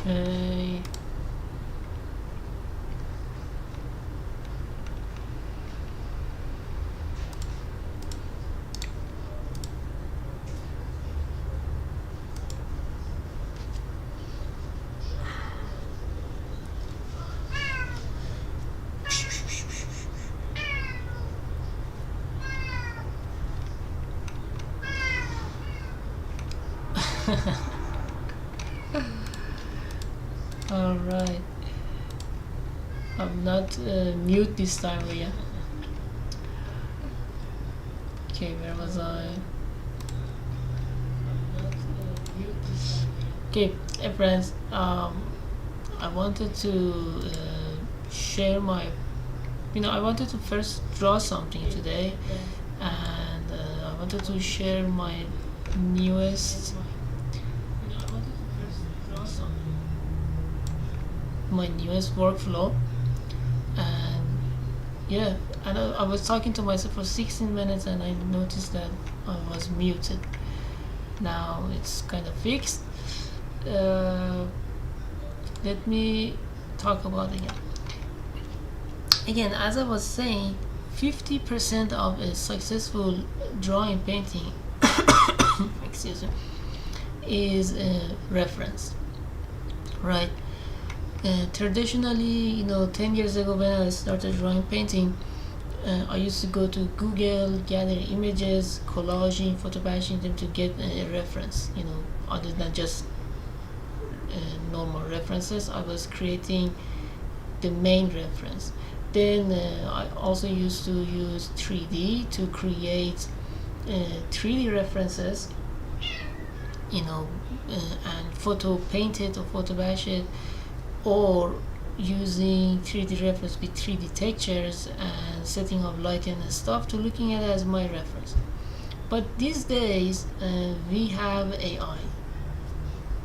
Okay. All right. I'm not mute this time, Leah. Okay, where was I? Okay, hey friends. I wanted to share my. I wanted to first draw something today, and I wanted to share my newest. My newest workflow, and yeah, and I was talking to myself for 16 minutes and I noticed that I was muted. Now it's kind of fixed. Let me talk about it again. As I was saying, 50% of a successful drawing painting excuse me, is a reference, right? Traditionally, 10 years ago when I started drawing painting, I used to go to Google, gather images, collaging, photobashing them to get a reference, other than just normal references. I was creating the main reference. Then I also used to use 3D to create 3D references, and photo paint it or photo bash it, or using 3D reference with 3D textures and setting up light and stuff to looking at it as my reference. But these days we have AI.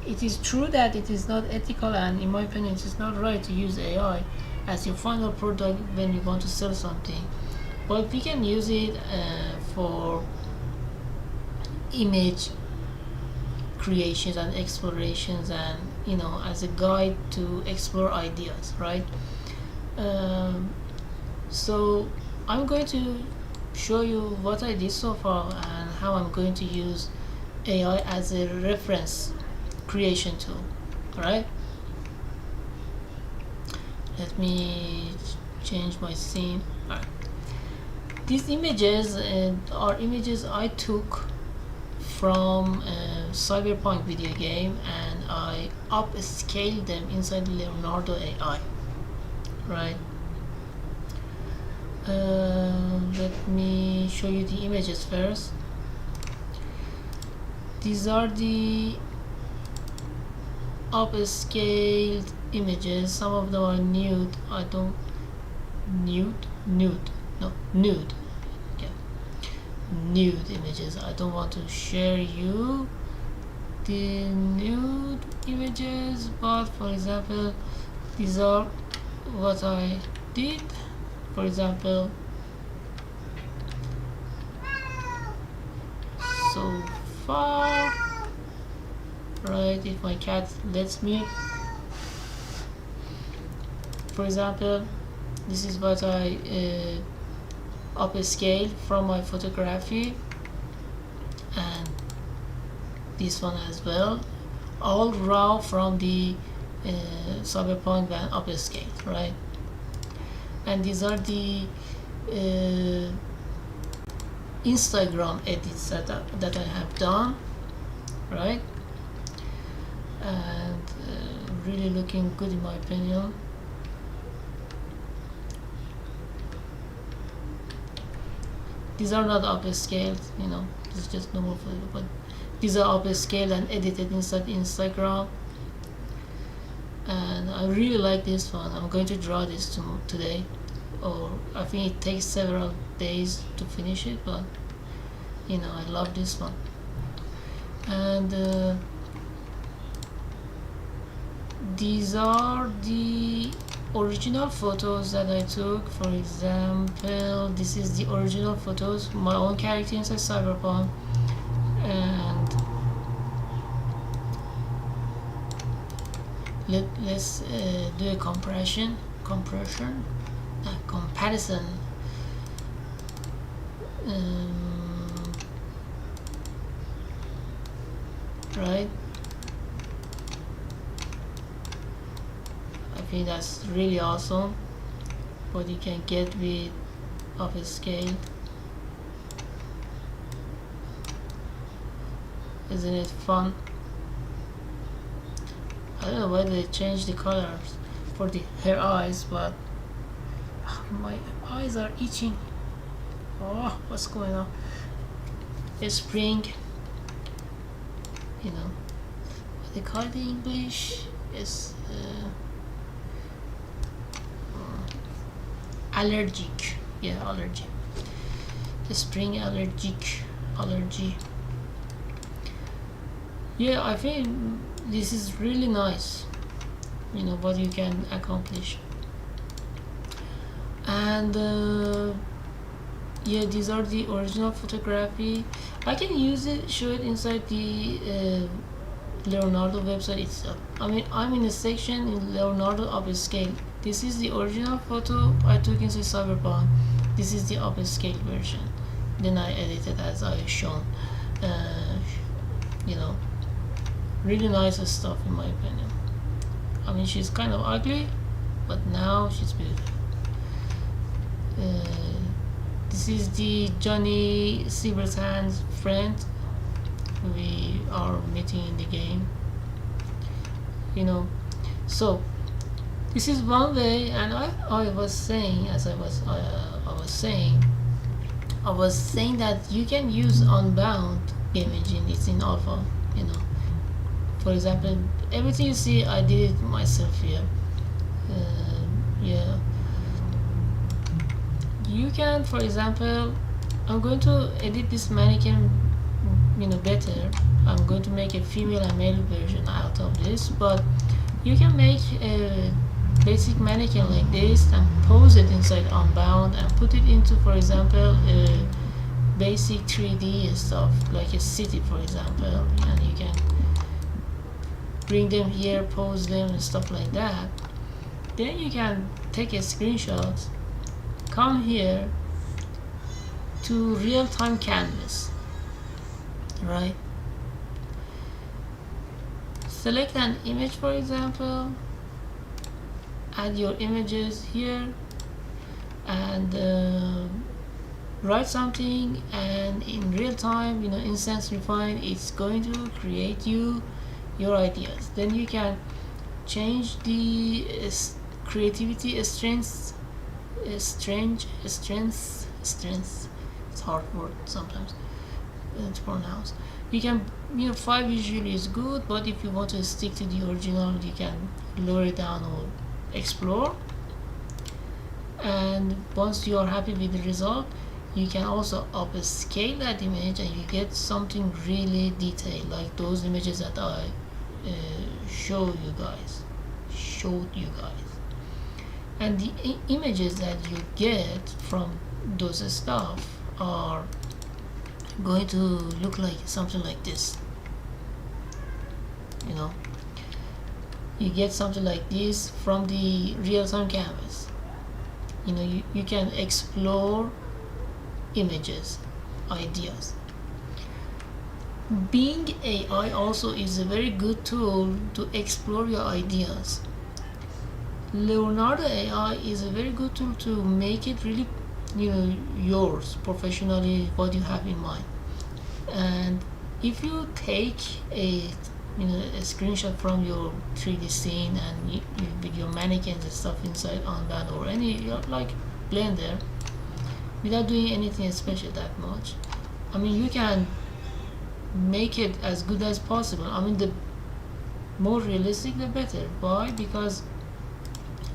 It is true that it is not ethical, and in my opinion it is not right to use AI as your final product when you want to sell something, but we can use it for image creations and explorations, and as a guide to explore ideas, right? So I'm going to show you what I did so far and how I'm going to use AI as a reference creation tool. Alright, let me change my scene. Alright, these images are images I took from Cyberpunk video game, and I upscaled them inside Leonardo AI, right? Let me show you the images first. These are the upscaled images. Some of them are nude. Nude. Yeah, nude images. I don't want to share you the nude images, but for example, these are what I did. For example, so far, right, if my cat lets me, for example, this is what I upscaled from my photography, and this one as well, all raw from the Cyberpunk and upscaled, right? And these are the Instagram edits that I have done, right? And really looking good in my opinion. These are not upscaled, this is just normal photo, but these are upscaled and edited inside Instagram, and I really like this one. I'm going to draw this today, or I think it takes several days to finish it, but I love this one. And these are the original photos that I took. For example, this is the original photos, my own character inside Cyberpunk, and let's do a comparison, comparison. Right, I think that's really awesome what you can get with upper scale. Isn't it fun? I don't know why they changed the colors for her eyes, but my eyes are itching. Oh, what's going on? It's spring, you know. What they call it in English is allergic. Yeah, allergy. The spring allergy. Yeah, I think this is really nice, you know, what you can accomplish. And yeah, these are the original photography. I can use it, show it inside the Leonardo website itself. I mean, I'm in a section in Leonardo upscale. This is the original photo I took inside Cyberpunk. This is the upscale version. Then I edited as I shown. You know, really nice stuff in my opinion. I mean, she's kind of ugly, but now she's beautiful. This is the Johnny Silverhand's friend. We are meeting in the game, you know. So this is one way, and I was saying, as I was saying that you can use unbound game engine. It's in alpha, you know. For example, everything you see, I did it myself here. Yeah, you can, for example, I'm going to edit this mannequin, you know, better. I'm going to make a female and male version out of this, but you can make a basic mannequin like this and pose it inside Unbound and put it into, for example, a basic 3D stuff like a city, for example, and you can bring them here, pose them and stuff like that. Then you can take a screenshot, come here to real-time canvas, right? Select an image, for example, add your images here, and write something, and in real time, you know, instance refine, it's going to create you your ideas. Then you can change the creativity strengths. It's hard word sometimes to pronounce. You can, you know, 5 usually is good, but if you want to stick to the original, you can lower it down or explore. And once you are happy with the result, you can also upscale that image and you get something really detailed, like those images that I showed you guys. And the images that you get from those stuff are going to look like something like this, you know. You get something like this from the real-time canvas. You know, you can explore images, ideas. Bing AI also is a very good tool to explore your ideas. Leonardo AI is a very good tool to make it really, you know, yours professionally, what you have in mind. And if you take a, you know, a screenshot from your 3D scene and with your mannequins and stuff inside Unbound or any like Blender, without doing anything special that much, I mean, you can make it as good as possible. I mean, the more realistic the better. Why? Because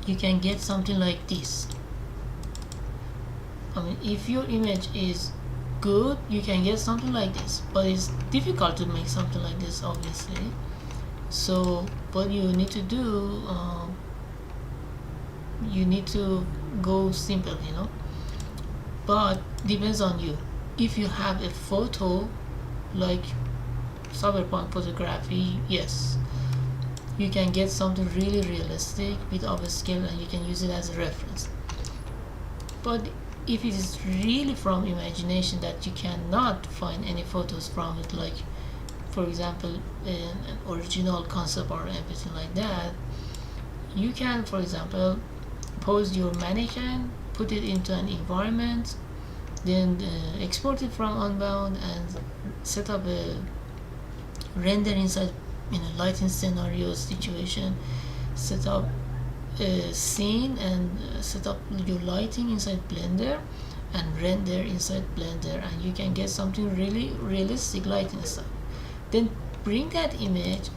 you can get something like this. I mean, if your image is good, you can get something like this, but it's difficult to make something like this, obviously. So what you need to do, you need to go simple, you know, but depends on you. If you have a photo like Cyberpunk photography, yes, you can get something really realistic with upscale and you can use it as a reference. But if it is really from imagination that you cannot find any photos from it, like for example an original concept or everything like that, you can, for example, pose your mannequin, put it into an environment, then export it from Unbound and set up a render inside in a lighting scenario situation, set up a scene and set up your lighting inside Blender and render inside Blender, and you can get something really realistic lighting stuff. Then bring that image,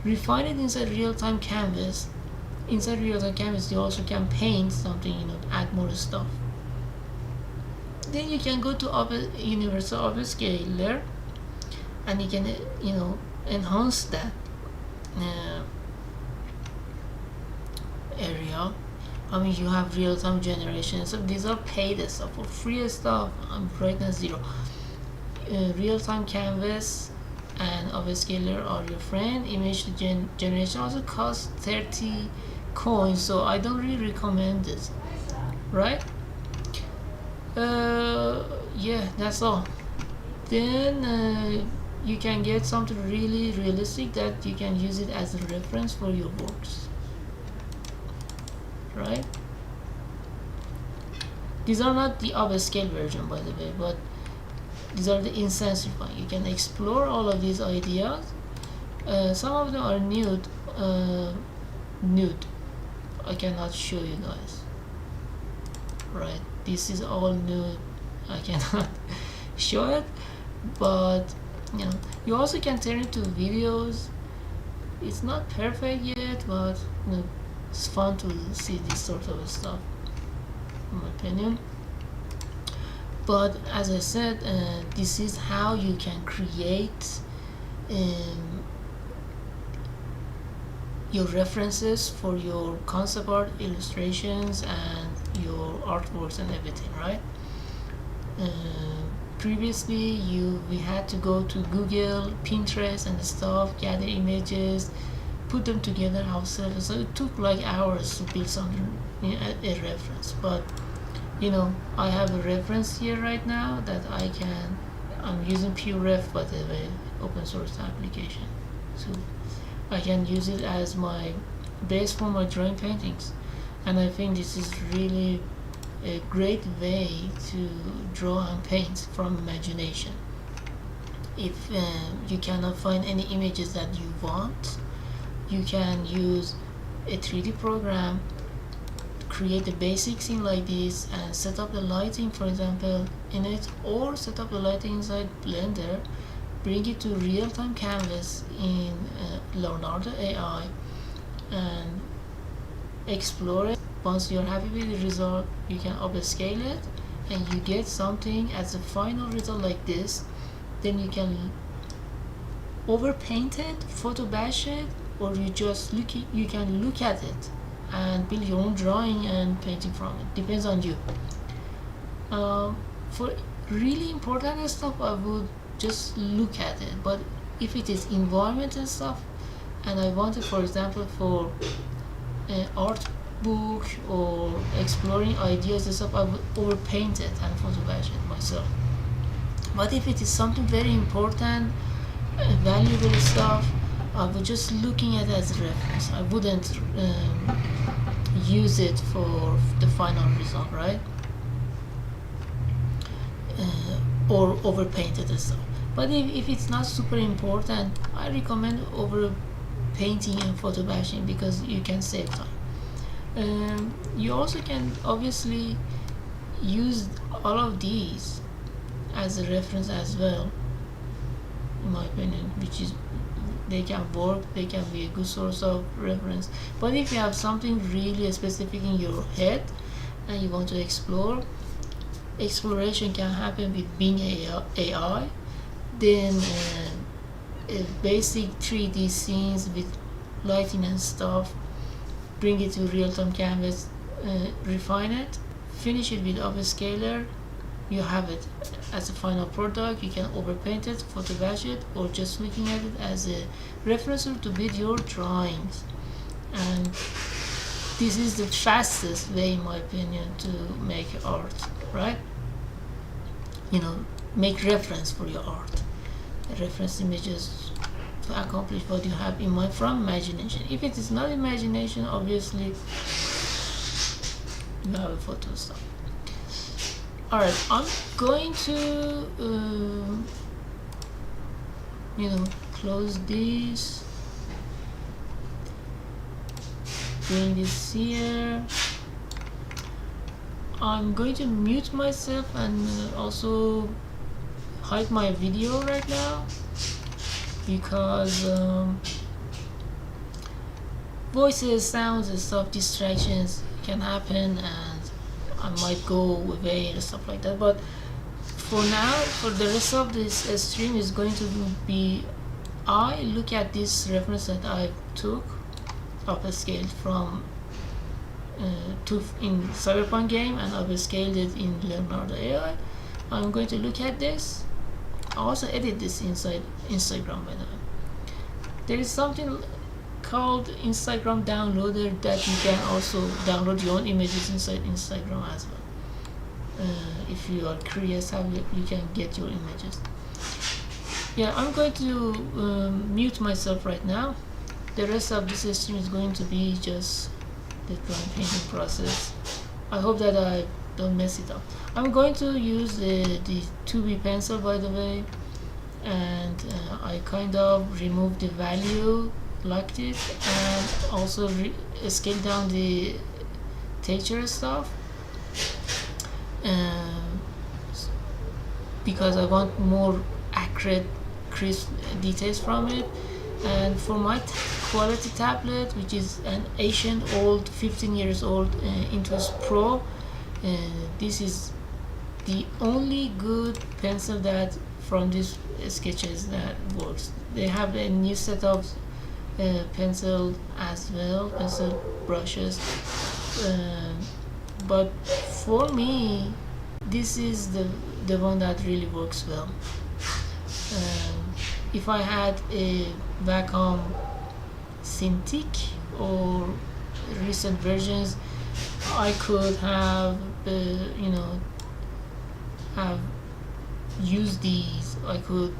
refine it inside real-time canvas. Inside real-time canvas you also can paint something, add more stuff. Then you can go to universal upscaler and you can enhance that area. I mean, you have real-time generation, so these are paid stuff. For free stuff, I'm right now zero. Real-time canvas and upscaler are your friend. Image generation also costs 30 coins, so I don't really recommend this, right? Yeah, that's all. Then you can get something really realistic that you can use it as a reference for your works, right? These are not the upscale version, by the way, but these are the intensify. You can explore all of these ideas. Some of them are nude. I cannot show you guys, right? This is all nude. I cannot show it, but you also can turn it to videos. It's not perfect yet, but it's fun to see this sort of stuff, in my opinion. But as I said, this is how you can create your references for your concept art, illustrations, and your artworks and everything, right? Previously we had to go to Google, Pinterest and stuff, gather images, put them together ourselves, so it took like hours to build something, a reference. But I have a reference here right now that I'm using PureRef, by the way, open source application, so I can use it as my base for my drawing paintings. And I think this is really a great way to draw and paint from imagination. If you cannot find any images that you want, you can use a 3D program, create the basic scene like this, and set up the lighting, for example, in it, or set up the lighting inside Blender, bring it to real-time canvas in Leonardo AI, and explore it. Once you're happy with the result, you can upscale it and you get something as a final result like this. Then you can overpaint it, photo bash it, or you can look at it and build your own drawing and painting from it. Depends on you. For really important stuff, I would just look at it. But if it is environment and stuff, and I want it, for example, for art book or exploring ideas and stuff, I would overpaint it and photo bash it myself. But if it is something very important, valuable stuff, I would just looking at it as a reference. I wouldn't use it for the final result, right? Or overpaint it and stuff. But if it's not super important, I recommend over painting and photo bashing, because you can save time. You also can obviously use all of these as a reference as well, in my opinion, which is they can work, they can be a good source of reference. But if you have something really specific in your head and you want to explore, exploration can happen with Bing AI. Then basic 3D scenes with lighting and stuff, bring it to real-time canvas, refine it, finish it with upscaler, you have it as a final product. You can overpaint it, photo batch it, or just looking at it as a reference to build your drawings. And this is the fastest way, in my opinion, to make art, right? You know, make reference for your art, reference images to accomplish what you have in mind from imagination. If it is not imagination, obviously you have a photo stuff. Alright, I'm going to close this, bring this here. I'm going to mute myself and also hide my video right now, because voices, sounds and stuff, distractions can happen, and I might go away and stuff like that. But for now, for the rest of this stream is going to be, I look at this reference that I took upscaled from in Cyberpunk game, and upscaled it in Leonardo AI. I'm going to look at this. I also edit this inside Instagram, by the way. There is something called Instagram downloader that you can also download your own images inside Instagram as well. If you are curious how you can get your images. Yeah, I'm going to mute myself right now. The rest of this stream is going to be just the drawing painting process. I hope that I don't mess it up. I'm going to use the 2B pencil, by the way, and I kind of remove the value like this, and also scale down the texture stuff, because I want more accurate, crisp details from it. And for my quality tablet, which is an ancient old 15 years old Intuos Pro, this is the only good pencil that from these sketches that works. They have a new set of pencil as well, pencil brushes, but for me this is the one that really works well. If I had a Wacom Cintiq or recent versions, I could have have used these. I could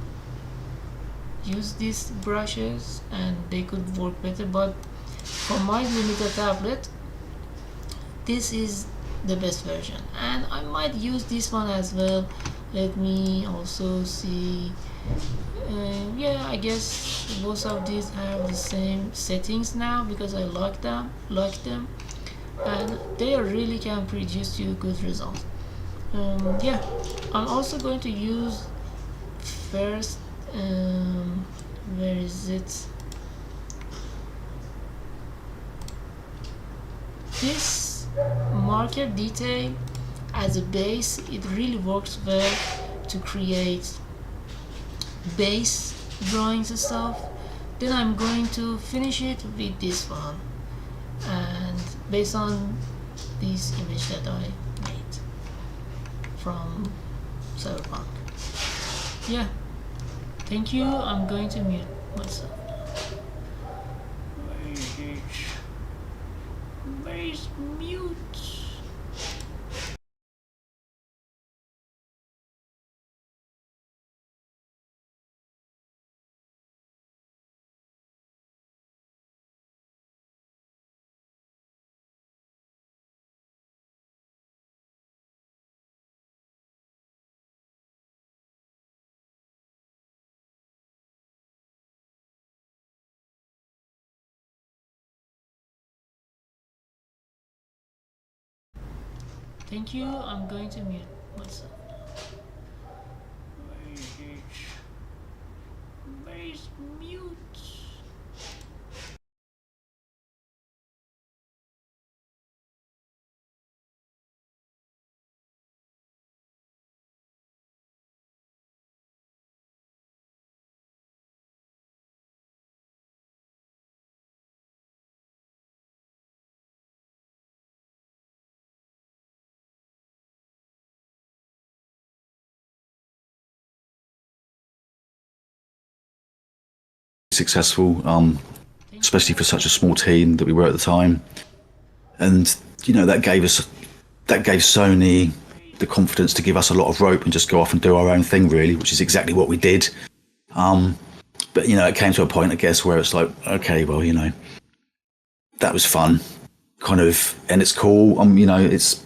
use these brushes and they could work better, but for my limited tablet this is the best version, and I might use this one as well. Let me also see. Yeah, I guess most of these have the same settings now because I like them, and they really can produce you good results. Yeah, I'm also going to use first, where is it, this marker detail as a base. It really works well to create base drawings and stuff. Then I'm going to finish it with this one, and based on this image that I made from Cyberpunk. Yeah, thank you. I'm going to mute myself. Where is mute? Thank you. I'm going to mute myself. Where is mute? successful, especially for such a small team that we were at the time. And that gave Sony the confidence to give us a lot of rope and just go off and do our own thing, really, which is exactly what we did. But it came to a point, I guess, where it's like, okay, well, that was fun, kind of, and it's cool. It's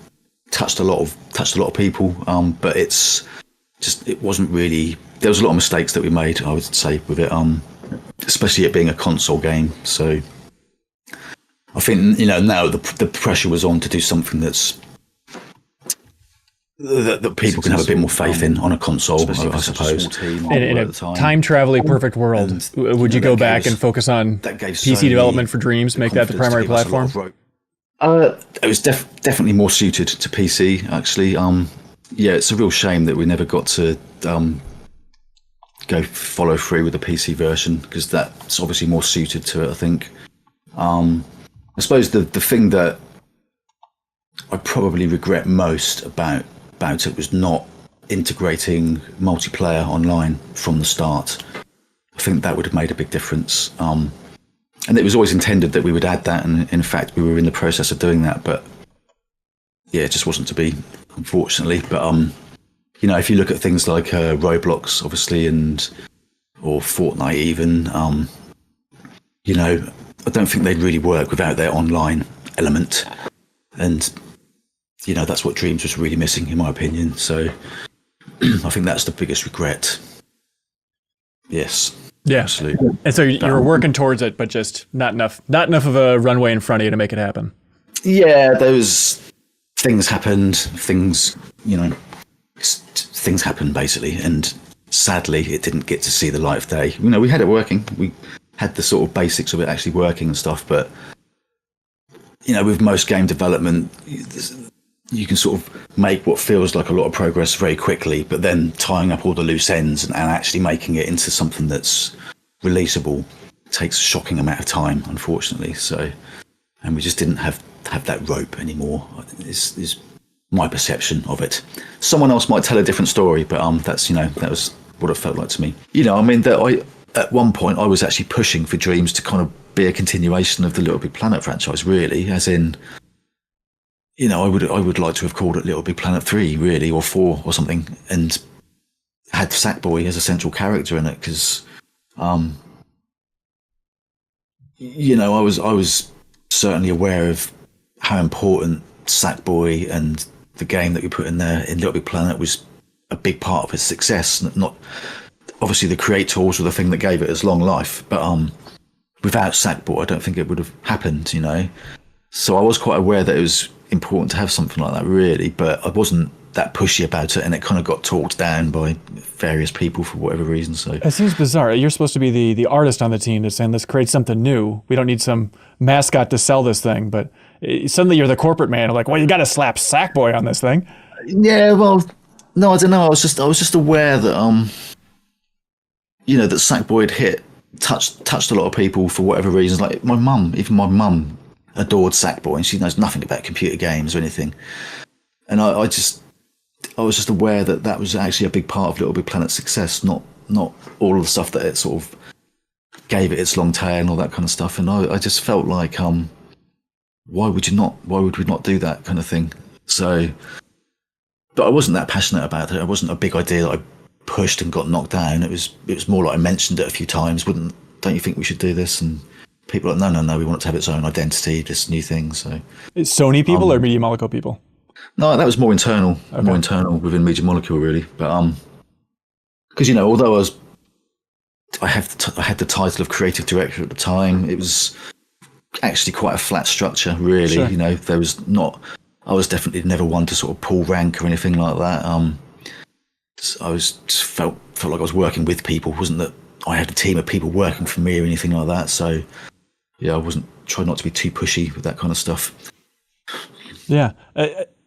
touched a lot of people, but it wasn't really. There was a lot of mistakes that we made, I would say, with it, especially it being a console game. So I think now the pressure was on to do something that people can have a bit more faith in on a console, I suppose. In a time-traveling perfect world, would you go back and focus on PC development for Dreams, make that the primary platform? It was definitely more suited to PC, actually. It's a real shame that we never got to go follow through with the PC version, because that's obviously more suited to it, I think. I suppose the thing that I probably regret most about it was not integrating multiplayer online from the start. I think that would have made a big difference. And it was always intended that we would add that, and in fact we were in the process of doing that, but it just wasn't to be, unfortunately. But if you look at things like Roblox, obviously, or Fortnite even, I don't think they'd really work without their online element. And that's what Dreams was really missing, in my opinion. So I think that's the biggest regret. Yes. Yeah. Absolutely. And so you were working towards it, but just not enough of a runway in front of you to make it happen. Yeah, those things happened. Things happened, basically. And sadly, it didn't get to see the light of day. We had it working. We had the sort of basics of it actually working and stuff. But, with most game development, you can sort of make what feels like a lot of progress very quickly, but then tying up all the loose ends and actually making it into something that's releasable takes a shocking amount of time, unfortunately. So, and we just didn't have that rope anymore, is my perception of it. Someone else might tell a different story, but that was what it felt like to me. At one point I was actually pushing for Dreams to kind of be a continuation of the Little Big Planet franchise, really, as in, I would like to have called it Little Big Planet 3, really, or 4 or something, and had Sackboy as a central character in it, because, I was certainly aware of how important Sackboy and the game that we put in there in Little Big Planet was a big part of its success. Not obviously the creators were the thing that gave it its long life, but without Sackboy, I don't think it would have happened. So I was quite aware that it was important to have something like that, really, but I wasn't that pushy about it, and it kind of got talked down by various people for whatever reason. So it seems bizarre. You're supposed to be the artist on the team that's saying, let's create something new. We don't need some mascot to sell this thing, but suddenly you're the corporate man. I'm like, well, you got to slap Sackboy on this thing. Yeah, well, no, I don't know. I was just aware that that Sackboy had touched a lot of people for whatever reasons. Like my mum adored Sackboy, and she knows nothing about computer games or anything. And I was just aware that was actually a big part of Little Big Planet's success, not all of the stuff that it sort of gave it its long tail and all that kind of stuff. And I just felt like, why would we not do that kind of thing? So, but I wasn't that passionate about it. It wasn't a big idea that I pushed and got knocked down. It was more like I mentioned it a few times. Don't you think we should do this? And people are like, no, we want it to have its own identity, this new thing. So, it's Sony people or Media Molecule people? No, that was more internal, within Media Molecule, really. But because although I had the title of creative director at the time, it was actually quite a flat structure, really. Sure. There was not. I was definitely never one to sort of pull rank or anything like that. I was just felt like I was working with people. It wasn't that I had a team of people working for me or anything like that. So yeah, I wasn't trying not to be too pushy with that kind of stuff. Yeah.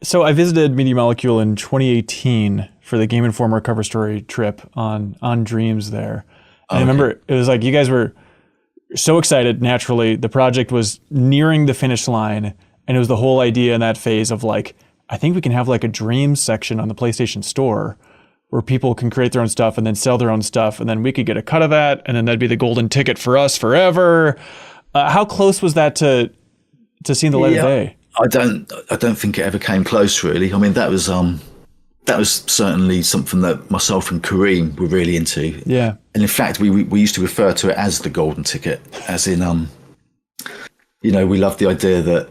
So I visited Media Molecule in 2018 for the Game Informer cover story trip on Dreams there. And I remember it was like you guys were so excited. Naturally, the project was nearing the finish line, and it was the whole idea in that phase of like, I think we can have like a Dreams section on the PlayStation Store where people can create their own stuff and then sell their own stuff, and then we could get a cut of that, and then that'd be the golden ticket for us forever. How close was that to seeing the light of day? I don't think it ever came close, really. I mean, that was certainly something that myself and Kareem were really into. Yeah. And in fact, we used to refer to it as the golden ticket, as in, we loved the idea that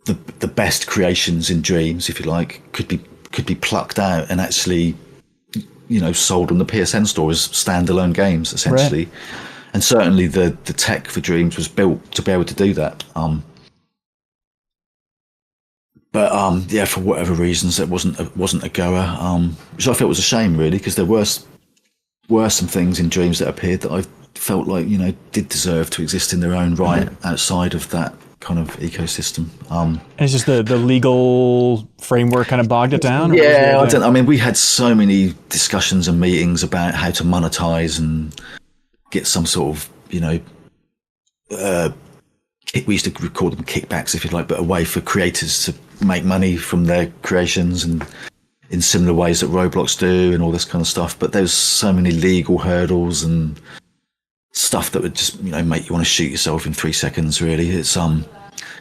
the best creations in Dreams, if you like, could be plucked out and actually, sold on the PSN store as standalone games, essentially. Right. And certainly the tech for Dreams was built to be able to do that. But for whatever reasons, it wasn't a goer, which I felt was a shame, really, because there were some things in Dreams that appeared that I felt like did deserve to exist in their own right outside of that kind of ecosystem. And it's just the legal framework kind of bogged it down? Yeah, we had so many discussions and meetings about how to monetize and get some sort of, we used to record them kickbacks, if you like, but a way for creators to make money from their creations and in similar ways that Roblox do and all this kind of stuff. But there's so many legal hurdles and stuff that would just, make you want to shoot yourself in 3 seconds, really. It's,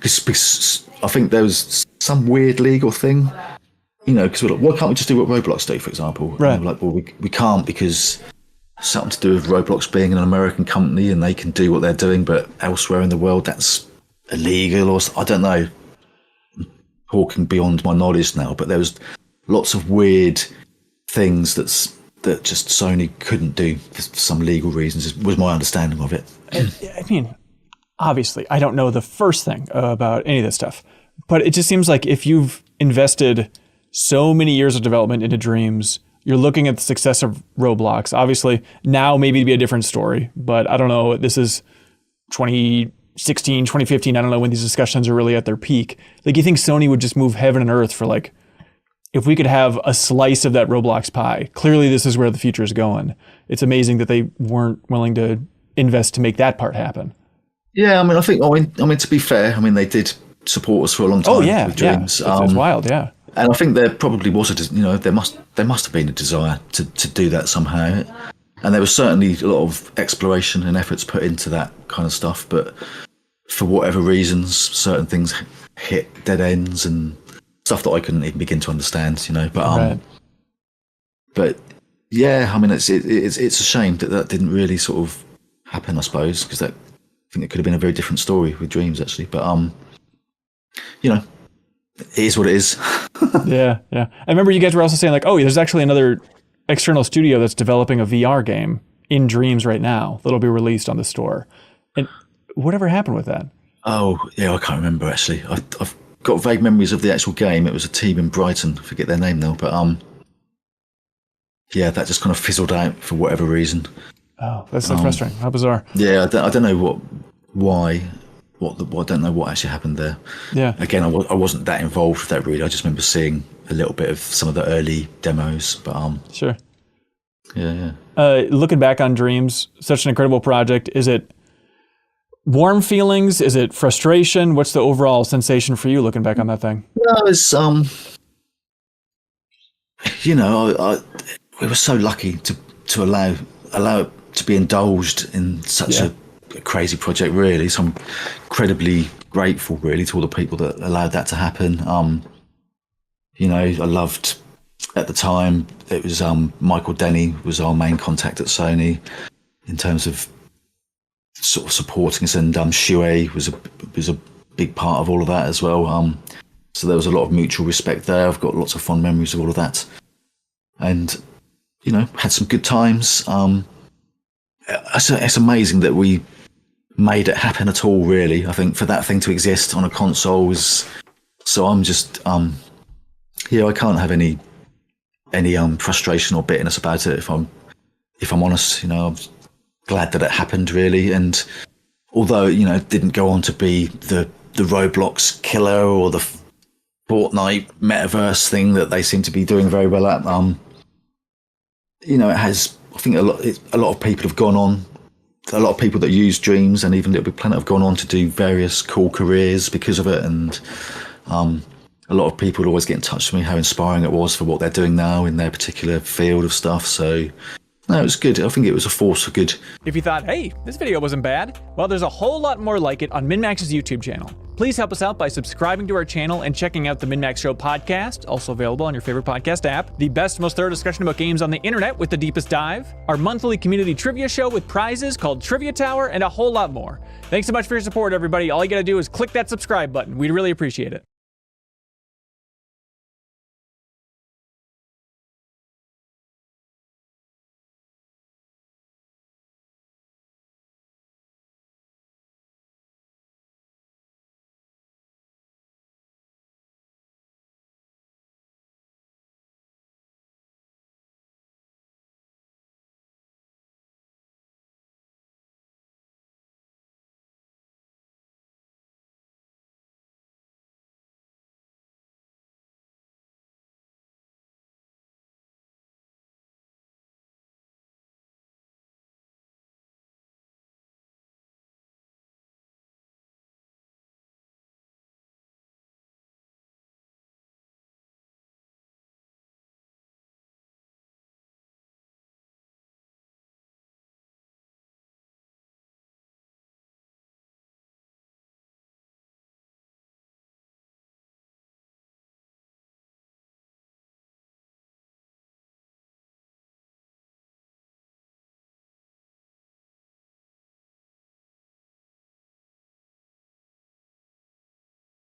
because I think there was some weird legal thing, because we're like, why can't we just do what Roblox do, for example? Right. And we're like, well, we can't because something to do with Roblox being an American company and they can do what they're doing, but elsewhere in the world that's illegal, or I don't know. Talking beyond my knowledge now, but there was lots of weird things that just Sony couldn't do for some legal reasons, was my understanding of it. I mean, obviously, I don't know the first thing about any of this stuff, but it just seems like if you've invested so many years of development into Dreams, you're looking at the success of Roblox. Obviously, now maybe it'd be a different story, but I don't know. This is 2016, 2015. I don't know when these discussions are really at their peak. Like, you think Sony would just move heaven and earth for, like, if we could have a slice of that Roblox pie? Clearly, this is where the future is going. It's amazing that they weren't willing to invest to make that part happen. Yeah, I think to be fair, they did support us for a long time. Oh yeah, with Dreams. Yeah. It's wild, yeah. And I think there probably was there must have been a desire to do that somehow. And there was certainly a lot of exploration and efforts put into that kind of stuff. But for whatever reasons, certain things hit dead ends and stuff that I couldn't even begin to understand, But yeah, it's a shame that didn't really sort of happen, I suppose, because I think it could have been a very different story with Dreams, actually. But it is what it is. Yeah. I remember you guys were also saying, like, oh, there's actually another external studio that's developing a VR game in Dreams right now that'll be released on the store. And whatever happened with that? Oh, yeah, I can't remember, actually. I've got vague memories of the actual game. It was a team in Brighton. I forget their name now. But yeah, that just kind of fizzled out for whatever reason. Oh, that's so frustrating. How bizarre. Yeah, I don't know why. I don't know what actually happened there. Yeah. Again, I wasn't that involved with that, really. I just remember seeing a little bit of some of the early demos. But sure. Yeah. Looking back on Dreams, such an incredible project. Is it warm feelings? Is it frustration? What's the overall sensation for you looking back on that thing? No, it's we were so lucky to allow it to be indulged in such a crazy project, really. So I'm incredibly grateful, really, to all the people that allowed that to happen. I loved, at the time, it was Michael Denny was our main contact at Sony in terms of sort of supporting us, and Shuei was a big part of all of that as well. So there was a lot of mutual respect there. I've got lots of fond memories of all of that, and had some good times. It's amazing that we made it happen at all, really. I think for that thing to exist on a console was, so I'm just I can't have any frustration or bitterness about it, if I'm honest. I'm glad that it happened, really. And although it didn't go on to be the Roblox killer or the Fortnite metaverse thing that they seem to be doing very well at, it has, I think a lot of people have gone on, a lot of people that use Dreams and even Little Big Planet have gone on to do various cool careers because of it. And a lot of people would always get in touch with me, how inspiring it was for what they're doing now in their particular field of stuff. So no, it was good. I think it was a force for good. If you thought, hey, this video wasn't bad, well, there's a whole lot more like it on MinMax's YouTube channel. Please help us out by subscribing to our channel and checking out the MinMax Show podcast, also available on your favorite podcast app, the best, most thorough discussion about games on the internet with the deepest dive, our monthly community trivia show with prizes called Trivia Tower, and a whole lot more. Thanks so much for your support, everybody. All you gotta do is click that subscribe button. We'd really appreciate it.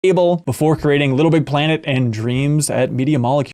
Before creating Little Big Planet and Dreams at Media Molecule.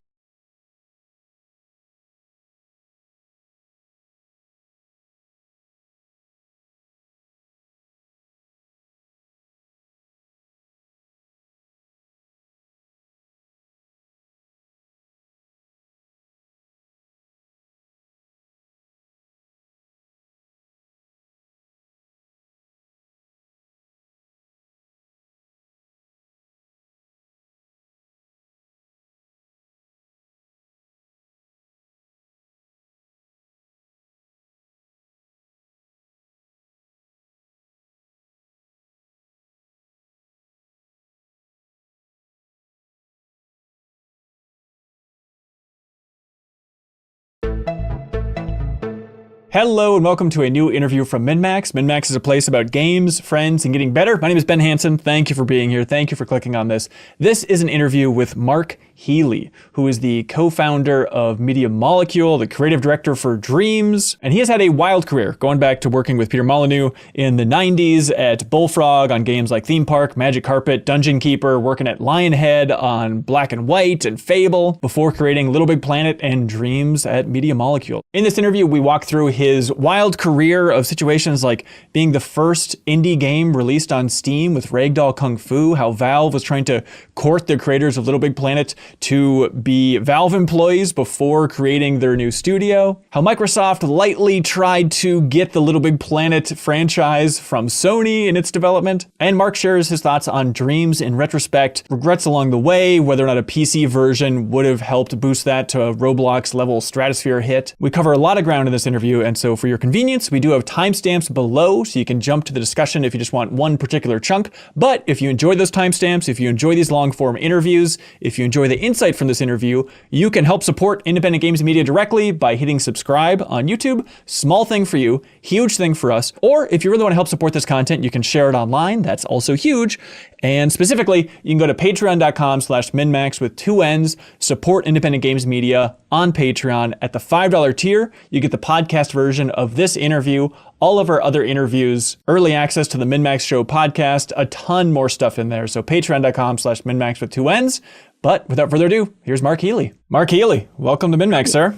Hello and welcome to a new interview from MinMax. MinMax is a place about games, friends, and getting better. My name is Ben Hansen. Thank you for being here. Thank you for clicking on this. This is an interview with Mark Healy, who is the co-founder of Media Molecule, the creative director for Dreams, and he has had a wild career, going back to working with Peter Molyneux in the 90s at Bullfrog on games like Theme Park, Magic Carpet, Dungeon Keeper, working at Lionhead on Black and White and Fable, before creating Little Big Planet and Dreams at Media Molecule. In this interview, we walk through his wild career of situations like being the first indie game released on Steam with Ragdoll Kung Fu, how Valve was trying to court the creators of Little Big Planet to be Valve employees before creating their new studio, how Microsoft lightly tried to get the Little Big Planet franchise from Sony in its development, and Mark shares his thoughts on Dreams in retrospect, regrets along the way, whether or not a PC version would have helped boost that to a Roblox level stratosphere hit. We cover a lot of ground in this interview, and so for your convenience, we do have timestamps below so you can jump to the discussion if you just want one particular chunk. But if you enjoy those timestamps, if you enjoy these long form interviews, if you enjoy the insight from this interview, you can help support independent games media directly by hitting subscribe on YouTube. Small thing for you, huge thing for us. Or if you really want to help support this content, you can share it online. That's also huge. And specifically, you can go to patreon.com/minmax with 2 N's, support independent games media on Patreon. At the $5 tier, you get the podcast version of this interview, all of our other interviews, early access to the MinMax Show podcast, a ton more stuff in there. So patreon.com/minmax with 2 N's. But without further ado, here's Mark Healy. Mark Healy, welcome to MinMax, sir.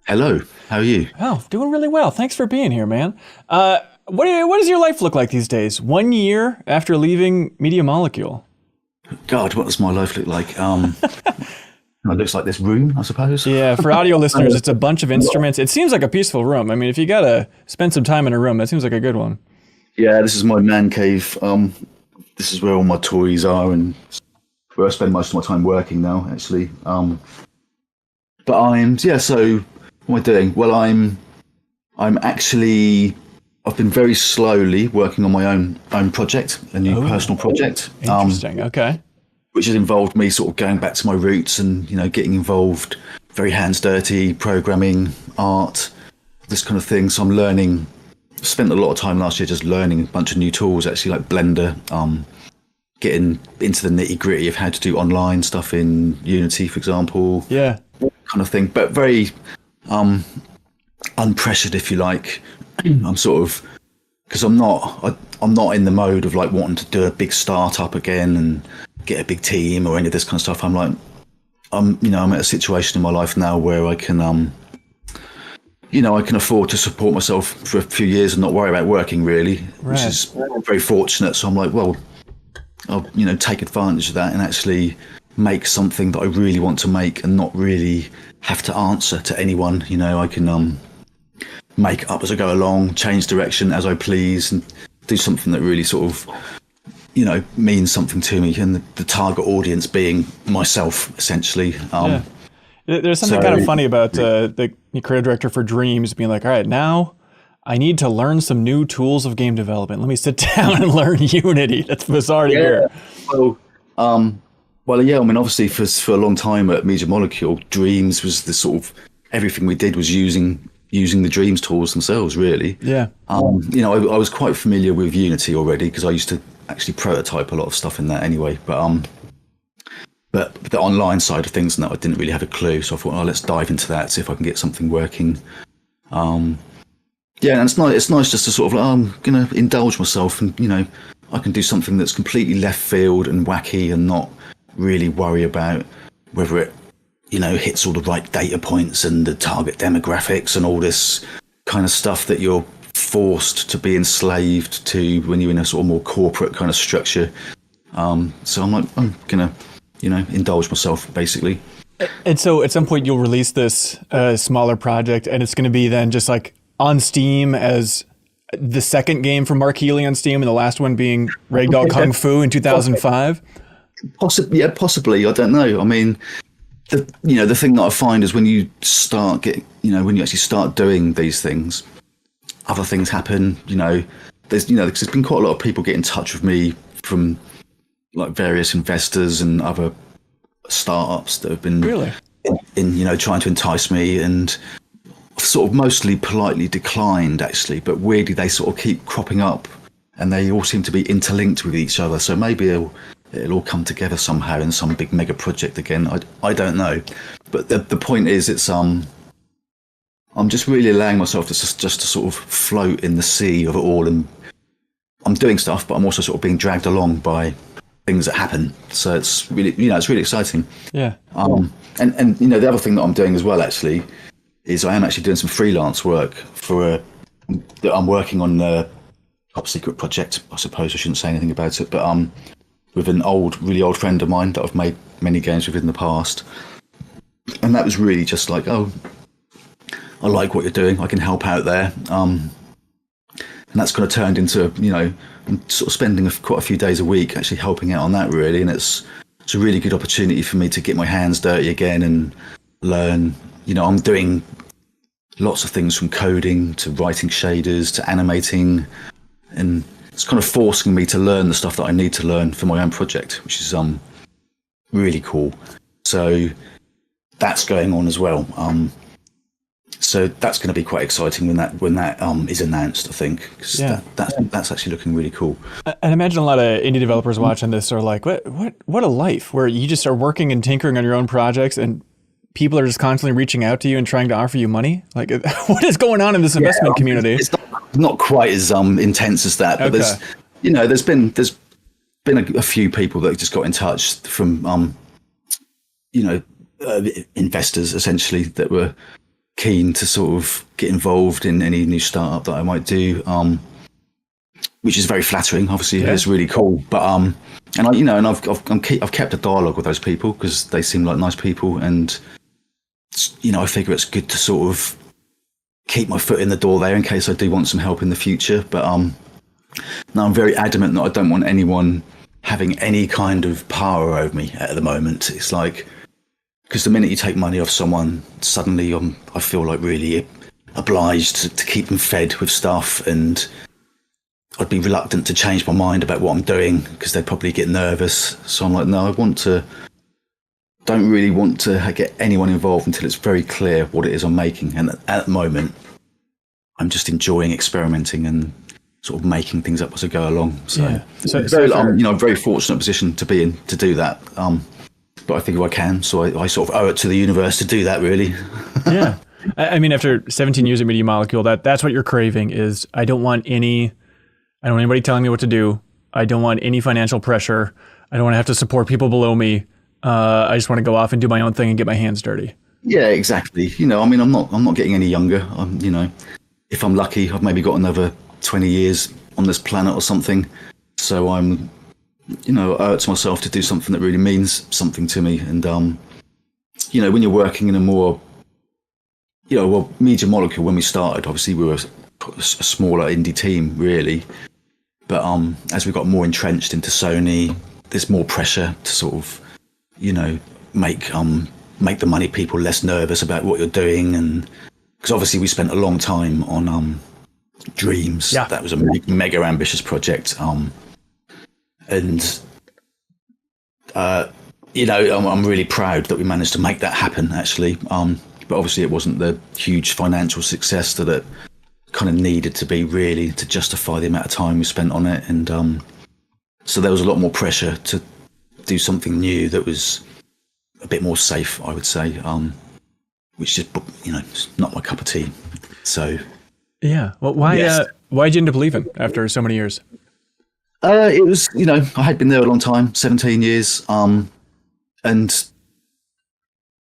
Hello, how are you? Oh, doing really well. Thanks for being here, man. What does your life look like these days? 1 year after leaving Media Molecule. God, what does my life look like? It looks like this room, I suppose. Yeah, for audio listeners, it's a bunch of instruments. It seems like a peaceful room. I mean, if you gotta spend some time in a room, that seems like a good one. Yeah, this is my man cave. This is where all my toys are and where I spend most of my time working now, actually. But so what am I doing? Well, I'm actually, I've been very slowly working on my own project, a new personal project. Interesting, okay. which has involved me sort of going back to my roots and, you know, getting involved, very hands dirty, programming, art, this kind of thing. So I'm learning, spent a lot of time last year just learning a bunch of new tools, actually, like Blender, getting into the nitty gritty of how to do online stuff in Unity, for example. Yeah. Kind of thing, but very unpressured, if you like. I'm sort of, because I'm not in the mode of like wanting to do a big startup again and get a big team or any of this kind of stuff. I'm like, I'm at a situation in my life now where I can, I can afford to support myself for a few years and not worry about working really, which is very fortunate. So I'm like, well, I'll, take advantage of that and actually make something that I really want to make and not really have to answer to anyone. I can make up as I go along, change direction as I please, and do something that really sort of, means something to me, and the target audience being myself, essentially. There's something kind of funny about the creative director for Dreams being like, all right, now I need to learn some new tools of game development. Let me sit down and learn Unity. That's bizarre to hear. Well, yeah, I mean, obviously for a long time at Media Molecule, Dreams was the sort of, everything we did was using the Dreams tools themselves, really. Yeah. I was quite familiar with Unity already because I used to actually prototype a lot of stuff in that anyway. But the online side of things and that I didn't really have a clue. So I thought, let's dive into that, see if I can get something working. And it's nice just to sort of, I'm going to indulge myself and, I can do something that's completely left field and wacky and not really worry about whether it, hits all the right data points and the target demographics and all this kind of stuff that you're forced to be enslaved to when you're in a sort of more corporate kind of structure. So I'm like, I'm going to, indulge myself basically. And so at some point you'll release this smaller project and it's going to be then just like on Steam as the second game from Mark Healy on Steam and the last one being Ragdoll Kung Fu in 2005. Possibly. I don't know. I mean, the thing that I find is when you start when you actually start doing these things, other things happen. There's been quite a lot of people get in touch with me from like various investors and other startups that have been really in trying to entice me, and sort of mostly politely declined actually, but weirdly they sort of keep cropping up and they all seem to be interlinked with each other. So maybe it'll all come together somehow in some big mega project again. I don't know, but the point is, it's I'm just really allowing myself to just to sort of float in the sea of it all, and I'm doing stuff, but I'm also sort of being dragged along by things that happen. So it's really it's really exciting. Yeah. And the other thing that I'm doing as well actually is I am actually doing some freelance work I'm working on a top secret project. I suppose I shouldn't say anything about it, but with an really old friend of mine that I've made many games with in the past. And that was really just like, I like what you're doing. I can help out there. And that's kind of turned into, I'm sort of spending quite a few days a week actually helping out on that really. And it's a really good opportunity for me to get my hands dirty again and learn. I'm doing lots of things from coding to writing shaders to animating, and it's kind of forcing me to learn the stuff that I need to learn for my own project, which is really cool. So that's going on as well. So that's going to be quite exciting when that is announced, I think. That's actually looking really cool. I imagine a lot of indie developers watching this are like, what a life where you just are working and tinkering on your own projects and people are just constantly reaching out to you and trying to offer you money. Like, what is going on in this investment community? It's not quite as intense as that, but there's been a few people that just got in touch from investors essentially that were keen to sort of get involved in any new startup that I might do, which is very flattering. Obviously, it's really cool. But I've kept a dialogue with those people because they seem like nice people, and I figure it's good to sort of keep my foot in the door there in case I do want some help in the future. But now I'm very adamant that I don't want anyone having any kind of power over me at the moment. It's like, because the minute you take money off someone, suddenly I feel like really obliged to keep them fed with stuff, and I'd be reluctant to change my mind about what I'm doing because they'd probably get nervous. So I'm like, no, don't really want to get anyone involved until it's very clear what it is I'm making. And at the moment, I'm just enjoying experimenting and sort of making things up as I go along. So, I'm a very fortunate position to be in to do that. But I think I can, so I sort of owe it to the universe to do that, really. Yeah. I mean, after 17 years at Media Molecule, that's what you're craving is I don't want anybody telling me what to do. I don't want any financial pressure. I don't want to have to support people below me. I just want to go off and do my own thing and get my hands dirty. Yeah, exactly. I'm not getting any younger. If I'm lucky, I've maybe got another 20 years on this planet or something. So I'm, I owe it to myself to do something that really means something to me. And, when you're working in a more, Media Molecule, when we started, obviously we were a smaller indie team, really. But as we got more entrenched into Sony, there's more pressure to sort of, make the money people less nervous about what you're doing. And because obviously we spent a long time on Dreams. Yeah. That was a mega ambitious project. And I'm really proud that we managed to make that happen, actually. But obviously it wasn't the huge financial success that it kind of needed to be, really, to justify the amount of time we spent on it. And so there was a lot more pressure to do something new that was a bit more safe, I would say, which just, it's not my cup of tea. So... Yeah. Well, why'd you end up leaving after so many years? It was, I had been there a long time, 17 years. And,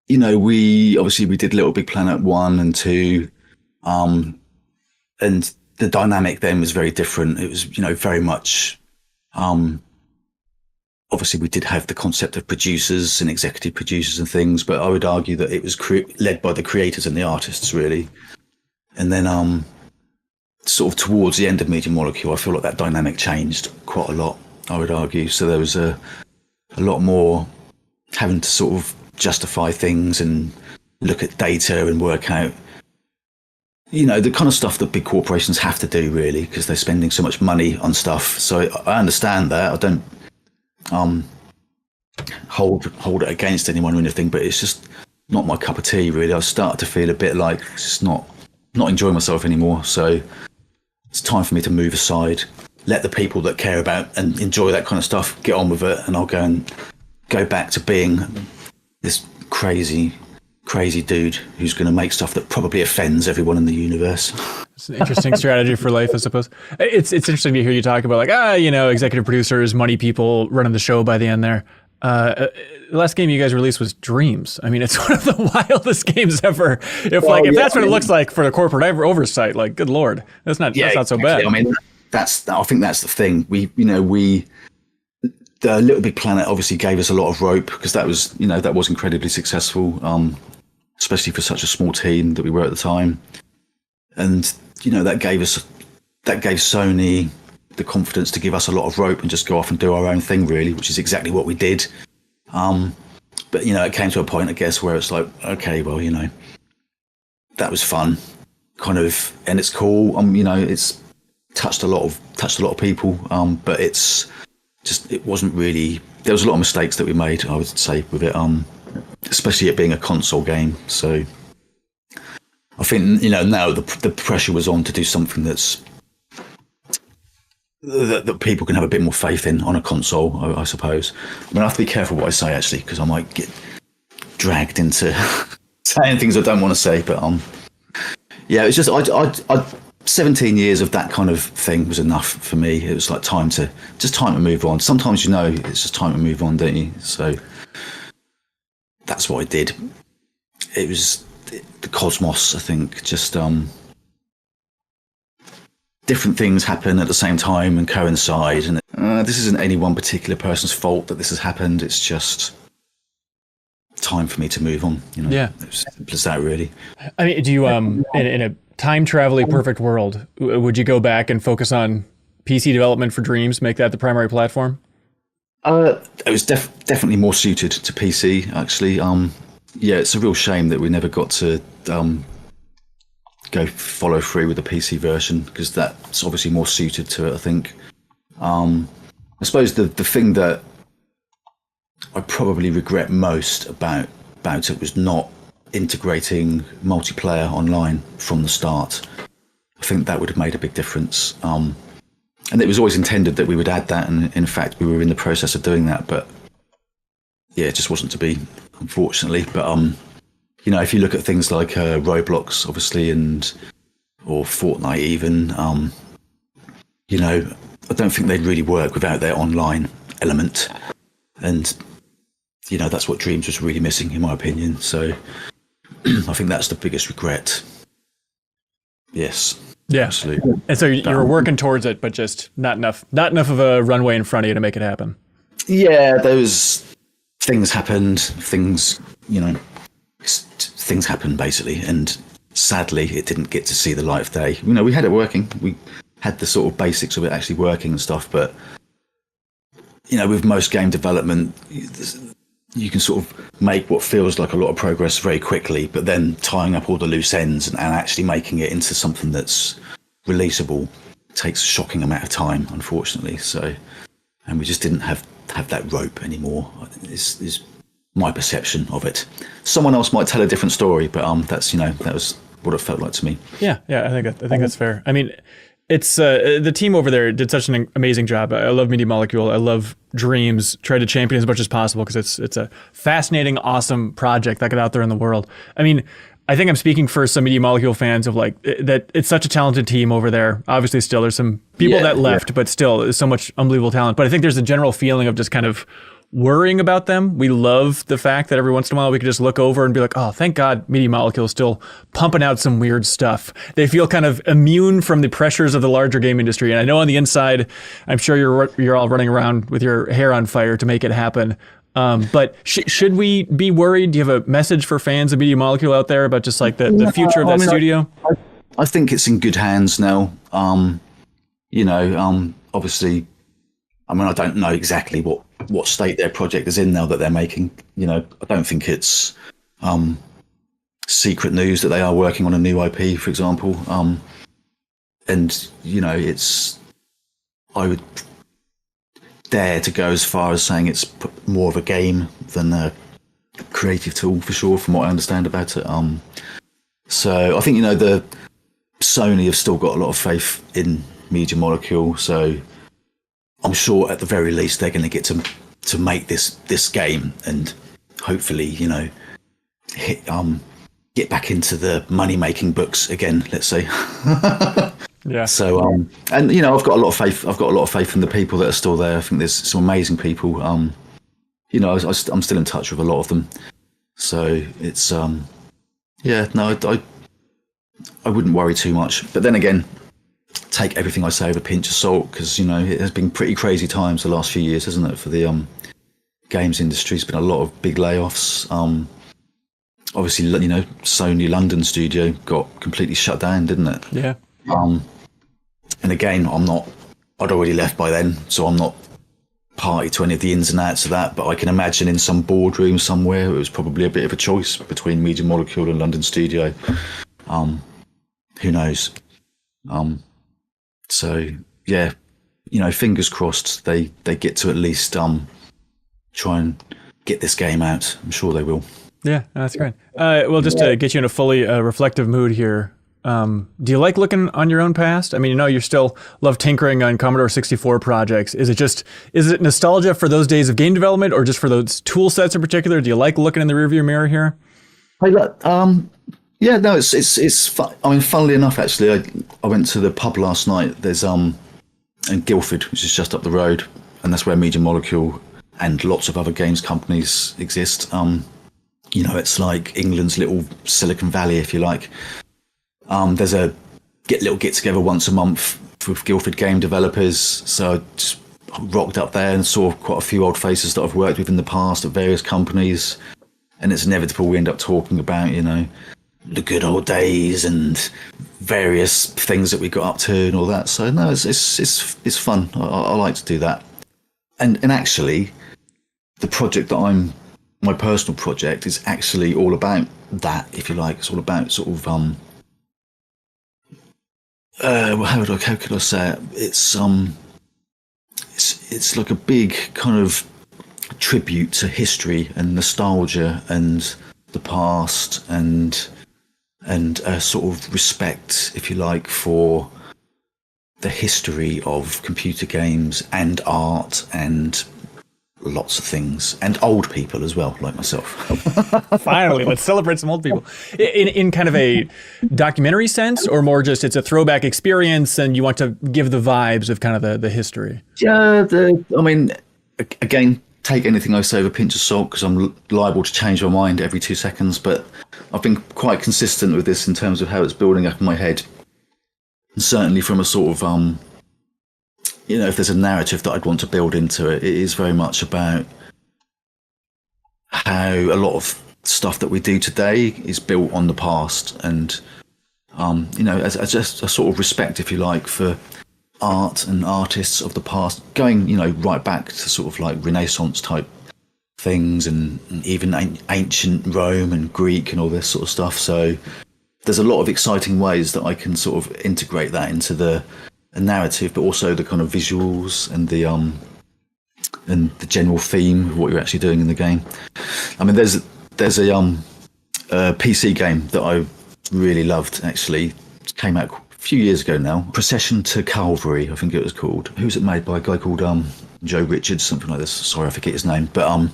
we did Little Big Planet 1 and 2. And the dynamic then was very different. It was, very much, obviously we did have the concept of producers and executive producers and things, but I would argue that it was led by the creators and the artists, really. And then, sort of towards the end of Media Molecule, I feel like that dynamic changed quite a lot, I would argue. So there was a lot more having to sort of justify things and look at data and work out, the kind of stuff that big corporations have to do, really, because they're spending so much money on stuff. So I understand that. I don't hold it against anyone or anything, but it's just not my cup of tea, really. I started to feel a bit like it's just not enjoying myself anymore. So it's time for me to move aside, let the people that care about and enjoy that kind of stuff get on with it, and I'll go back to being this crazy dude who's going to make stuff that probably offends everyone in the universe. It's an interesting strategy for life, I suppose. It's interesting to hear you talk about executive producers, money people running the show by the end there. The last game you guys released was Dreams. I mean, it's one of the wildest games ever. If that's what it looks like for the corporate oversight, like, good Lord, that's not so bad. I mean, I think that's the thing. The Little Big Planet obviously gave us a lot of rope because that was incredibly successful, especially for such a small team that we were at the time. And, that gave Sony the confidence to give us a lot of rope and just go off and do our own thing, really, which is exactly what we did. But it came to a point, I guess, where it's like, okay, well, that was fun, kind of, and it's cool. It's touched a lot of people, but it wasn't really. There was a lot of mistakes that we made, I would say, with it, especially it being a console game. So I think now the pressure was on to do something that people can have a bit more faith in on a console, I suppose. I mean, I have to be careful what I say, actually, because I might get dragged into saying things I don't want to say. But it's just I 17 years of that kind of thing was enough for me. It was like time to move on. Sometimes it's just time to move on, don't you? So that's what I did. It was the cosmos, I think, just different things happen at the same time and coincide, and this isn't any one particular person's fault that this has happened. It's just time for me to move on. Yeah, it's simple as that, really. I mean, do you in a time traveling perfect world, would you go back and focus on PC development for Dreams, make that the primary platform? It was definitely more suited to PC, actually. It's a real shame that we never got to go follow through with the PC version because that's obviously more suited to it, I think. I suppose the thing that I probably regret most about it was not integrating multiplayer online from the start. I think that would have made a big difference. And it was always intended that we would add that, and in fact we were in the process of doing that, but yeah, it just wasn't to be, unfortunately. But you know, if you look at things like Roblox, obviously, or Fortnite even, you know, I don't think they'd really work without their online element. And you know, that's what Dreams was really missing, in my opinion. So I think that's the biggest regret. Yes. Yeah. Absolutely. And so you were working towards it, but just not enough of a runway in front of you to make it happen. Yeah, those things happened. Things, you know, things happened basically. And sadly, it didn't get to see the light of day. You know, we had it working. We had the sort of basics of it actually working and stuff. But, you know, with most game development, you can sort of make what feels like a lot of progress very quickly, but then tying up all the loose ends and actually making it into something that's releasable takes a shocking amount of time, unfortunately. So, and we just didn't have that rope anymore. Is my perception of it. Someone else might tell a different story, but that's, you know, that was what it felt like to me. Yeah, I think that's fair. I mean, it's the team over there did such an amazing job. I love Media Molecule. I love Dreams. Try to champion as much as possible because it's a fascinating, awesome project that got out there in the world. I mean, I think I'm speaking for some Media Molecule fans of like that. It's such a talented team over there. Obviously, still there's some people that left, but still there's so much unbelievable talent. But I think there's a general feeling of just kind of worrying about them. We love the fact that every once in a while we could just look over and be like, oh, thank God Media Molecule is still pumping out some weird stuff. They feel kind of immune from the pressures of the larger game industry. And I know on the inside, I'm sure you're all running around with your hair on fire to make it happen. But should we be worried? Do you have a message for fans of Media Molecule out there about just like the future of that studio? I think it's in good hands now. You know, obviously, I mean, I don't know exactly what state their project is in now that they're making. You know, I don't think it's secret news that they are working on a new IP, for example. And, you know, I would dare to go as far as saying it's more of a game than a creative tool, for sure, from what I understand about it. So I think, you know, the Sony have still got a lot of faith in Media Molecule, so I'm sure at the very least they're going to get to make this game and hopefully, you know, get back into the money making books again, let's say. Yeah. So and you know, I've got a lot of faith in the people that are still there. I think there's some amazing people. You know, I'm still in touch with a lot of them. So it's yeah, no, I wouldn't worry too much. But then again, take everything I say with a pinch of salt, because, you know, it has been pretty crazy times the last few years, hasn't it, for the games industry. There's been a lot of big layoffs. Obviously, you know, Sony London studio got completely shut down, didn't it? Yeah. And again, I'd already left by then, so I'm not party to any of the ins and outs of that, but I can imagine in some boardroom somewhere it was probably a bit of a choice between Media Molecule and London studio. Who knows? So yeah, you know, fingers crossed they get to at least try and get this game out. I'm sure they will. Yeah, that's great. Well, just to get you in a fully reflective mood here, do you like looking on your own past? I mean, you know, you still love tinkering on Commodore 64 projects. Is it nostalgia for those days of game development, or just for those tool sets in particular? Do you like looking in the rearview mirror here? Yeah, no, it's fun. I mean, funnily enough, actually, I went to the pub last night. There's in Guildford, which is just up the road, and that's where Media Molecule and lots of other games companies exist. You know, it's like England's little Silicon Valley, if you like. There's a little get together once a month with Guildford game developers. So I just rocked up there and saw quite a few old faces that I've worked with in the past at various companies, and it's inevitable we end up talking about, you know, the good old days and various things that we got up to and all that. So no, it's fun. I like to do that. And actually, the project that my personal project is actually all about that, if you like. It's all about sort of how could I say it? It's like a big kind of tribute to history and nostalgia and the past and a sort of respect, if you like, for the history of computer games and art and lots of things, and old people as well, like myself. Finally, let's celebrate some old people. In kind of a documentary sense, or more just it's a throwback experience and you want to give the vibes of kind of the history? Yeah, I mean, again, take anything I say with a pinch of salt because I'm liable to change my mind every 2 seconds, but I've been quite consistent with this in terms of how it's building up in my head. And certainly from a sort of, if there's a narrative that I'd want to build into it, it is very much about how a lot of stuff that we do today is built on the past. And, as just a sort of respect, if you like, for art and artists of the past, going, right back to sort of like Renaissance type things and even ancient Rome and Greek and all this sort of stuff. So there's a lot of exciting ways that I can sort of integrate that into the narrative, but also the kind of visuals and the general theme of what you're actually doing in the game. I mean, there's a PC game that I really loved, actually. It came out a few years ago now. Procession to Calvary, I think it was called. Who's it made by? A guy called Joe Richards, something like this. Sorry, I forget his name. But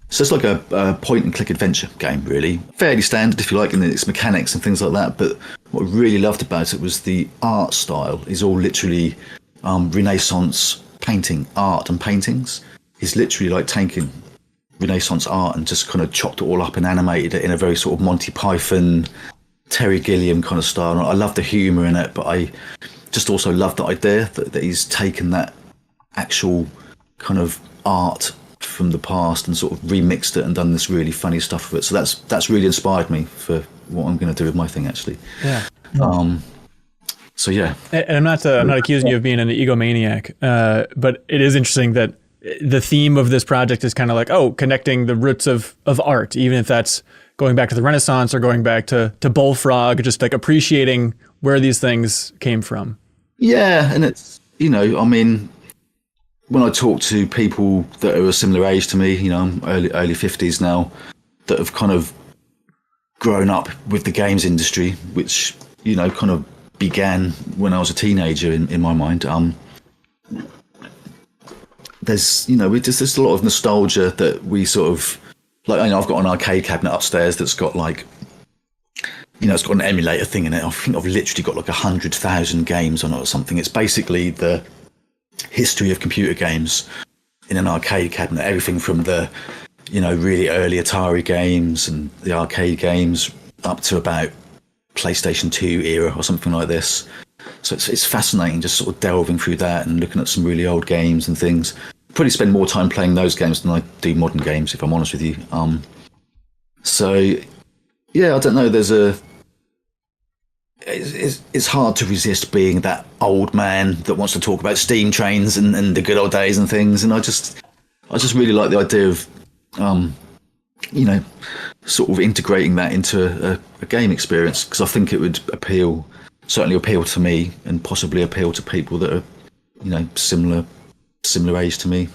so it's like a point and click adventure game, really. Fairly standard, if you like, in its mechanics and things like that. But what I really loved about it was the art style is all literally Renaissance painting, art and paintings. He's literally like taking Renaissance art and just kind of chopped it all up and animated it in a very sort of Monty Python, Terry Gilliam kind of style. And I love the humour in it, but I just also love the idea that he's taken that actual kind of art from the past and sort of remixed it and done this really funny stuff with it. So that's really inspired me for what I'm going to do with my thing, actually. Yeah. So yeah. And I'm not accusing you of being an egomaniac, but it is interesting that the theme of this project is kind of like, connecting the roots of art, even if that's going back to the Renaissance or going back to Bullfrog, just like appreciating where these things came from. Yeah, and it's, I mean, when I talk to people that are a similar age to me, I'm early 50s now, that have kind of grown up with the games industry, which, kind of began when I was a teenager in my mind. There's a lot of nostalgia that we sort of, like, I've got an arcade cabinet upstairs that's got like, it's got an emulator thing in it. I think I've literally got like 100,000 games on it or something. It's basically the history of computer games in an arcade cabinet, everything from the really early Atari games and the arcade games up to about PlayStation 2 era or something like this. So it's fascinating just sort of delving through that and looking at some really old games and things. Probably spend more time playing those games than I do modern games, if I'm honest with you. So yeah, I don't know, it's hard to resist being that old man that wants to talk about steam trains and the good old days and things. And I just really like the idea of, sort of integrating that into a game experience, because I think it would certainly appeal to me and possibly appeal to people that are, similar age to me.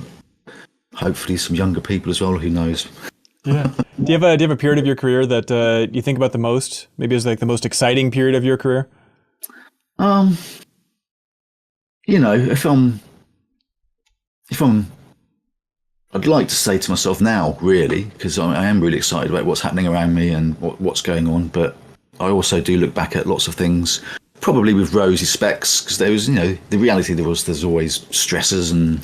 Hopefully some younger people as well, who knows. Yeah. Do you have a period of your career that you think about the most? Maybe it's like the most exciting period of your career? If I'd like to say to myself now, really, because I am really excited about what's happening around me and what's going on. But I also do look back at lots of things, probably with rosy specs, because there was, the reality there's always stresses and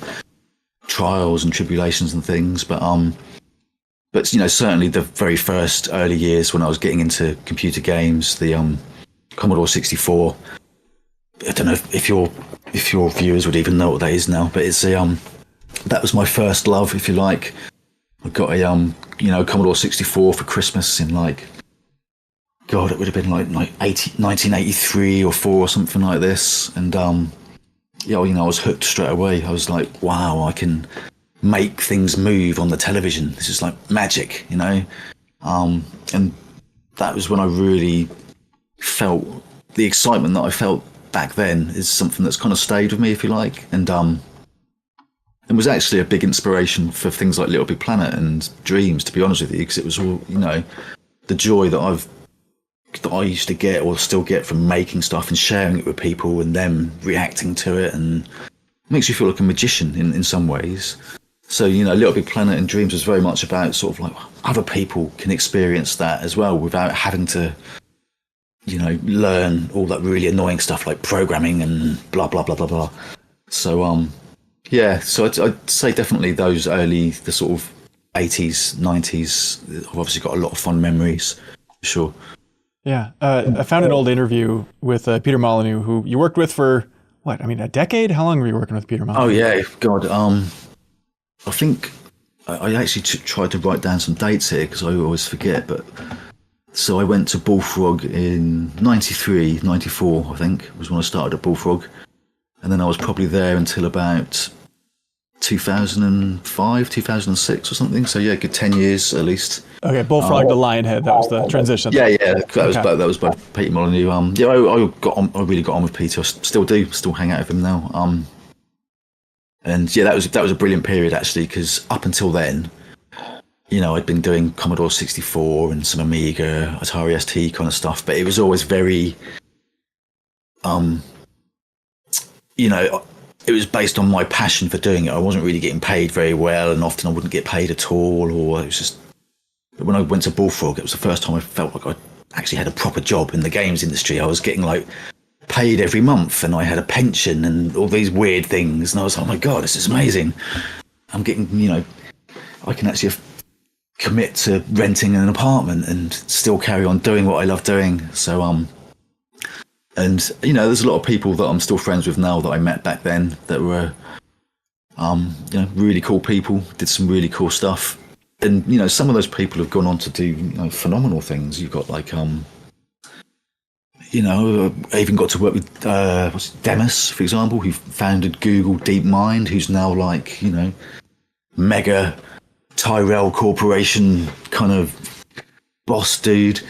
trials and tribulations and things. But certainly the very first early years when I was getting into computer games, the Commodore 64. I don't know if your viewers would even know what that is now, but it's that was my first love, if you like. I got a Commodore 64 for Christmas in it would have been like 1983 or 4 or something like this. And I was hooked straight away. I was like, wow, I can make things move on the television. This is like magic, and that was when I really felt the excitement that I felt back then is something that's kind of stayed with me, if you like, and was actually a big inspiration for things like Little Big Planet and Dreams, to be honest with you, because it was all, the joy that I used to get or still get from making stuff and sharing it with people and them reacting to it, and it makes you feel like a magician in some ways. So, Little Big Planet and Dreams was very much about sort of like other people can experience that as well without having to, learn all that really annoying stuff like programming and blah, blah, blah, blah, blah. So, so I'd say definitely the sort of 80s, 90s, I've obviously got a lot of fond memories, for sure. Yeah. I found an old interview with Peter Molyneux, who you worked with for, a decade? How long were you working with Peter Molyneux? Oh, yeah. God. I think I actually tried to write down some dates here because I always forget. But so I went to Bullfrog in 93, 94, I think, was when I started at Bullfrog. And then I was probably there until about 2005, 2006 or something. So yeah, good 10 years at least. Okay, Bullfrog to Lionhead, that was the transition. Yeah, that was both Peter Molyneux. I really got on with Peter. I still hang out with him now. And yeah, that was a brilliant period actually, because up until then, I'd been doing Commodore 64 and some Amiga, Atari ST kind of stuff, but it was always very, it was based on my passion for doing it. I wasn't really getting paid very well, and often I wouldn't get paid at all, or it was just. But when I went to Bullfrog, it was the first time I felt like I actually had a proper job in the games industry. I was getting paid every month, and I had a pension and all these weird things, and I was like, oh my god, this is amazing. I'm getting, I can actually commit to renting an apartment and still carry on doing what I love doing. So and there's a lot of people that I'm still friends with now that I met back then that were really cool people, did some really cool stuff. And some of those people have gone on to do phenomenal things. You've got I even got to work with Demis, for example, who founded Google DeepMind, who's now mega Tyrell Corporation kind of boss dude.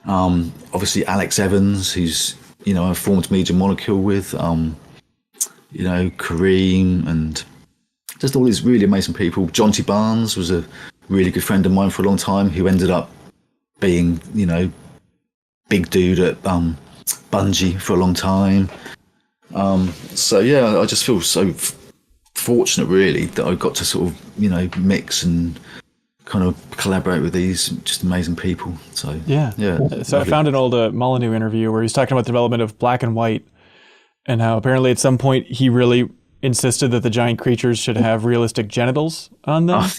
Obviously Alex Evans, who's I formed Media Molecule with, Kareem, and just all these really amazing people. John T. Barnes was a really good friend of mine for a long time, who ended up being, big dude at Bungie for a long time. So yeah, I just feel so fortunate really that I got to sort of, mix and kind of collaborate with these just amazing people. So yeah. So I found an old Molyneux interview where he's talking about the development of Black and White, and how apparently at some point he really insisted that the giant creatures should have realistic genitals on them.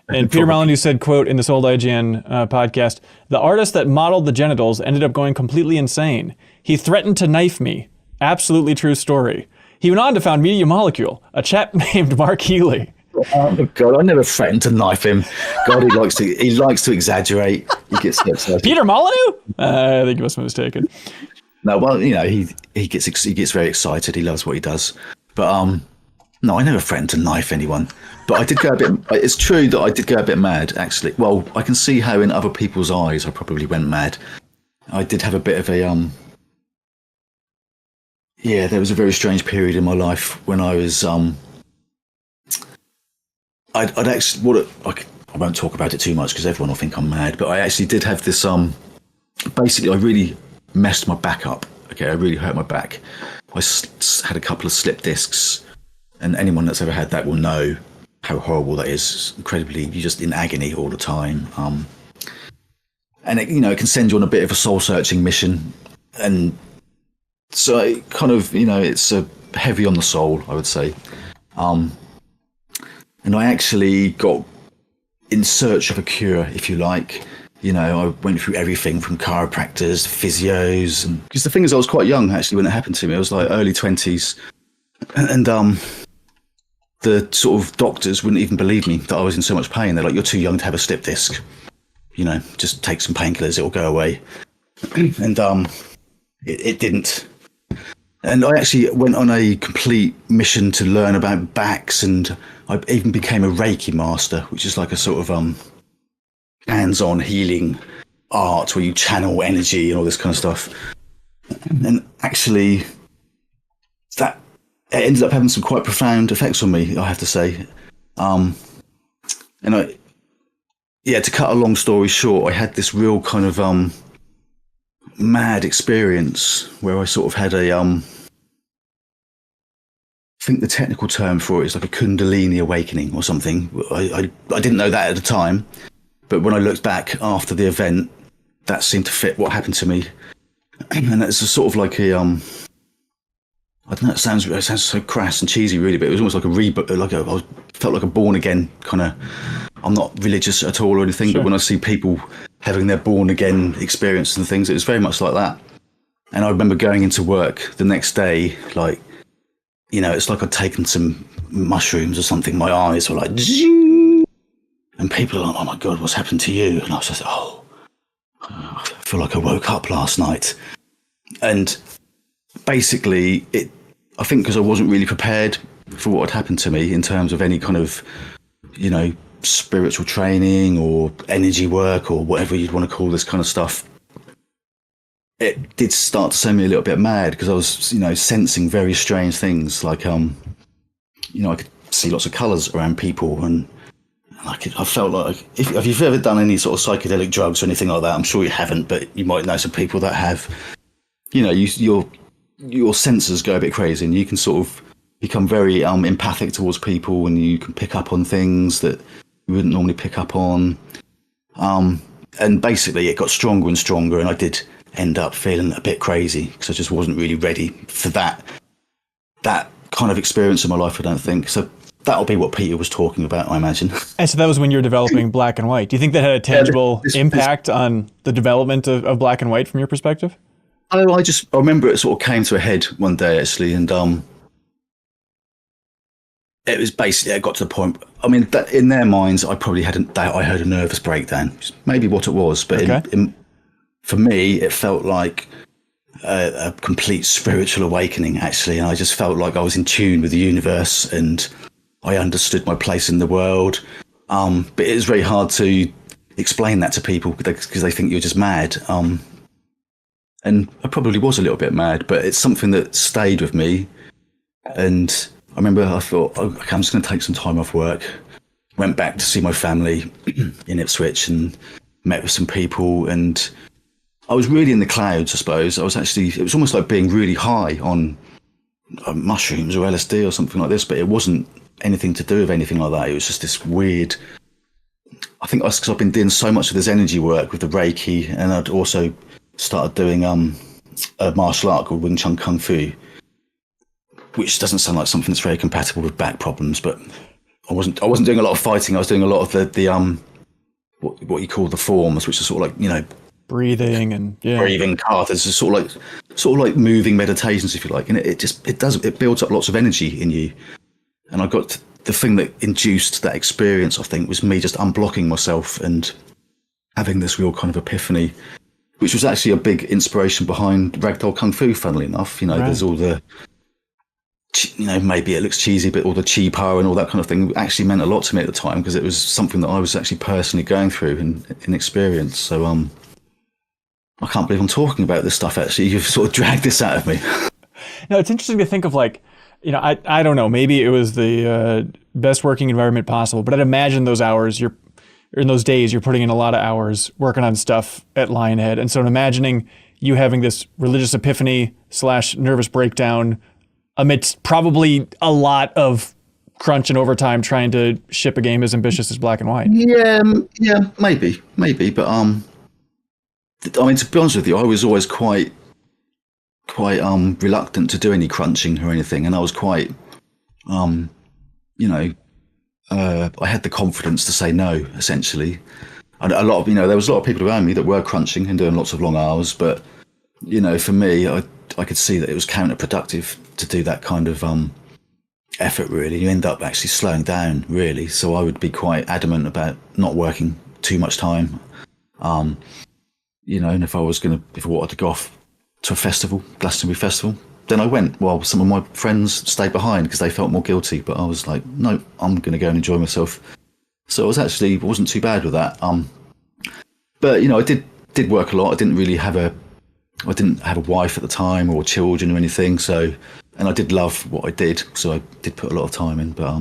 And Peter Molyneux said, quote, in this old IGN podcast, "The artist that modeled the genitals ended up going completely insane. He threatened to knife me. Absolutely true story." He went on to found Media Molecule, a chap named Mark Healy. Oh God, I never threatened to knife him. God, he likes to exaggerate. He gets upset. Peter Molyneux? I think he must have mistaken. No, well, he gets very excited. He loves what he does. But no, I never threatened to knife anyone. But I did go a bit. It's true that I did go a bit mad, actually. Well, I can see how in other people's eyes I probably went mad. I did have a bit of a yeah, there was a very strange period in my life when I was I'd actually I won't talk about it too much because everyone will think I'm mad. But I actually did have this basically I really messed my back up. Okay, I really hurt my back. I had a couple of slip discs, and anyone that's ever had that will know how horrible that is. It's incredibly, you're just in agony all the time. And it, it can send you on a bit of a soul-searching mission. And so it kind of, it's heavy on the soul, I would say. And I actually got in search of a cure, if you like. I went through everything from chiropractors, physios, and because the thing is, I was quite young actually when it happened to me. I was like early 20s, and the sort of doctors wouldn't even believe me that I was in so much pain. They're like, "You're too young to have a slip disc. Just take some painkillers; it'll go away." And it didn't. And I actually went on a complete mission to learn about backs, and I even became a Reiki master, which is like a sort of hands-on healing art where you channel energy and all this kind of stuff. And actually, that it ended up having some quite profound effects on me, I have to say. And to cut a long story short, I had this real kind of mad experience where I sort of had I think the technical term for it is like a Kundalini awakening or something. I didn't know that at the time, but when I looked back after the event, that seemed to fit what happened to me. And it's a sort of like a I don't know. It sounds so crass and cheesy, really, but it was almost like a reboot. I felt like a born again kind of. I'm not religious at all or anything, Sure. but when I see people having their born again experience and things, it was very much like that. And I remember going into work the next day, like, it's like I'd taken some mushrooms or something. My eyes were like, zing! And people are like, "Oh my God, what's happened to you?" And I was just, I feel like I woke up last night. And basically, I think because I wasn't really prepared for what had happened to me in terms of any kind of, spiritual training or energy work or whatever you'd want to call this kind of stuff, it did start to send me a little bit mad because I was, sensing very strange things. Like, I could see lots of colours around people, and I felt like, if you've ever done any sort of psychedelic drugs or anything like that, I'm sure you haven't, but you might know some people that have. Your senses go a bit crazy, and you can sort of become very empathic towards people, and you can pick up on things that you wouldn't normally pick up on. And basically, it got stronger and stronger, and I did end up feeling a bit crazy because I just wasn't really ready for that kind of experience in my life, I don't think. So that'll be what Peter was talking about, I imagine. And so that was when you were developing Black and White. Do you think that had a tangible impact on the development of Black and White from your perspective? I remember it sort of came to a head one day, actually, and it was basically, it got to the point, I mean, that in their minds, I probably I heard a nervous breakdown, which is maybe what it was, but okay. For me, it felt like a complete spiritual awakening, actually, and I just felt like I was in tune with the universe, and I understood my place in the world, but it was very hard to explain that to people because they think you're just mad, and I probably was a little bit mad, but it's something that stayed with me. And I remember I thought, okay, I'm just going to take some time off work. Went back to see my family in Ipswich and met with some people. And I was really in the clouds, I suppose. It was almost like being really high on mushrooms or LSD or something like this, but it wasn't anything to do with anything like that. It was just this weird, I think because I've been doing so much of this energy work with the Reiki, and I'd also started doing a martial art called Wing Chun Kung Fu, which doesn't sound like something that's very compatible with back problems, but I wasn't doing a lot of fighting. I was doing a lot of the what you call the forms, which are sort of like, breathing and breathing kathas, sort of like moving meditations, if you like, and it builds up lots of energy in you. And I got the thing that induced that experience, I think, was me just unblocking myself and having this real kind of epiphany, which was actually a big inspiration behind Ragdoll Kung Fu, funnily enough. Right. There's all the, maybe it looks cheesy, but all the chi power and all that kind of thing actually meant a lot to me at the time because it was something that I was actually personally going through in experience. So I can't believe I'm talking about this stuff, actually. You've sort of dragged this out of me. No, it's interesting to think of, like, I don't know, maybe it was the best working environment possible, but I'd imagine those hours in those days, you're putting in a lot of hours working on stuff at Lionhead. And so I'm imagining you having this religious epiphany / nervous breakdown amidst probably a lot of crunch and overtime trying to ship a game as ambitious as Black and White. Yeah, maybe. But I mean, to be honest with you, I was always quite reluctant to do any crunching or anything. And I was quite, I had the confidence to say no, essentially. And there was a lot of people around me that were crunching and doing lots of long hours, but for me, I could see that it was counterproductive to do that kind of effort. Really, you end up actually slowing down, really. So I would be quite adamant about not working too much time. And if I wanted to go off to a festival, Glastonbury Festival, then I went while some of my friends stayed behind because they felt more guilty. But I was like, no, I'm going to go and enjoy myself. So it wasn't too bad with that. But I did work a lot. I didn't have a wife at the time or children or anything. So and I did love what I did, so I did put a lot of time in. But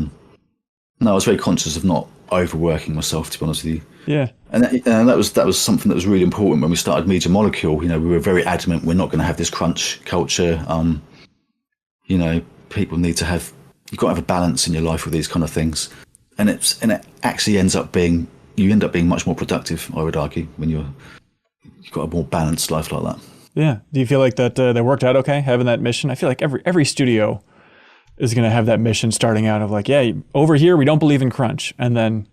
no, I was very conscious of not overworking myself, to be honest with you. Yeah. And that was something that was really important when we started Media Molecule. You know, we were very adamant we're not going to have this crunch culture. You know, people need to have, you've got to have a balance in your life with these kind of things, and it actually ends up being, you end up being much more productive, I would argue, when you've got a more balanced life like that. Yeah. Do you feel like that worked out okay, having that mission? I feel like every studio is going to have that mission starting out of like, yeah, over here we don't believe in crunch, and then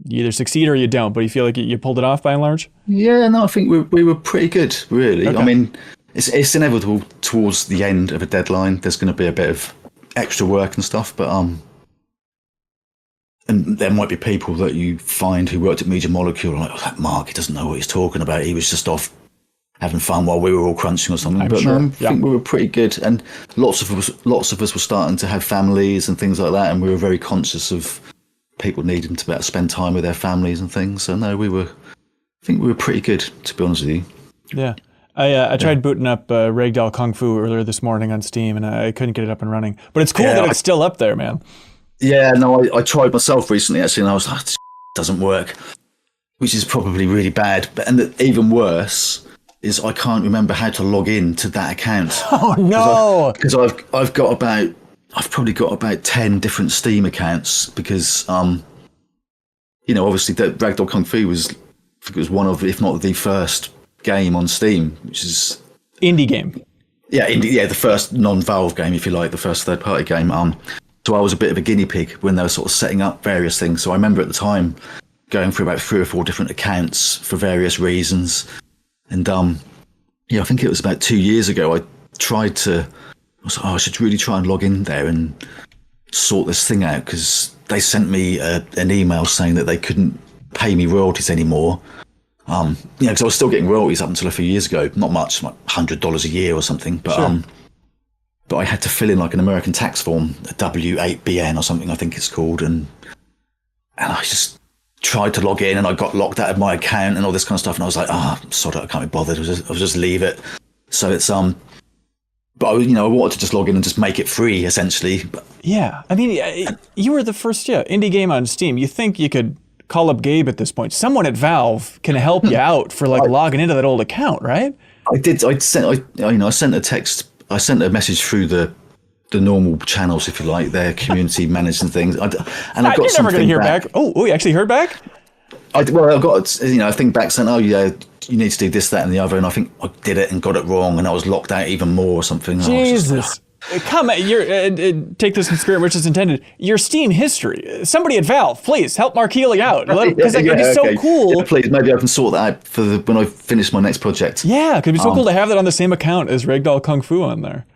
you either succeed or you don't. But you feel like you pulled it off by and large? Yeah, no, I think we were pretty good, really. Okay. I mean, it's inevitable towards the end of a deadline. There's going to be a bit of extra work and stuff, but and there might be people that you find who worked at Media Molecule like, oh, that Mark, he doesn't know what he's talking about. He was just off having fun while we were all crunching or something. I'm but sure. I think we were pretty good, and lots of us were starting to have families and things like that, and we were very conscious of people needing to be able to spend time with their families and things. So no, I think we were pretty good, to be honest with you. Yeah. I tried booting up Ragdoll Kung Fu earlier this morning on Steam, and I couldn't get it up and running. But it's cool that it's still up there, man. Yeah, no, I tried myself recently, actually, and I was like, this doesn't work, which is probably really bad. And even worse is I can't remember how to log in to that account. Oh, no! Because I've probably got about 10 different Steam accounts because, you know, obviously the Ragdoll Kung Fu was one of, if not the first game on Steam, which is indie game. Yeah, the first non-Valve game, if you like, the first third-party game. So I was a bit of a guinea pig when they were sort of setting up various things. So I remember at the time going through about 3 or 4 different accounts for various reasons. And I think it was about 2 years ago, I was like, I should really try and log in there and sort this thing out, because they sent me an email saying that they couldn't pay me royalties anymore. Because I was still getting royalties up until a few years ago, not much, like $100 a year or something, but sure. But I had to fill in like an American tax form, a W8BN or something, I think it's called, and I just tried to log in and I got locked out of my account and all this kind of stuff, and I was like, sorry, I can't be bothered. I'll just leave it. So it's but I wanted to just log in and just make it free, essentially. Yeah, I mean, you were the first indie game on Steam. You think you could call up Gabe at this point? Someone at Valve can help you out for like logging into that old account, right? I did. I sent a text. I sent a message through the normal channels, if you like, their community managed things. And I got You're never going to hear back. back. Oh, you actually heard back? I got a thing back saying, oh yeah, you need to do this, that, and the other. And I think I did it and got it wrong, and I was locked out even more or something. Jesus. Come on, take this in spirit which is intended. Your Steam history. Somebody at Valve, please help Mark Healy out, because it'd be so cool. Yeah, please, maybe I can sort that out for when I finish my next project. Yeah, because it'd be so cool to have that on the same account as Ragdoll Kung Fu on there.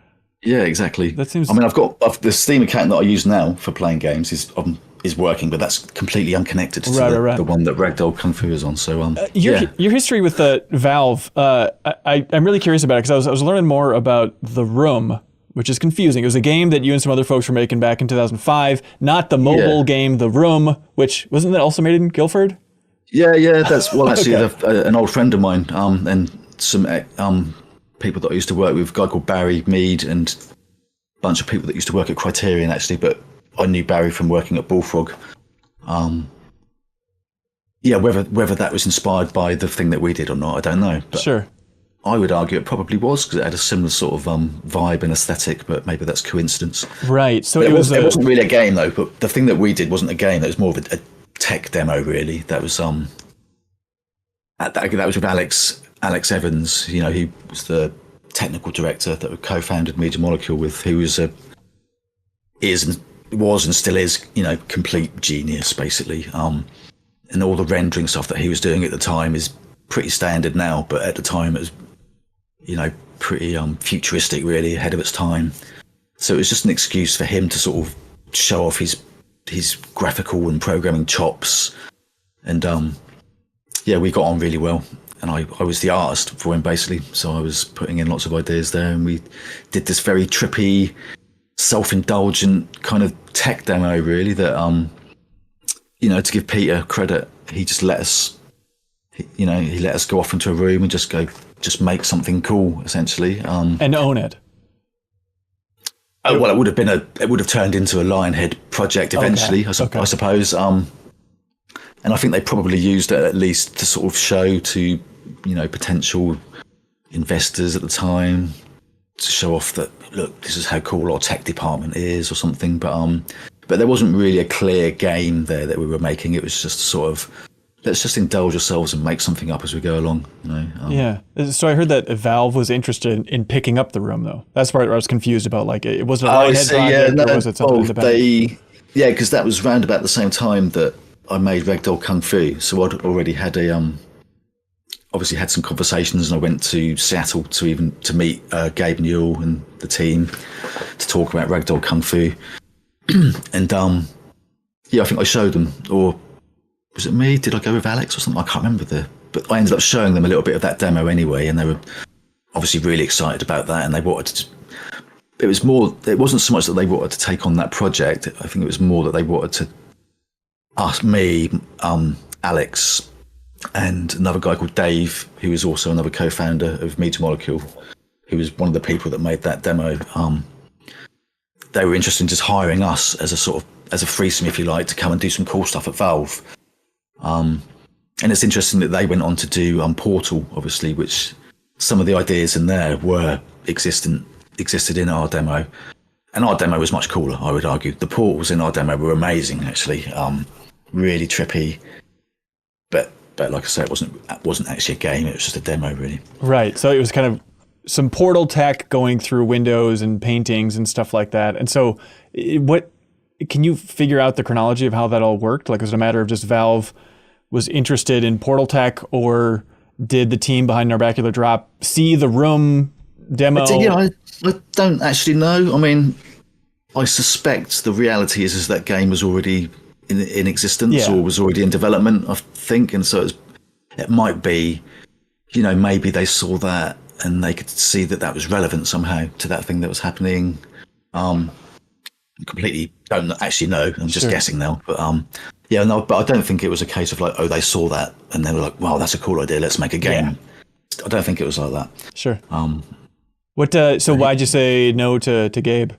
Yeah, exactly. That seems. I mean, I've got the Steam account that I use now for playing games is working, but that's completely unconnected to the one that Ragdoll Kung Fu is on. So your history with Valve, I'm really curious about it, because I was learning more about The Room, which is confusing. It was a game that you and some other folks were making back in 2005, not the mobile game The Room, which wasn't that also made in Guildford? Yeah, that's actually an old friend of mine, and some people that I used to work with, a guy called Barry Mead, and a bunch of people that used to work at Criterion actually, but I knew Barry from working at Bullfrog. Whether that was inspired by the thing that we did or not, I don't know. But sure. I would argue it probably was, because it had a similar sort of vibe and aesthetic, but maybe that's coincidence. Right. So it wasn't really a game though. But the thing that we did wasn't a game. It was more of a tech demo, really. That was that was with Alex Evans. You know, he was the technical director that co-founded Media Molecule with, who was and still is, complete genius, basically. And all the rendering stuff that he was doing at the time is pretty standard now, but at the time it was, pretty futuristic, really, ahead of its time. So it was just an excuse for him to sort of show off his graphical and programming chops. And we got on really well. And I was the artist for him, basically. So I was putting in lots of ideas there, and we did this very trippy, self-indulgent kind of tech demo, really, that to give Peter credit, he just let us he let us go off into a room and just make something cool, essentially, and own it. Oh, well, it would have turned into a Lionhead project eventually, I suppose. And I think they probably used it at least to sort of show to, potential investors at the time, to show off that, look, this is how cool our tech department is or something. But there wasn't really a clear game there that we were making. It was just sort of, let's just indulge ourselves and make something up as we go along. Yeah. So I heard that Valve was interested in picking up the room, though. That's the part where I was confused about. Like, it wasn't a Lionhead project, or was it something independent? Because that was round about the same time that I made Ragdoll Kung Fu. So I'd already had obviously had some conversations, and I went to Seattle to meet Gabe Newell and the team to talk about Ragdoll Kung Fu. And I think I showed them, or was it me? Did I go with Alex or something? I can't remember but I ended up showing them a little bit of that demo anyway, and they were obviously really excited about that, and they wanted to. It wasn't so much that they wanted to take on that project. I think it was more that they wanted to ask me, Alex, and another guy called Dave, who was also another co-founder of Meter Molecule, who was one of the people that made that demo. They were interested in just hiring us as a threesome, if you like, to come and do some cool stuff at Valve. And it's interesting that they went on to do Portal, obviously, which some of the ideas in there were existed in our demo. And our demo was much cooler, I would argue. The portals in our demo were amazing, actually. Really trippy. But like I say, it wasn't actually a game. It was just a demo, really. Right. So it was kind of some portal tech going through windows and paintings and stuff like that. And so what can you figure out the chronology of how that all worked? Like, was it a matter of just Valve was interested in portal tech, or did the team behind Narbacular Drop see the room demo? I don't actually know. I mean, I suspect the reality is that game was already in existence, or was already in development, I think. And so it might be, maybe they saw that and they could see that was relevant somehow to that thing that was happening. Completely don't actually know. I'm just guessing now. But but I don't think it was a case of like, oh, they saw that and they were like, wow, that's a cool idea. Let's make a game. Yeah. I don't think it was like that. Sure. So why'd you say no to Gabe?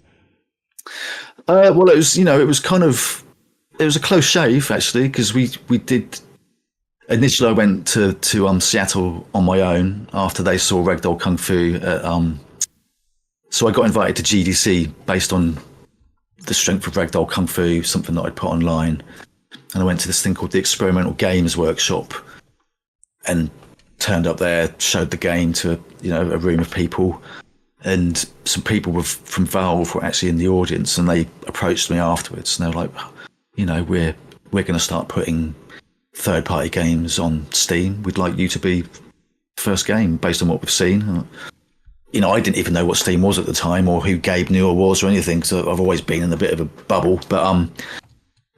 Well, it was, it was a close shave actually, because we did. Initially, I went to Seattle on my own after they saw Ragdoll Kung Fu. So I got invited to GDC based on the strength of Ragdoll Kung Fu, something that I'd put online. And I went to this thing called the Experimental Games Workshop and turned up there, showed the game to a room of people. And some people from Valve were actually in the audience, and they approached me afterwards. And they were like, we're going to start putting third-party games on Steam. We'd like you to be first game based on what we've seen. I didn't even know what Steam was at the time, or who Gabe Newell was, or anything. So I've always been in a bit of a bubble. But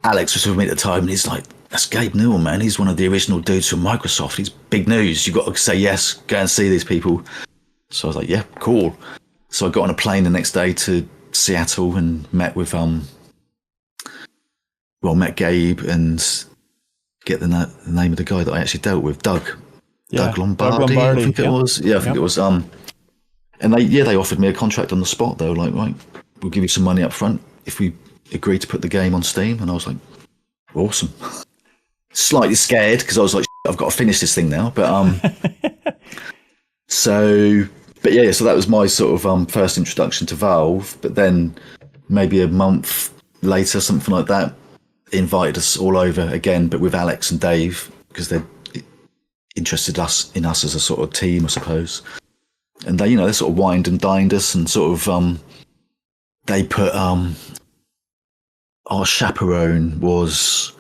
Alex was with me at the time, and he's like, "That's Gabe Newell, man. He's one of the original dudes from Microsoft. He's big news. You've got to say yes, go and see these people." So I was like, "Yeah, cool." So I got on a plane the next day to Seattle and met with met Gabe and get the name of the guy that I actually dealt with, Doug Lombardi. I think it was. Yeah, I think it was. And they offered me a contract on the spot. They were like, right, we'll give you some money up front if we agree to put the game on Steam. And I was like, awesome. Slightly scared because I was like, I've got to finish this thing now. But so that was my sort of first introduction to Valve. But then maybe a month later, something like that, they invited us all over again, but with Alex and Dave, because they're interested in us as a sort of team, I suppose. And they, they sort of wined and dined us, and sort of they put our chaperone was,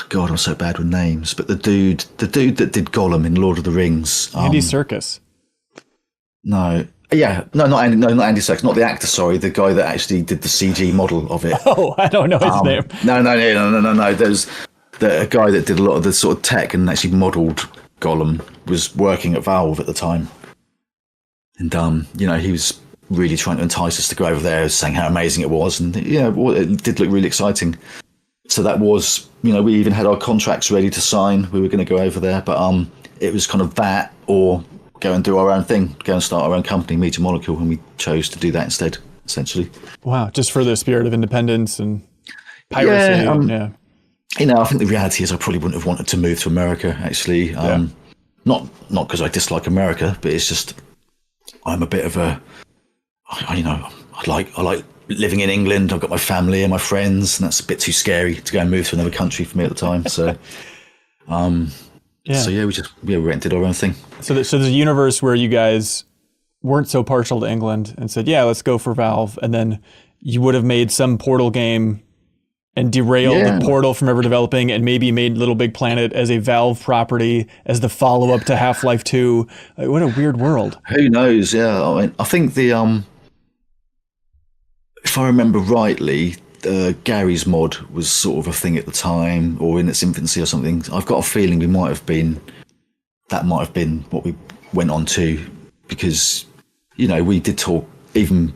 God, I'm so bad with names, but the dude that did Gollum in Lord of the Rings, Andy Serkis. No, not Andy Serkis, not the actor. Sorry, the guy that actually did the CG model of it. Oh, I don't know his name. No. There's a guy that did a lot of the sort of tech and actually modelled Gollum was working at Valve at the time. And, he was really trying to entice us to go over there, saying how amazing it was. And, it did look really exciting. So that was, we even had our contracts ready to sign. We were going to go over there. But it was kind of that, or go and do our own thing, go and start our own company, Meter Molecule. And we chose to do that instead. essentially. Wow, just for the spirit of independence and piracy. Yeah. I think the reality is I probably wouldn't have wanted to move to America, actually. Not because I dislike America, but it's just I'm a bit of I like living in England. I've got my family and my friends, and that's a bit too scary to go and move to another country for me at the time. So, we rented our own thing. So there's a universe where you guys weren't so partial to England and said, yeah, let's go for Valve. And then you would have made some Portal game and derailed the Portal from ever developing, and maybe made Little Big Planet as a Valve property as the follow-up to Half-Life 2. What a weird world. Who knows? Yeah. I mean, I think if I remember rightly, Gary's mod was sort of a thing at the time, or in its infancy or something. I've got a feeling that might have been what we went on to, because, we did talk, even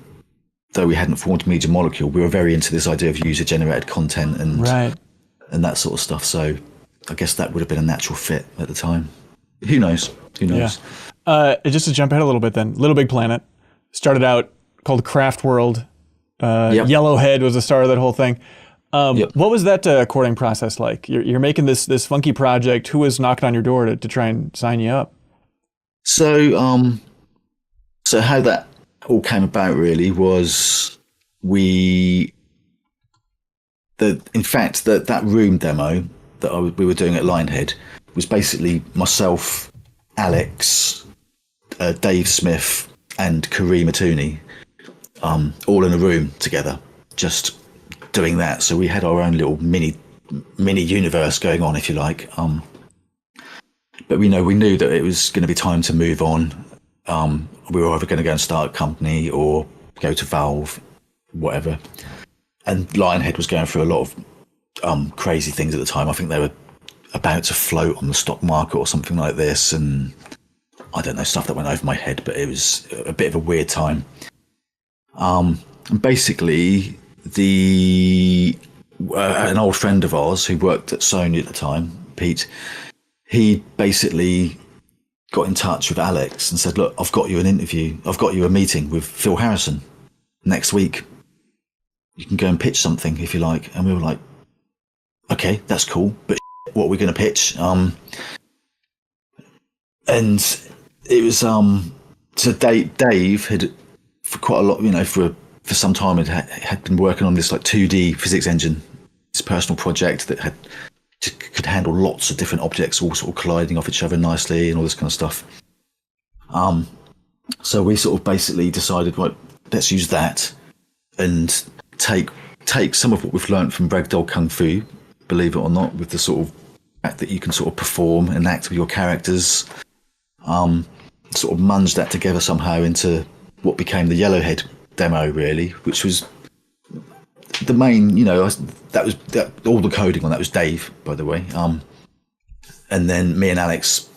though we hadn't formed Media Molecule, we were very into this idea of user-generated content and that sort of stuff. So I guess that would have been a natural fit at the time. Who knows? Yeah. Just to jump ahead a little bit then, Little Big Planet started out called Craft World. Yellowhead was the star of that whole thing. What was that courting process like? You're making this funky project. Who was knocking on your door to try and sign you up? So how that all came about really was that room demo that we were doing at Lionhead was basically myself, Alex, Dave Smith, and Kareem Atouni, all in a room together, just doing that. So we had our own little mini universe going on, if you like. But we knew that it was going to be time to move on. We were either going to go and start a company or go to Valve, whatever. And Lionhead was going through a lot of crazy things at the time. I think they were about to float on the stock market or something like this, and I don't know, stuff that went over my head, but it was a bit of a weird time. And basically, an old friend of ours who worked at Sony at the time, Pete, he basically got in touch with Alex and said, look, I've got you a meeting with Phil Harrison next week. You can go and pitch something if you like. And we were like, okay, that's cool, but what are we going to pitch? And it was, so Dave had, for quite a lot, for some time had been working on this like 2D physics engine, this personal project that could handle lots of different objects all sort of colliding off each other nicely and all this kind of stuff. So we sort of basically decided, right, let's use that and take some of what we've learned from Ragdoll Kung Fu, believe it or not, with the sort of fact that you can sort of perform and act with your characters, sort of munge that together somehow into what became the Yellowhead demo, really, which was the main, that was all the coding on that was Dave, by the way. And then me and Alex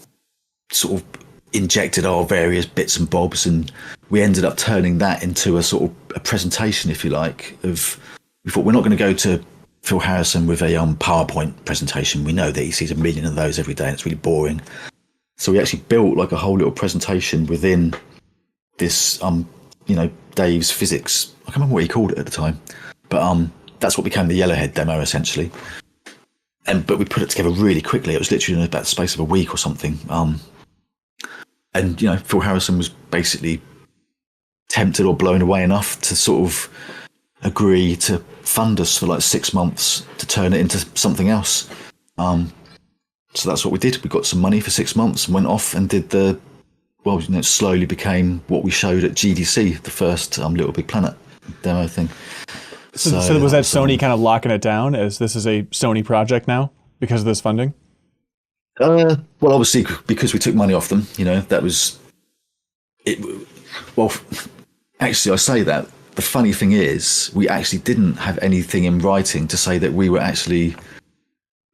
sort of injected our various bits and bobs, and we ended up turning that into a sort of a presentation, if you like, we thought we're not going to go to Phil Harrison with a PowerPoint presentation. We know that he sees a million of those every day and it's really boring. So we actually built like a whole little presentation within this, Dave's physics. I can't remember what he called it at the time. But that's what became the Yellowhead demo, essentially. But we put it together really quickly. It was literally in about the space of a week or something. And Phil Harrison was basically tempted or blown away enough to sort of agree to fund us for like 6 months to turn it into something else. So that's what we did. We got some money for 6 months and went off and did it slowly became what we showed at GDC, the first Little Big Planet demo thing. So was that Sony kind of locking it down as this is a Sony project now because of this funding? Well, obviously, because we took money off them, that was it. Well, actually, I say that. The funny thing is, we actually didn't have anything in writing to say that we were actually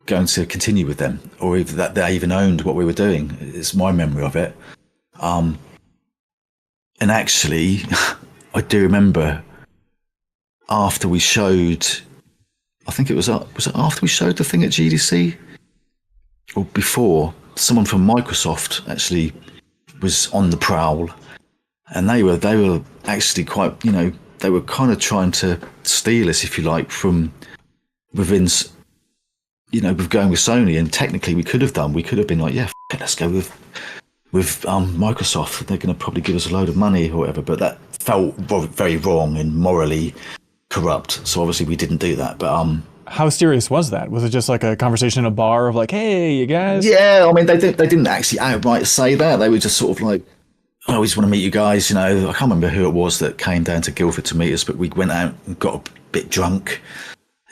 going to continue with them, or even that they even owned what we were doing. It's my memory of it. And actually, I do remember after we showed, I think was it after we showed the thing at GDC or before, someone from Microsoft actually was on the prowl, and they were actually quite, they were kind of trying to steal us, if you like, from within, with going with Sony. And technically we could have been like, yeah, let's go with Microsoft. They're going to probably give us a load of money or whatever. But that felt very wrong and morally corrupt. So obviously we didn't do that. But how serious was that? Was it just like a conversation in a bar of like, hey, you guys? Yeah, I mean, they didn't actually outright say that. They were just sort of like, I always want to meet you guys. I can't remember who it was that came down to Guildford to meet us, but we went out and got a bit drunk.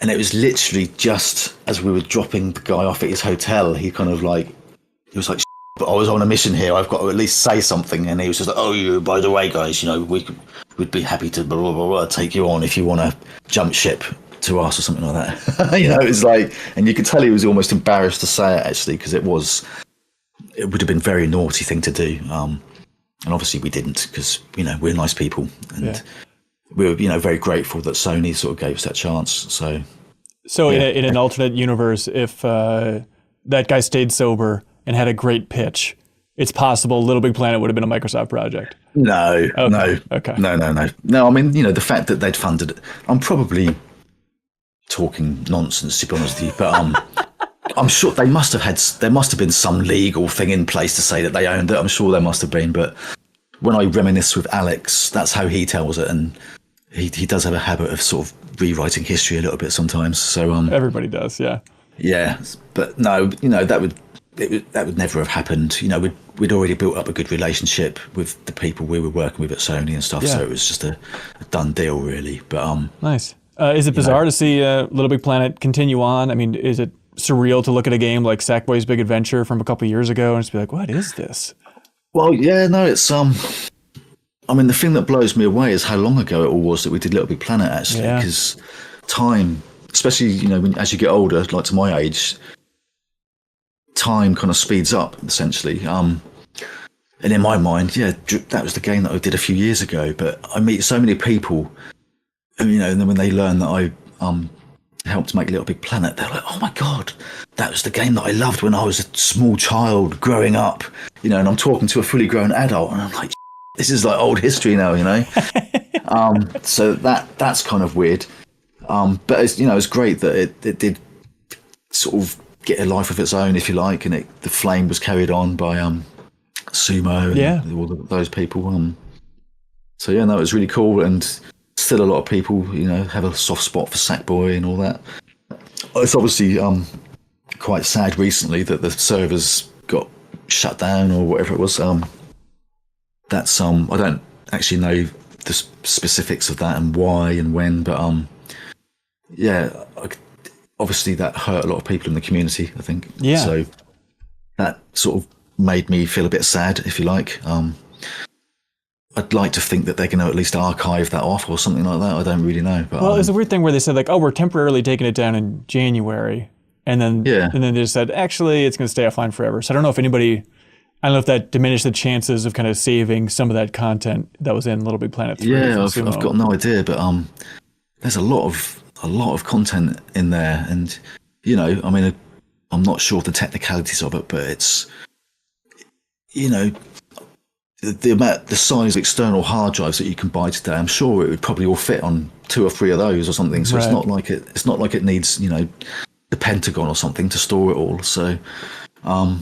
And it was literally just as we were dropping the guy off at his hotel, he was like, but I was on a mission here. I've got to at least say something. And he was just like, oh, by the way, guys, we'd be happy to blah, blah, blah, blah, take you on if you want to jump ship to us or something like that. It was like, and you could tell he was almost embarrassed to say it actually, because it would have been a very naughty thing to do. And obviously we didn't, because, we're nice people, and we were, very grateful that Sony sort of gave us that chance. So in an alternate universe, if that guy stayed sober and had a great pitch, it's possible Little Big Planet would have been a Microsoft project. No. Okay. No, I mean, the fact that they'd funded it, I'm probably talking nonsense, to be honest with you, but I'm sure there must have been some legal thing in place to say that they owned it. I'm sure there must have been, but when I reminisce with Alex, that's how he tells it, and he does have a habit of sort of rewriting history a little bit sometimes. So everybody does, yeah. Yeah, but no, that would never have happened. We'd already built up a good relationship with the people we were working with at Sony and stuff, so it was just a done deal, really. But nice. Is it bizarre to see Little Big Planet continue on? I mean, is it surreal to look at a game like Sackboy's Big Adventure from a couple of years ago and just be like, what is this? Well, yeah, no, it's I mean, the thing that blows me away is how long ago it all was that we did Little Big Planet, actually, because time, especially as you get older, like to my age, time kind of speeds up essentially. And in my mind, that was the game that I did a few years ago. But I meet so many people, and then when they learn that I helped make Little Big Planet, they're like, oh my God, that was the game that I loved when I was a small child growing up, and I'm talking to a fully grown adult, and I'm like, this is like old history now, so that's kind of weird. But it's great that it did sort of get a life of its own, if you like, and the flame was carried on by Sumo and all those people. So it was really cool, and still a lot of people, have a soft spot for Sackboy and all that. It's obviously quite sad recently that the servers got shut down or whatever it was. That's I don't actually know the specifics of that and why and when, but obviously that hurt a lot of people in the community, I think. Yeah. So that sort of made me feel a bit sad, if you like. I'd like to think that they're going to at least archive that off or something like that. I don't really know. But, it's a weird thing where they said like, oh, we're temporarily taking it down in January. And then they just said, actually, it's going to stay offline forever. So I don't know if that diminished the chances of kind of saving some of that content that was in Little Big Planet 3. Yeah, I've got no idea. But there's a lot of content in there. And, I mean, I'm not sure of the technicalities of it, but it's, the size of external hard drives that you can buy today, I'm sure it would probably all fit on 2 or 3 of those or something. So it's not like it needs, the Pentagon or something to store it all. So, but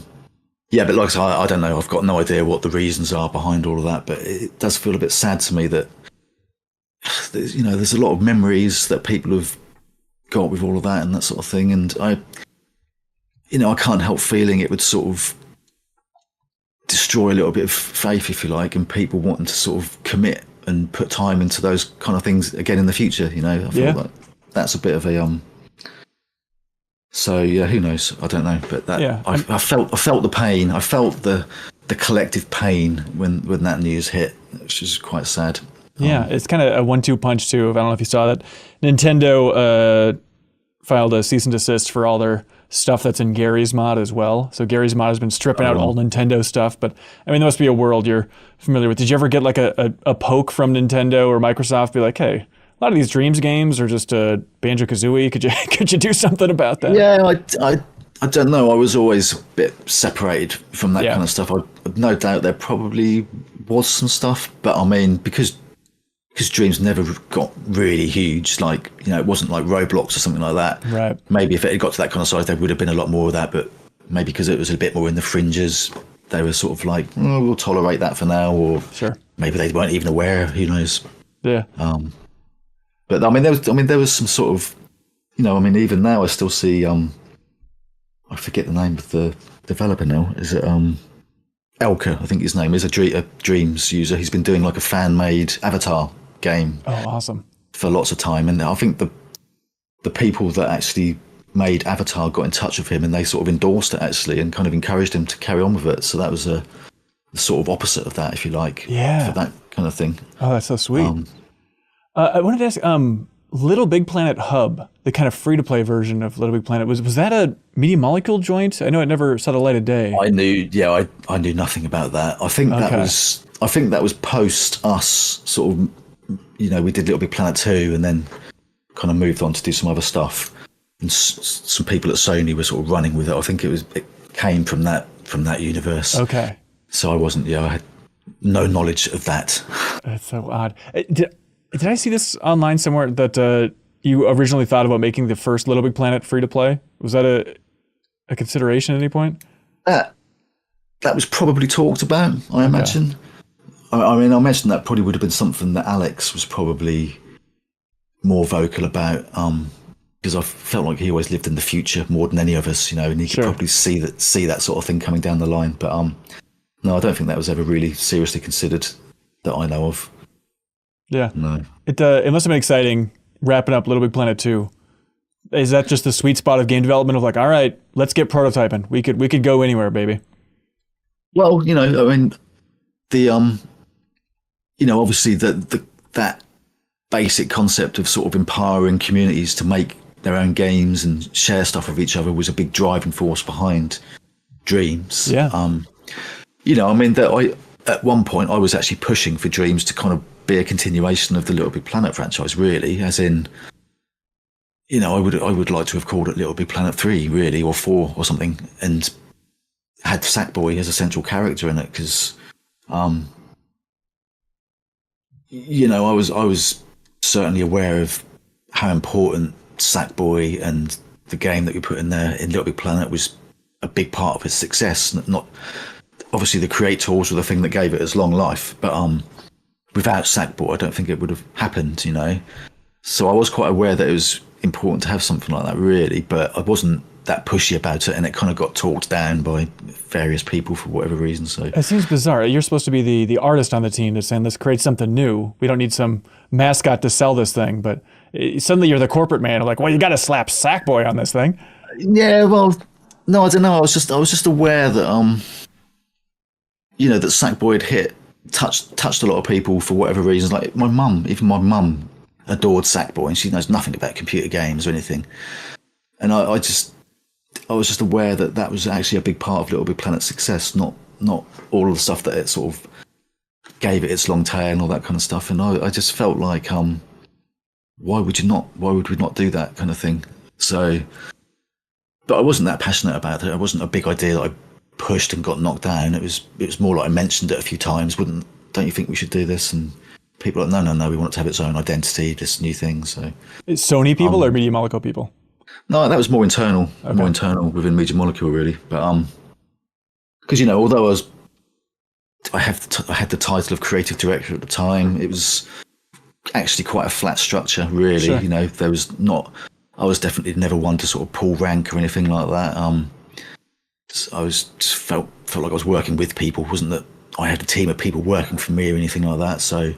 like I said, I don't know. I've got no idea what the reasons are behind all of that, but it does feel a bit sad to me that there's a lot of memories that people have got with all of that and that sort of thing. And I can't help feeling it would sort of destroy a little bit of faith, if you like, and people wanting to sort of commit and put time into those kind of things again in the future. I feel like that's a bit of a so who knows? I don't know, but that I felt the pain. I felt the collective pain when that news hit, which is quite sad. Yeah, it's kind of a 1-2 punch too. I don't know if you saw that. Nintendo filed a cease and desist for all their stuff that's in Gary's mod as well. So Gary's mod has been stripping out all Nintendo stuff, but I mean, there must be a world you're familiar with. Did you ever get like a poke from Nintendo or Microsoft, be like, hey, a lot of these Dreams games are just Banjo-Kazooie. Could you do something about that? Yeah, I don't know. I was always a bit separated from that kind of stuff. No doubt there probably was some stuff, but I mean, because because Dreams never got really huge. Like, it wasn't like Roblox or something like that. Right. Maybe if it had got to that kind of size, there would have been a lot more of that. But maybe because it was a bit more in the fringes, they were sort of like, oh, we'll tolerate that for now. Or Sure. maybe they weren't even aware. Who knows? Yeah. But there was some sort of, even now I still see. I forget the name of the developer now. Is it Elka? I think his name is a Dreams user. He's been doing like a fan-made Avatar game. Oh, awesome. For lots of time, and I think the people that actually made Avatar got in touch with him, and they sort of endorsed it actually, and kind of encouraged him to carry on with it. So that was the sort of opposite of that, if you like. Yeah. For that kind of thing. Oh, that's so sweet. I wanted to ask, Little Big Planet Hub, the kind of free-to-play version of Little Big Planet, was that a Media Molecule joint? I know it never saw the light of day. I knew nothing about that. I think that was post us sort of. We did Little Big Planet 2 and then kind of moved on to do some other stuff. And some people at Sony were sort of running with it. I think it came from that universe. Okay. So I had no knowledge of that. That's so odd. Did I see this online somewhere that you originally thought about making the first Little Big Planet free to play? Was that a consideration at any point? That was probably talked about, I imagine. I mean, I mentioned that probably would have been something that Alex was probably more vocal about, because I felt like he always lived in the future more than any of us, and he could probably see that sort of thing coming down the line. But no, I don't think that was ever really seriously considered that I know of. Yeah. No. It must have been exciting wrapping up Little Big Planet 2. Is that just the sweet spot of game development of like, all right, let's get prototyping. We could go anywhere, baby. Well, I mean, obviously that basic concept of sort of empowering communities to make their own games and share stuff with each other was a big driving force behind Dreams. Yeah. I mean, that at one point I was actually pushing for Dreams to kind of be a continuation of the Little Big Planet franchise, really, as in, I would like to have called it Little Big Planet 3, really, or 4 or something, and had Sackboy as a central character in it, because I was certainly aware of how important Sackboy and the game that we put in there in Little Big Planet was a big part of its success. Not obviously the creators were the thing that gave it its long life, but without Sackboy, I don't think it would have happened. So I was quite aware that it was important to have something like that, really, but I wasn't that pushy about it, and it kind of got talked down by various people for whatever reason. So it seems bizarre. You're supposed to be the artist on the team that's saying, let's create something new. We don't need some mascot to sell this thing, but suddenly you're the corporate man. Like, well, you got to slap Sackboy on this thing. Yeah, well, no, I don't know. I was just aware that that Sackboy had touched a lot of people for whatever reasons. Like my mum adored Sackboy, and she knows nothing about computer games or anything. And I was just aware that was actually a big part of Little Big Planet's success, not all of the stuff that it sort of gave it its long tail and all that kind of stuff. And I just felt like, why would we not do that kind of thing? So, but I wasn't that passionate about it. It wasn't a big idea that I pushed and got knocked down. It was more like I mentioned it a few times. Don't you think we should do this? And people are like, no, we want it to have its own identity, this new thing. So, it's Sony people or Media Molecule people? No, that was more internal within Media Molecule, really. But because although I had the title of creative director at the time, it was actually quite a flat structure, really. Sure. There was not. I was definitely never one to sort of pull rank or anything like that. I was just felt like I was working with people. It wasn't that I had a team of people working for me or anything like that. So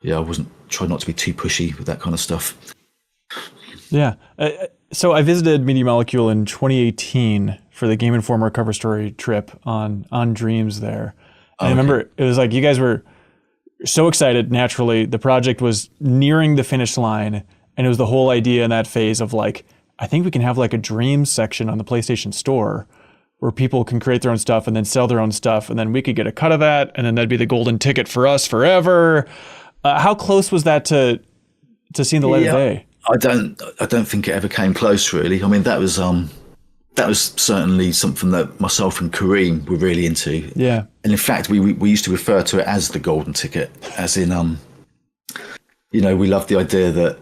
yeah, I wasn't trying not to be too pushy with that kind of stuff. Yeah. So I visited Media Molecule in 2018 for the Game Informer cover story trip on Dreams there. And I remember it was like you guys were so excited naturally. The project was nearing the finish line, and it was the whole idea in that phase of like, I think we can have like a Dreams section on the PlayStation Store where people can create their own stuff and then sell their own stuff, and then we could get a cut of that, and then that'd be the golden ticket for us forever. How close was that to seeing the light of day? I don't think it ever came close, really. I mean, that was certainly something that myself and Kareem were really into. Yeah. And in fact, we used to refer to it as the golden ticket, as in we love the idea that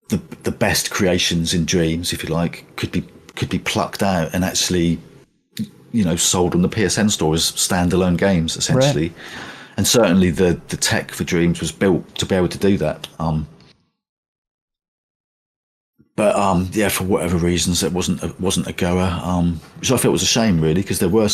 the best creations in Dreams, if you like, could be plucked out and actually, sold on the PSN store as standalone games, essentially. Right. And certainly the tech for Dreams was built to be able to do that. But for whatever reasons, it wasn't a goer, which I felt was a shame, really, because there were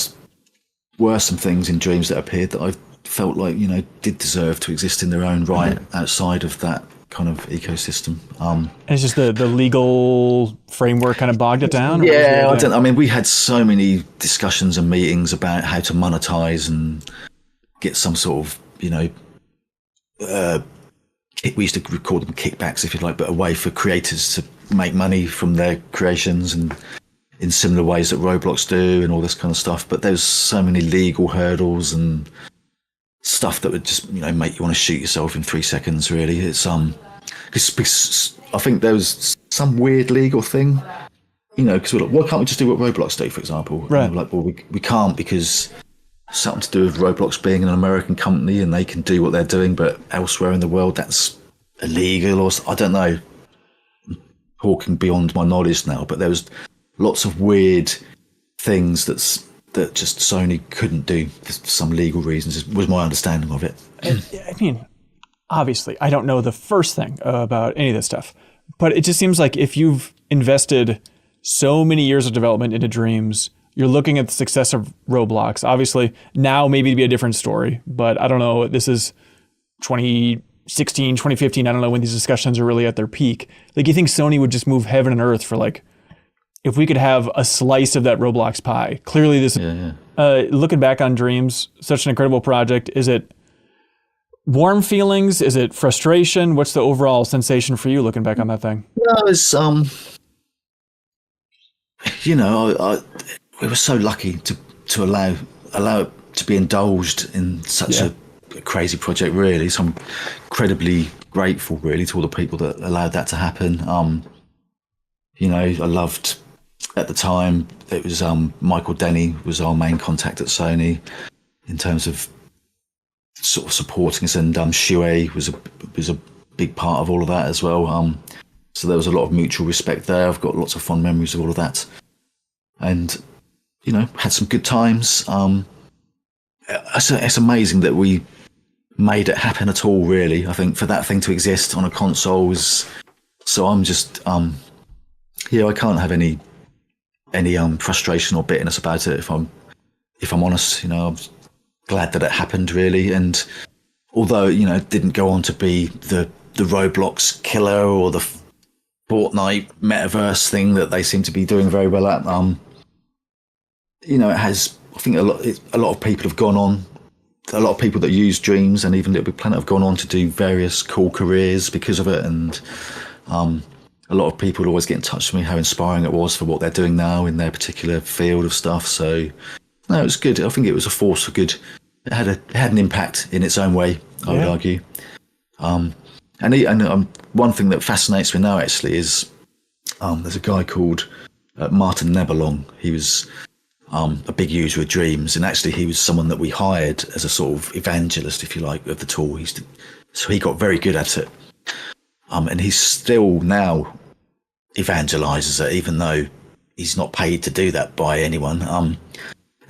some things in Dreams that appeared that I felt like, did deserve to exist in their own right outside of that kind of ecosystem. And it's just the legal framework kind of bogged it down? Yeah, we had so many discussions and meetings about how to monetize and get some sort of, we used to call them kickbacks, if you like, but a way for creators to make money from their creations and in similar ways that Roblox do and all this kind of stuff. But there's so many legal hurdles and stuff that would just, make you want to shoot yourself in 3 seconds, really. It's because I think there was some weird legal thing, because we're like, why can't we just do what Roblox do, for example? Right. And we're like, well, we can't because something to do with Roblox being an American company and they can do what they're doing, but elsewhere in the world that's illegal, or I don't know. Talking beyond my knowledge now, but there was lots of weird things that just Sony couldn't do for some legal reasons, was my understanding of it. I mean, obviously, I don't know the first thing about any of this stuff, but it just seems like if you've invested so many years of development into Dreams, you're looking at the success of Roblox. Obviously, now maybe to be a different story, but I don't know. This is 2016, 2015. I don't know when these discussions are really at their peak. Like, you think Sony would just move heaven and earth for, like, if we could have a slice of that Roblox pie? Clearly, this. Yeah. Looking back on Dreams, such an incredible project. Is it warm feelings? Is it frustration? What's the overall sensation for you looking back on that thing? No, it's we were so lucky to allow it to be indulged in such a crazy project, really. So I'm incredibly grateful, really, to all the people that allowed that to happen. I loved, at the time, it was Michael Denny was our main contact at Sony in terms of sort of supporting us, and Shuei was a big part of all of that as well. So there was a lot of mutual respect there. I've got lots of fond memories of all of that, and had some good times. It's amazing that we made it happen at all, really. I think for that thing to exist on a console was, so I'm just I can't have any frustration or bitterness about it, if I'm honest. I'm glad that it happened, really. And although it didn't go on to be the Roblox killer or the Fortnite metaverse thing that they seem to be doing very well at, it has, I think a lot of people have gone on, a lot of people that use Dreams and even Little Big Planet have gone on to do various cool careers because of it. And a lot of people always get in touch with me how inspiring it was for what they're doing now in their particular field of stuff. So no, it was good. I think it was a force for good. It had an impact in its own way, I would argue. And one thing that fascinates me now, actually, is there's a guy called Martin Nebelong. He was a big user of Dreams, and actually he was someone that we hired as a sort of evangelist, if you like, of the tool. So he got very good at it, and he still now evangelizes it, even though he's not paid to do that by anyone.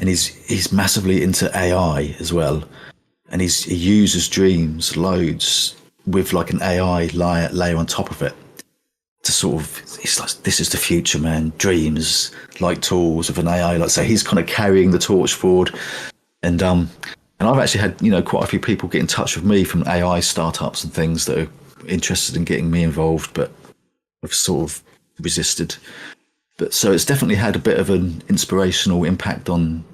And he's massively into AI as well, and he uses Dreams loads with like an AI layer on top of it to sort of, it's like, this is the future, man. Dreams like tools of an AI, like, so he's kind of carrying the torch forward. And I've actually had quite a few people get in touch with me from AI startups and things that are interested in getting me involved, but I've sort of resisted. But so it's definitely had a bit of an inspirational impact on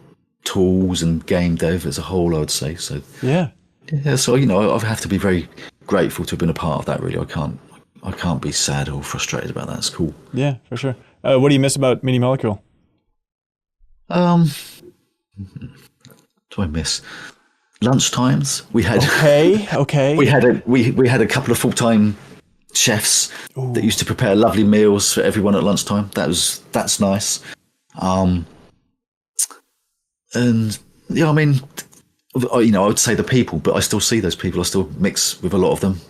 tools and game dev as a whole, I would say. So yeah. So I have to be very grateful to have been a part of that. Really, I can't be sad or frustrated about that. It's cool. Yeah, for sure. What do you miss about Mini Molecule? Do I miss lunchtimes? We had okay. we had a couple of full-time chefs that used to prepare lovely meals for everyone at lunchtime. That's nice. And I would say the people, but I still see those people. I still mix with a lot of them.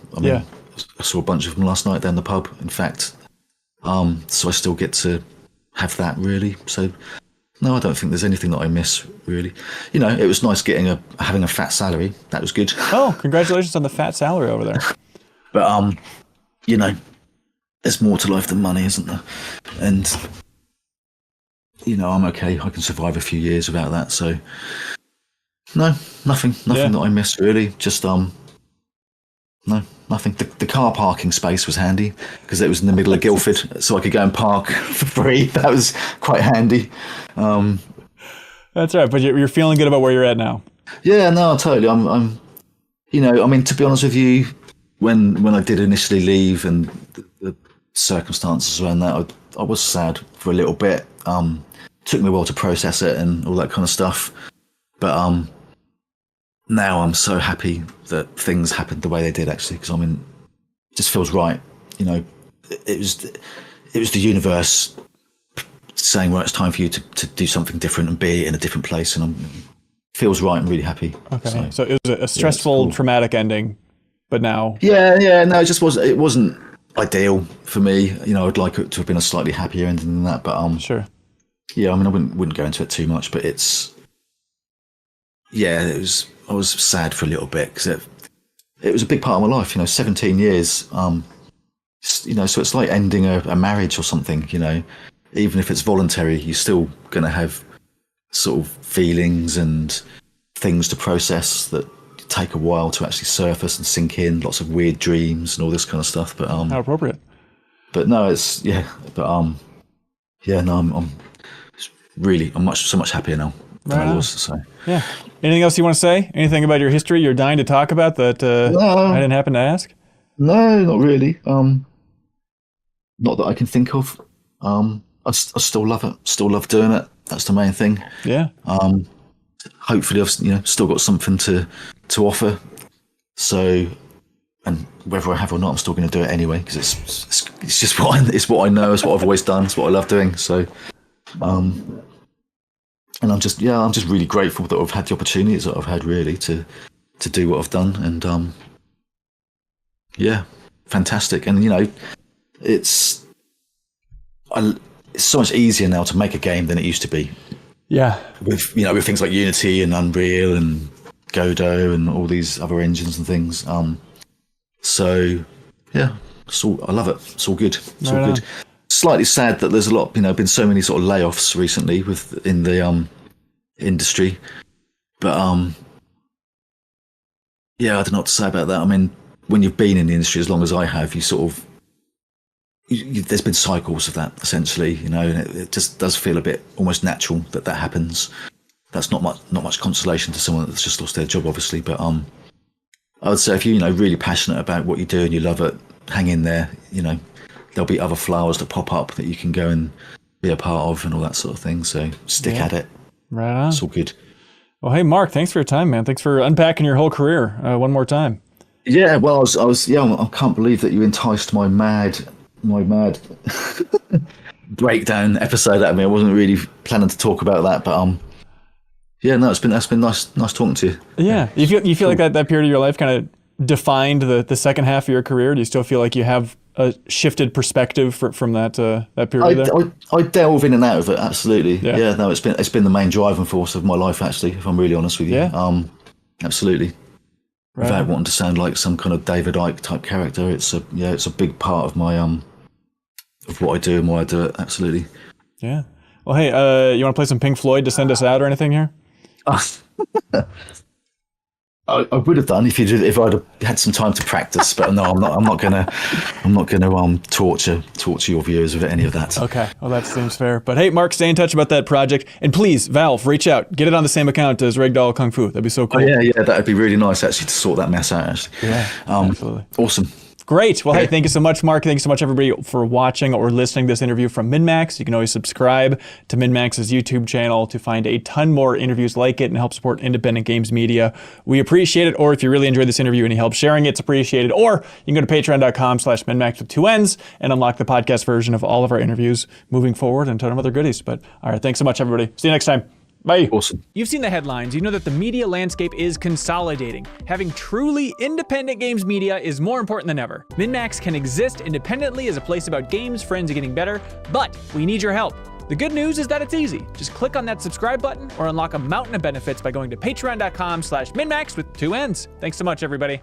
I saw a bunch of them last night down the pub, in fact. So I still get to have that, really. So no, I don't think there's anything that I miss, really. You know, it was nice having a fat salary. That was good. Oh, congratulations on the fat salary over there. But you know, there's more to life than money, isn't there? And you know, I'm okay. I can survive a few years without that. So no, nothing that I miss, really. Just no, nothing. The car parking space was handy because it was in the middle of Guildford, so I could go and park for free. That was quite handy. That's right, but you're feeling good about where you're at now. Yeah, no, totally. I'm you know, I mean, to be honest with you, when I did initially leave and the circumstances around that, I was sad for a little bit. Took me a while to process it and all that kind of stuff. But now I'm so happy that things happened the way they did, actually, because I mean, it just feels right. You know, it was the universe saying, well, it's time for you to do something different and be in a different place, and feels right. I'm really happy. Okay, so it was a stressful, traumatic ending, but now. Yeah, no, it wasn't ideal for me. You know, I'd like it to have been a slightly happier ending than that, but sure. Yeah, I mean, I wouldn't go into it too much, but I was sad for a little bit because it was a big part of my life. You know, 17 years. You know, so it's like ending a marriage or something. You know, even if it's voluntary, you're still going to have sort of feelings and things to process that take a while to actually surface and sink in. Lots of weird dreams and all this kind of stuff. But how appropriate. But no, it's no, I'm so much happier now than I was. So yeah. Anything else you want to say? Anything about your history you're dying to talk about that I didn't happen to ask? No, not really. Not that I can think of. I still love it. Still love doing it. That's the main thing. Yeah. Hopefully, I've still got something to offer. So, and whether I have or not, I'm still going to do it anyway because it's just what I know. It's what I've always done. It's what I love doing. So, and I'm just really grateful that I've had the opportunities that I've had, really, to do what I've done. And fantastic. And you know, it's so much easier now to make a game than it used to be. Yeah. With things like Unity and Unreal and Godot and all these other engines and things. So yeah, I love it. It's all good. It's all good. Slightly sad that there's been so many sort of layoffs recently in the industry, but I don't know what to say about that. I mean, when you've been in the industry as long as I have, you sort of there's been cycles of that essentially, you know, and it just does feel a bit almost natural that happens. That's not much consolation to someone that's just lost their job, obviously, but I would say if you're really passionate about what you do and you love it, hang in there. You know, there'll be other flowers that pop up that you can go and be a part of and all that sort of thing. So stick at it. Right on. It's all good. Well, hey, Mark, thanks for your time, man. Thanks for unpacking your whole career one more time. Yeah, well, I can't believe that you enticed my mad breakdown episode out of me. I wasn't really planning to talk about that, but it's been nice talking to you. Yeah, you feel like that period of your life kind of defined the second half of your career? Do you still feel like you have a shifted perspective from that period there? I delve in and out of it, absolutely. Yeah, no, it's been the main driving force of my life, actually, if I'm really honest with you. Yeah. Absolutely. Right. Without wanting to sound like some kind of David Icke type character, it's a big part of my of what I do and why I do it, absolutely. Yeah. Well, hey, you want to play some Pink Floyd to send us out or anything here? I would have done if I'd have had some time to practice, but no, I'm not gonna torture your viewers with any of that. Okay, well that seems fair. But hey, Mark, stay in touch about that project, and please, Valve, reach out, get it on the same account as Ragdoll Kung Fu. That'd be so cool. Oh, yeah, that'd be really nice actually to sort that mess out. Actually, yeah, absolutely, awesome. Great. Well, hey, thank you so much, Mark. Thank you so much, everybody, for watching or listening to this interview from MinMax. You can always subscribe to MinMax's YouTube channel to find a ton more interviews like it and help support independent games media. We appreciate it. Or if you really enjoyed this interview and you help sharing it, it's appreciated. Or you can go to patreon.com/MinMax with 2 N's and unlock the podcast version of all of our interviews moving forward and a ton of other goodies. But all right, thanks so much, everybody. See you next time. Bye. Awesome. You've seen the headlines. You know that the media landscape is consolidating. Having truly independent games media is more important than ever. MinMax can exist independently as a place about games, friends, and getting better, but we need your help. The good news is that it's easy. Just click on that subscribe button or unlock a mountain of benefits by going to patreon.com/minmax with 2 N's. Thanks so much, everybody.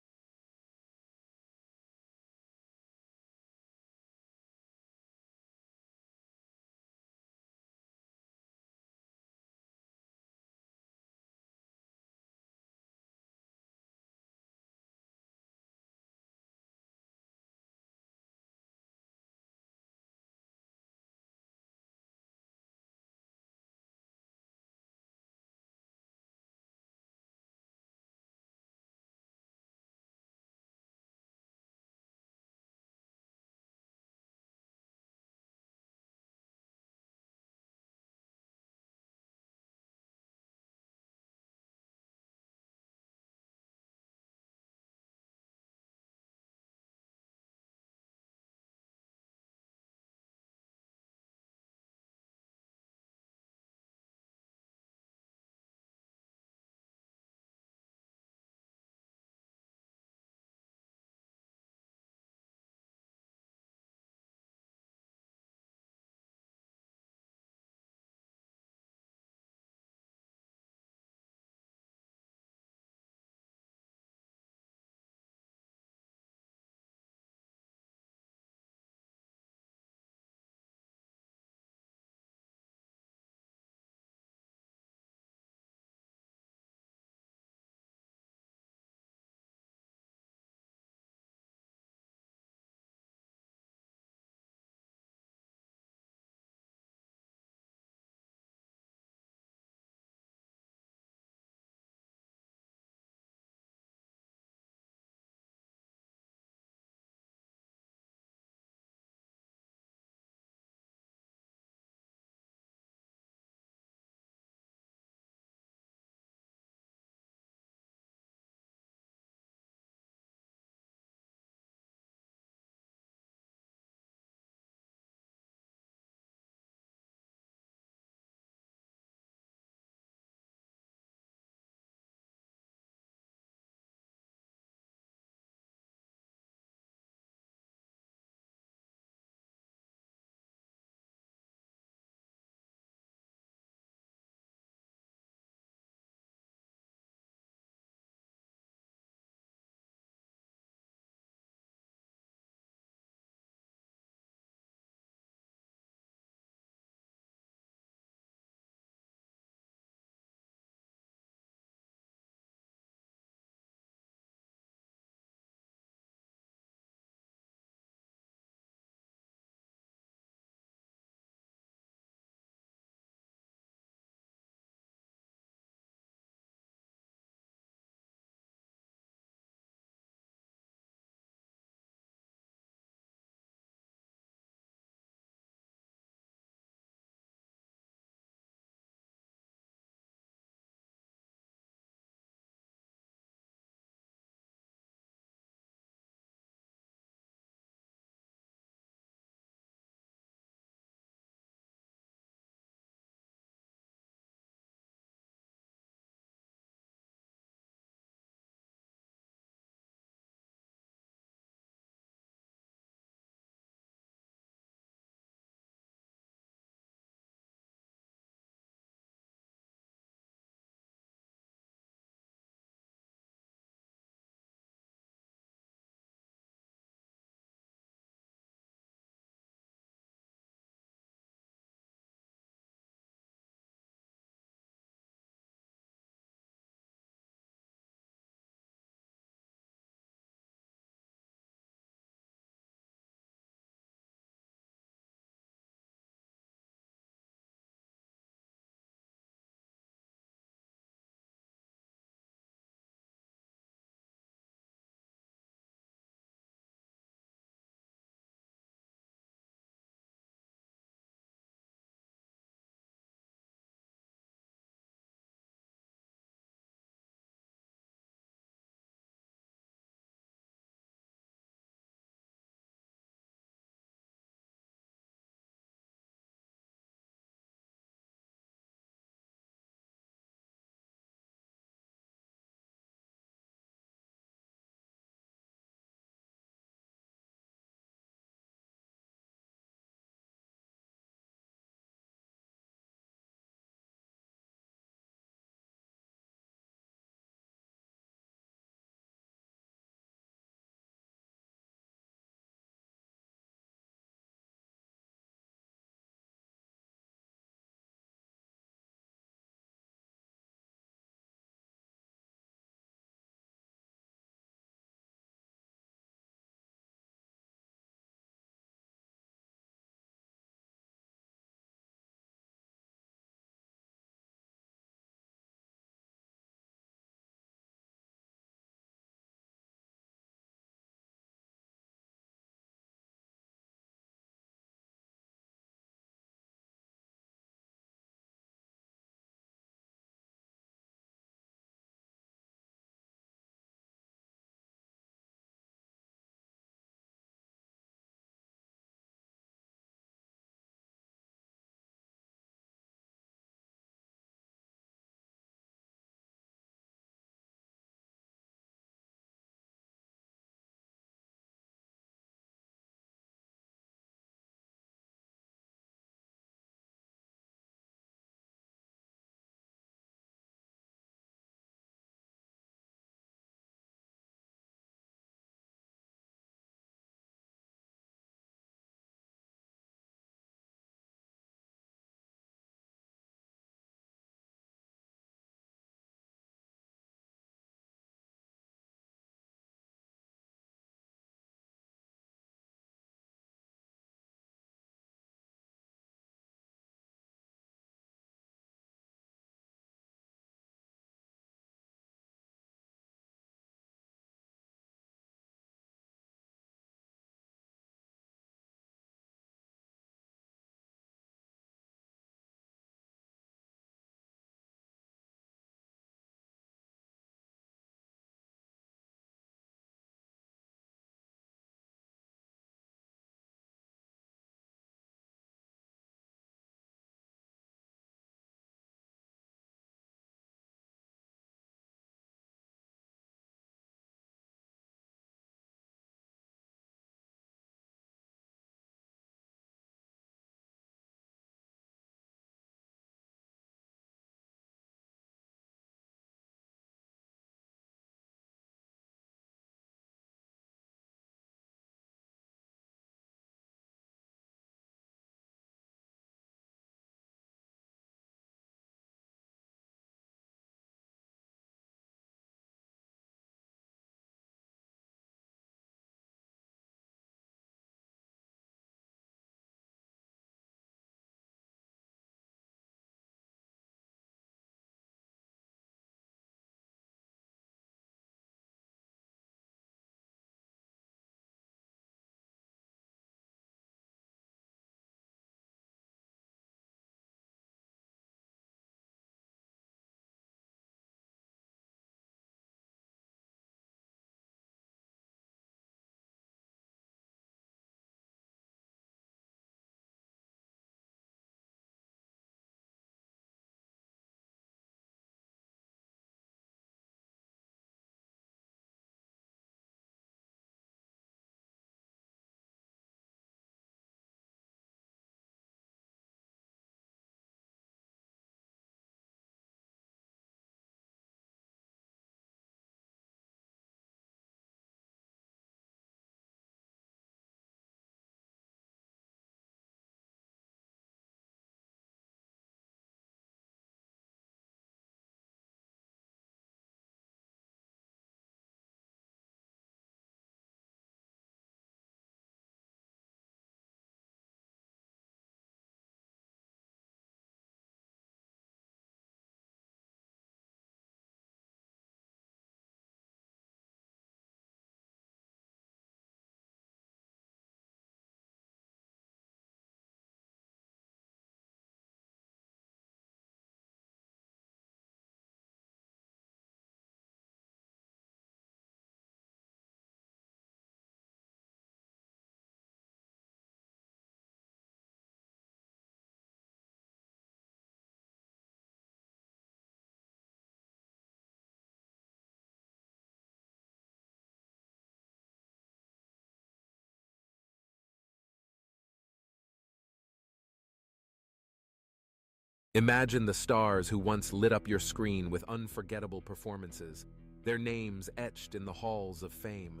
Imagine the stars who once lit up your screen with unforgettable performances, their names etched in the halls of fame.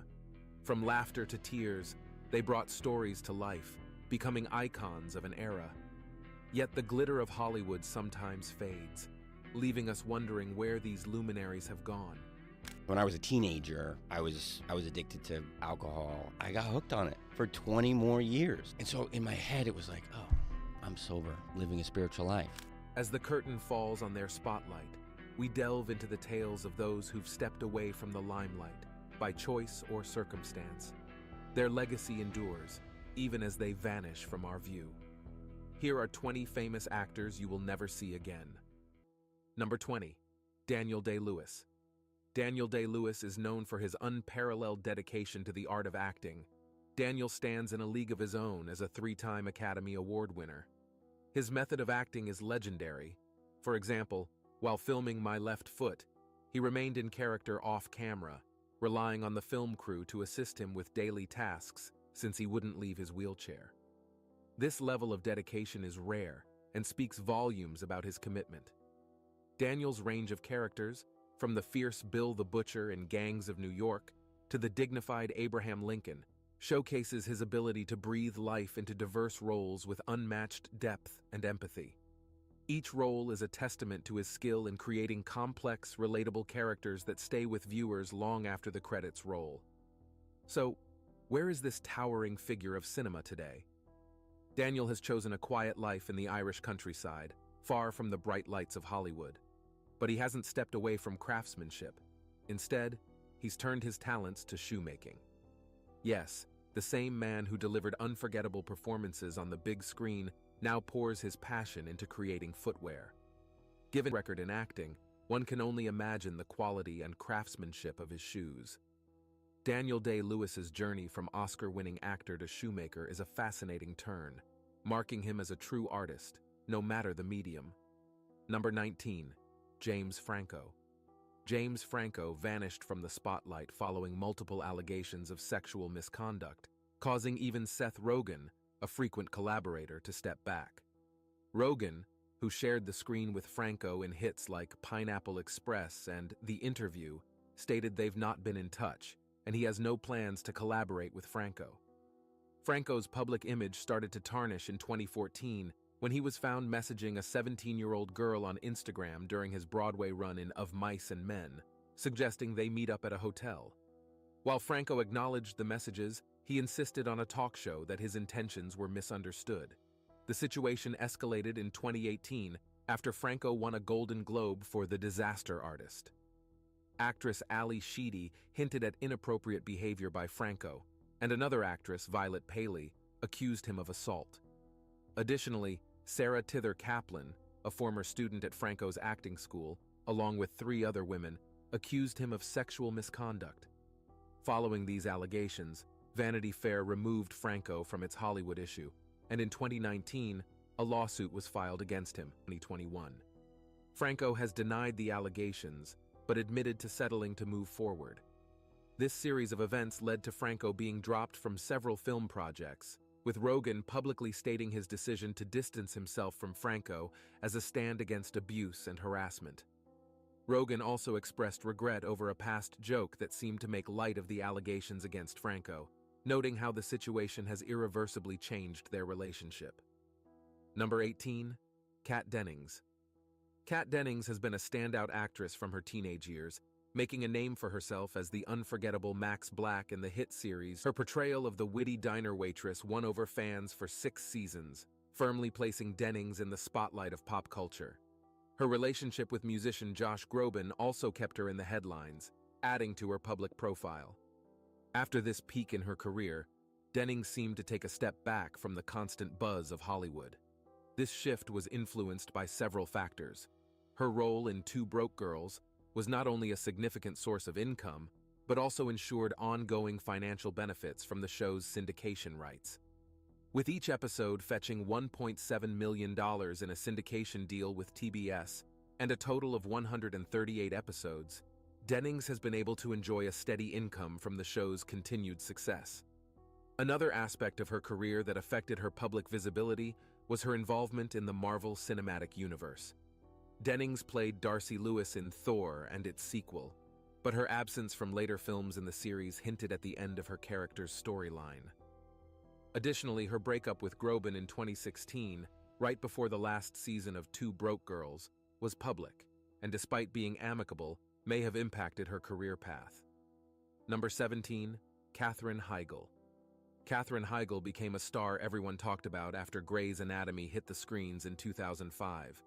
From laughter to tears, they brought stories to life, becoming icons of an era. Yet the glitter of Hollywood sometimes fades, leaving us wondering where these luminaries have gone. When I was a teenager, I was addicted to alcohol. I got hooked on it for 20 more years. And so in my head, it was like, oh, I'm sober, living a spiritual life. As the curtain falls on their spotlight, we delve into the tales of those who've stepped away from the limelight, by choice or circumstance. Their legacy endures, even as they vanish from our view. Here are 20 famous actors you will never see again. Number 20, Daniel Day-Lewis. Daniel Day-Lewis is known for his unparalleled dedication to the art of acting. Daniel stands in a league of his own as a 3-time Academy Award winner. His method of acting is legendary. For example, while filming My Left Foot, he remained in character off-camera, relying on the film crew to assist him with daily tasks since he wouldn't leave his wheelchair. This level of dedication is rare and speaks volumes about his commitment. Daniel's range of characters, from the fierce Bill the Butcher in Gangs of New York to the dignified Abraham Lincoln, showcases his ability to breathe life into diverse roles with unmatched depth and empathy. Each role is a testament to his skill in creating complex, relatable characters that stay with viewers long after the credits roll. So, where is this towering figure of cinema today? Daniel has chosen a quiet life in the Irish countryside, far from the bright lights of Hollywood. But he hasn't stepped away from craftsmanship. Instead, he's turned his talents to shoemaking. Yes, the same man who delivered unforgettable performances on the big screen now pours his passion into creating footwear. Given record in acting, one can only imagine the quality and craftsmanship of his shoes. Daniel Day-Lewis's journey from Oscar-winning actor to shoemaker is a fascinating turn, marking him as a true artist, no matter the medium. Number 19, James Franco. James Franco vanished from the spotlight following multiple allegations of sexual misconduct, causing even Seth Rogen, a frequent collaborator, to step back. Rogen, who shared the screen with Franco in hits like Pineapple Express and The Interview, stated they've not been in touch, and he has no plans to collaborate with Franco. Franco's public image started to tarnish in 2014 when he was found messaging a 17-year-old girl on Instagram during his Broadway run in Of Mice and Men, suggesting they meet up at a hotel. While Franco acknowledged the messages, he insisted on a talk show that his intentions were misunderstood. The situation escalated in 2018 after Franco won a Golden Globe for The Disaster Artist. Actress Ali Sheedy hinted at inappropriate behavior by Franco, and another actress, Violet Paley, accused him of assault. Additionally, Sarah Tither Kaplan, a former student at Franco's acting school, along with 3 other women, accused him of sexual misconduct. Following these allegations, Vanity Fair removed Franco from its Hollywood issue, and in 2019, a lawsuit was filed against him. 2021. Franco has denied the allegations, but admitted to settling to move forward. This series of events led to Franco being dropped from several film projects, with Rogen publicly stating his decision to distance himself from Franco as a stand against abuse and harassment. Rogen also expressed regret over a past joke that seemed to make light of the allegations against Franco, noting how the situation has irreversibly changed their relationship. Number 18, Kat Dennings. Kat Dennings has been a standout actress from her teenage years, making a name for herself as the unforgettable Max Black in the hit series. Her portrayal of the witty diner waitress won over fans for 6 seasons, firmly placing Dennings in the spotlight of pop culture. Her relationship with musician Josh Groban also kept her in the headlines, adding to her public profile. After this peak in her career, Dennings seemed to take a step back from the constant buzz of Hollywood. This shift was influenced by several factors. Her role in Two Broke Girls was not only a significant source of income, but also ensured ongoing financial benefits from the show's syndication rights. With each episode fetching $1.7 million in a syndication deal with TBS and a total of 138 episodes, Dennings has been able to enjoy a steady income from the show's continued success. Another aspect of her career that affected her public visibility was her involvement in the Marvel Cinematic Universe. Dennings played Darcy Lewis in Thor and its sequel, but her absence from later films in the series hinted at the end of her character's storyline. Additionally, her breakup with Groban in 2016, right before the last season of Two Broke Girls, was public, and despite being amicable, may have impacted her career path. Number 17, Katherine Heigl. Katherine Heigl became a star everyone talked about after Grey's Anatomy hit the screens in 2005.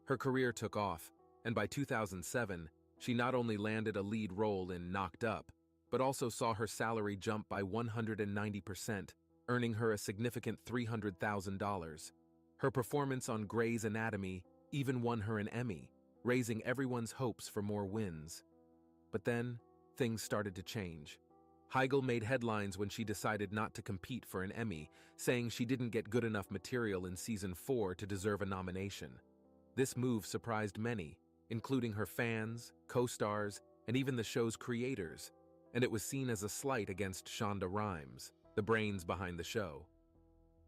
Her career took off, and by 2007, she not only landed a lead role in Knocked Up, but also saw her salary jump by 190%, earning her a significant $300,000. Her performance on Grey's Anatomy even won her an Emmy, raising everyone's hopes for more wins. But then, things started to change. Heigl made headlines when she decided not to compete for an Emmy, saying she didn't get good enough material in Season 4 to deserve a nomination. This move surprised many, including her fans, co-stars, and even the show's creators, and it was seen as a slight against Shonda Rhimes, the brains behind the show.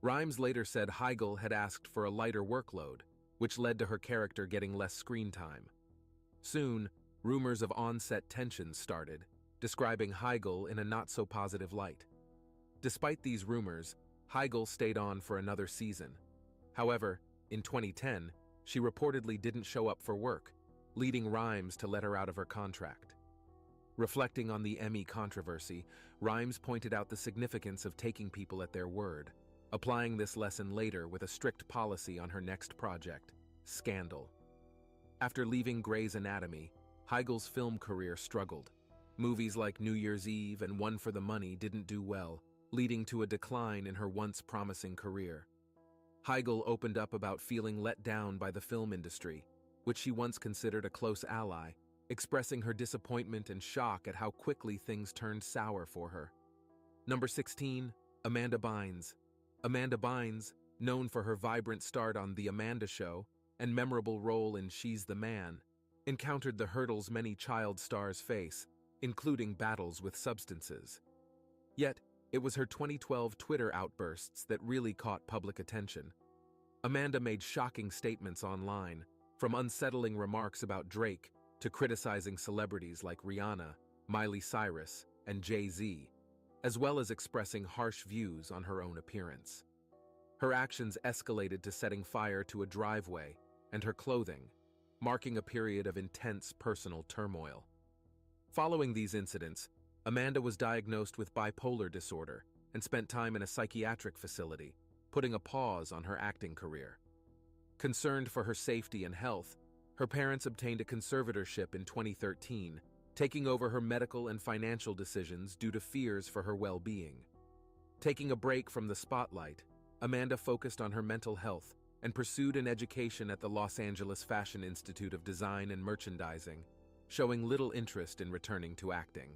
Rhimes later said Heigl had asked for a lighter workload, which led to her character getting less screen time. Soon, rumors of on-set tensions started, describing Heigl in a not-so-positive light. Despite these rumors, Heigl stayed on for another season. However, in 2010, she reportedly didn't show up for work, leading Rhimes to let her out of her contract. Reflecting on the Emmy controversy, Rhimes pointed out the significance of taking people at their word, applying this lesson later with a strict policy on her next project, Scandal. After leaving Grey's Anatomy, Heigl's film career struggled. Movies like New Year's Eve and One for the Money didn't do well, leading to a decline in her once promising career. Heigl opened up about feeling let down by the film industry, which she once considered a close ally, expressing her disappointment and shock at how quickly things turned sour for her. Number 16, Amanda Bynes. Amanda Bynes, known for her vibrant start on The Amanda Show and memorable role in She's the Man, encountered the hurdles many child stars face, including battles with substances. Yet, it was her 2012 Twitter outbursts that really caught public attention. Amanda made shocking statements online, from unsettling remarks about Drake to criticizing celebrities like Rihanna, Miley Cyrus, and Jay-Z, as well as expressing harsh views on her own appearance. Her actions escalated to setting fire to a driveway and her clothing, marking a period of intense personal turmoil. Following these incidents, Amanda was diagnosed with bipolar disorder and spent time in a psychiatric facility, putting a pause on her acting career. Concerned for her safety and health, her parents obtained a conservatorship in 2013, taking over her medical and financial decisions due to fears for her well-being. Taking a break from the spotlight, Amanda focused on her mental health and pursued an education at the Los Angeles Fashion Institute of Design and Merchandising, showing little interest in returning to acting.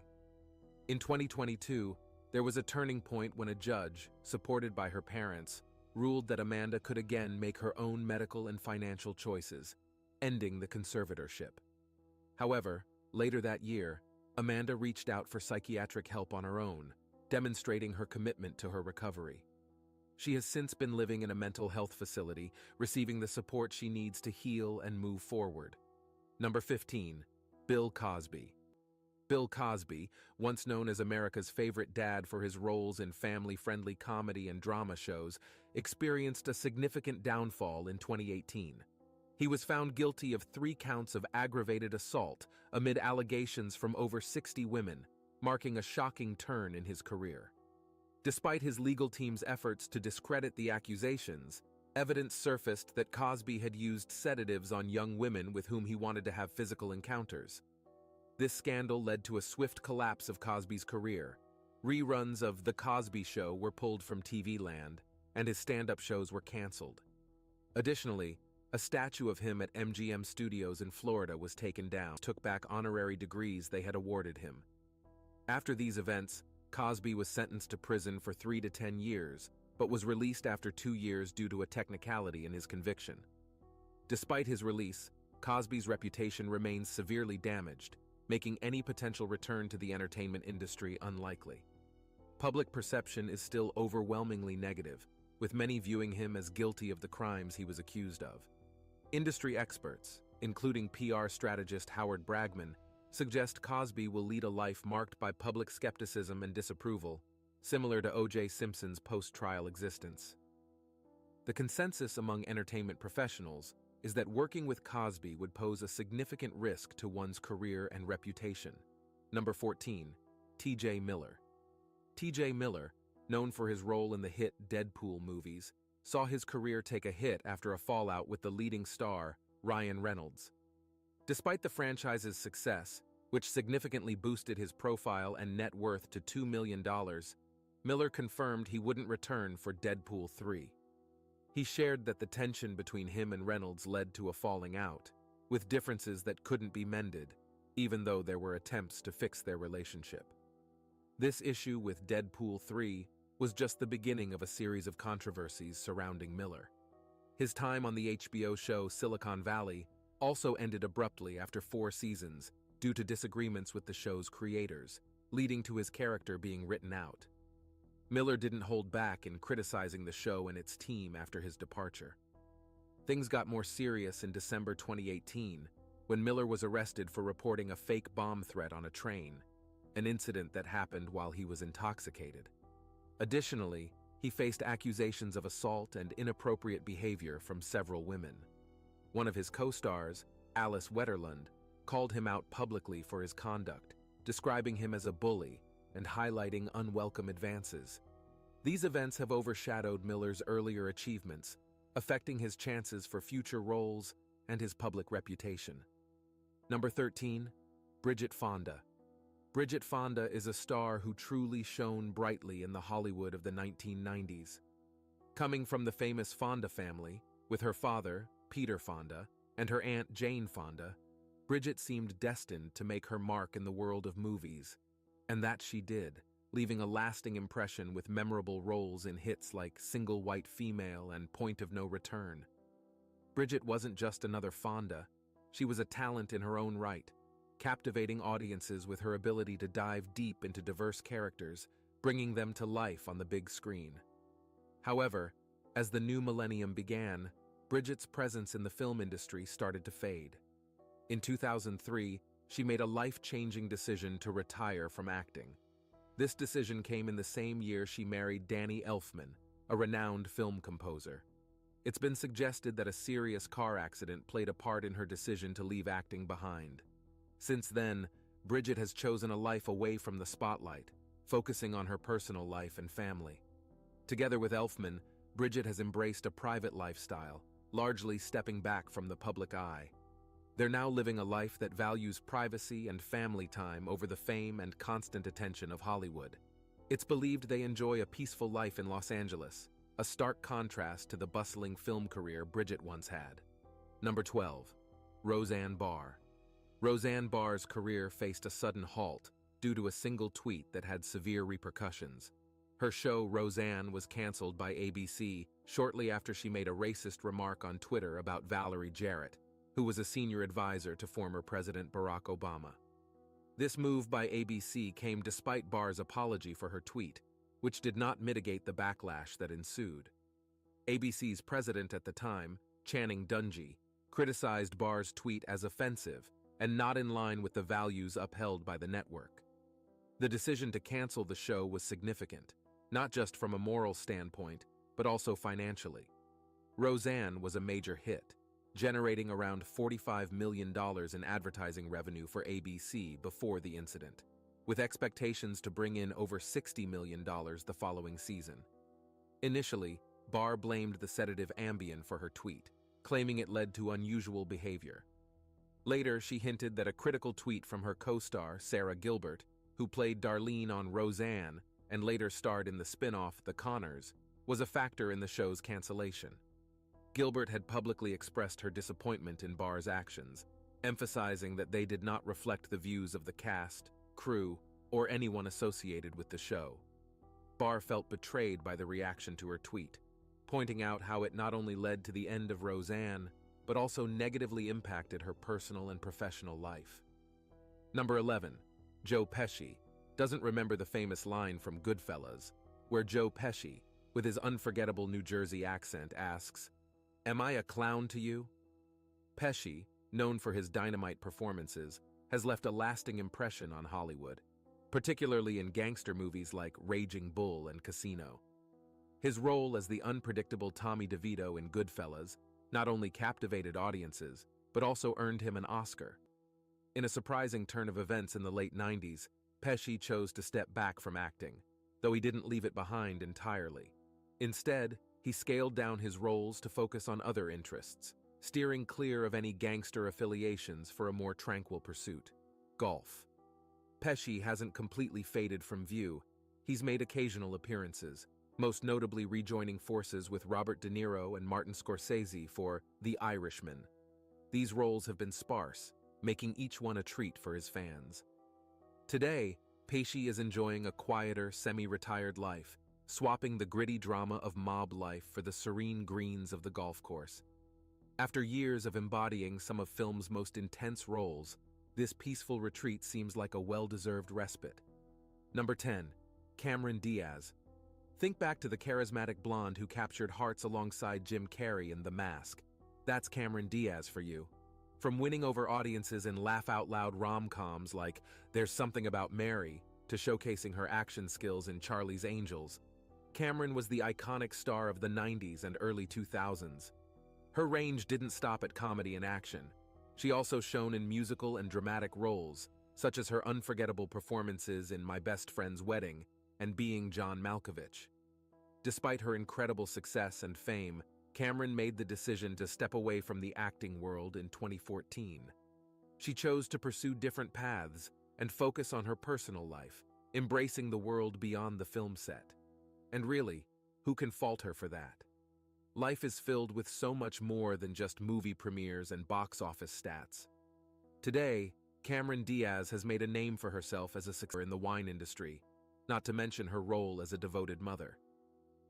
In 2022, there was a turning point when a judge, supported by her parents, ruled that Amanda could again make her own medical and financial choices, ending the conservatorship. However, later that year, Amanda reached out for psychiatric help on her own, demonstrating her commitment to her recovery. She has since been living in a mental health facility, receiving the support she needs to heal and move forward. Number 15, Bill Cosby. Bill Cosby, once known as America's favorite dad for his roles in family-friendly comedy and drama shows, experienced a significant downfall in 2018. He was found guilty of 3 counts of aggravated assault amid allegations from over 60 women, marking a shocking turn in his career. Despite his legal team's efforts to discredit the accusations, evidence surfaced that Cosby had used sedatives on young women with whom he wanted to have physical encounters. This scandal led to a swift collapse of Cosby's career. Reruns of The Cosby Show were pulled from TV land, and his stand-up shows were canceled. Additionally, a statue of him at MGM Studios in Florida was taken down, took back honorary degrees they had awarded him. After these events, Cosby was sentenced to prison for 3 to 10 years, but was released after 2 years due to a technicality in his conviction. Despite his release, Cosby's reputation remains severely damaged, making any potential return to the entertainment industry unlikely. Public perception is still overwhelmingly negative, with many viewing him as guilty of the crimes he was accused of. Industry experts, including PR strategist Howard Bragman, suggest Cosby will lead a life marked by public skepticism and disapproval, similar to O.J. Simpson's post-trial existence. The consensus among entertainment professionals is that working with Cosby would pose a significant risk to one's career and reputation. Number 14. T.J. Miller. T.J. Miller, known for his role in the hit Deadpool movies, saw his career take a hit after a fallout with the leading star, Ryan Reynolds. Despite the franchise's success, which significantly boosted his profile and net worth to $2 million, Miller confirmed he wouldn't return for Deadpool 3. He shared that the tension between him and Reynolds led to a falling out, with differences that couldn't be mended, even though there were attempts to fix their relationship. This issue with Deadpool 3 was just the beginning of a series of controversies surrounding Miller. His time on the HBO show Silicon Valley also ended abruptly after 4 seasons due to disagreements with the show's creators, leading to his character being written out. Miller didn't hold back in criticizing the show and its team after his departure. Things got more serious in December 2018 when Miller was arrested for reporting a fake bomb threat on a train, an incident that happened while he was intoxicated. Additionally, he faced accusations of assault and inappropriate behavior from several women. One of his co-stars, Alice Wetterlund, called him out publicly for his conduct, describing him as a bully and highlighting unwelcome advances. These events have overshadowed Miller's earlier achievements, affecting his chances for future roles and his public reputation. Number 13. Bridget Fonda. Bridget Fonda is a star who truly shone brightly in the Hollywood of the 1990s. Coming from the famous Fonda family, with her father, Peter Fonda, and her aunt Jane Fonda, Bridget seemed destined to make her mark in the world of movies. And that she did, leaving a lasting impression with memorable roles in hits like Single White Female and Point of No Return. Bridget wasn't just another Fonda, she was a talent in her own right, captivating audiences with her ability to dive deep into diverse characters, bringing them to life on the big screen. However, as the new millennium began, Bridget's presence in the film industry started to fade. In 2003, she made a life-changing decision to retire from acting. This decision came in the same year she married Danny Elfman, a renowned film composer. It's been suggested that a serious car accident played a part in her decision to leave acting behind. Since then, Bridget has chosen a life away from the spotlight, focusing on her personal life and family. Together with Elfman, Bridget has embraced a private lifestyle, largely stepping back from the public eye. They're now living a life that values privacy and family time over the fame and constant attention of Hollywood. It's believed they enjoy a peaceful life in Los Angeles, a stark contrast to the bustling film career Bridget once had. Number 12. Roseanne Barr. Roseanne Barr's career faced a sudden halt due to a single tweet that had severe repercussions. Her show Roseanne was canceled by ABC shortly after she made a racist remark on Twitter about Valerie Jarrett, who was a senior advisor to former President Barack Obama. This move by ABC came despite Barr's apology for her tweet, which did not mitigate the backlash that ensued. ABC's president at the time, Channing Dungey, criticized Barr's tweet as offensive and not in line with the values upheld by the network. The decision to cancel the show was significant, not just from a moral standpoint, but also financially. Roseanne was a major hit, generating around $45 million in advertising revenue for ABC before the incident, with expectations to bring in over $60 million the following season. Initially, Barr blamed the sedative Ambien for her tweet, claiming it led to unusual behavior. Later, she hinted that a critical tweet from her co-star, Sarah Gilbert, who played Darlene on Roseanne and later starred in the spin-off The Conners, was a factor in the show's cancellation. Gilbert had publicly expressed her disappointment in Barr's actions, emphasizing that they did not reflect the views of the cast, crew, or anyone associated with the show. Barr felt betrayed by the reaction to her tweet, pointing out how it not only led to the end of Roseanne, but also negatively impacted her personal and professional life. Number 11. Joe Pesci. Doesn't remember the famous line from Goodfellas, where Joe Pesci, with his unforgettable New Jersey accent, asks, "Am I a clown to you?" Pesci, known for his dynamite performances, has left a lasting impression on Hollywood, particularly in gangster movies like Raging Bull and Casino. His role as the unpredictable Tommy DeVito in Goodfellas not only captivated audiences, but also earned him an Oscar. In a surprising turn of events in the late 90s, Pesci chose to step back from acting, though he didn't leave it behind entirely. Instead, he scaled down his roles to focus on other interests, steering clear of any gangster affiliations for a more tranquil pursuit: golf. Pesci hasn't completely faded from view. He's made occasional appearances, most notably rejoining forces with Robert De Niro and Martin Scorsese for The Irishman. These roles have been sparse, making each one a treat for his fans. Today, Pesci is enjoying a quieter, semi-retired life, swapping the gritty drama of mob life for the serene greens of the golf course. After years of embodying some of film's most intense roles, this peaceful retreat seems like a well-deserved respite. Number 10. Cameron Diaz. Think back to the charismatic blonde who captured hearts alongside Jim Carrey in The Mask. That's Cameron Diaz for you. From winning over audiences in laugh-out-loud rom-coms like There's Something About Mary to showcasing her action skills in Charlie's Angels, Cameron was the iconic star of the 90s and early 2000s. Her range didn't stop at comedy and action. She also shone in musical and dramatic roles, such as her unforgettable performances in My Best Friend's Wedding and Being John Malkovich. Despite her incredible success and fame, Cameron made the decision to step away from the acting world in 2014. She chose to pursue different paths and focus on her personal life, embracing the world beyond the film set. And really, who can fault her for that? Life is filled with so much more than just movie premieres and box office stats. Today, Cameron Diaz has made a name for herself as a success in the wine industry, not to mention her role as a devoted mother.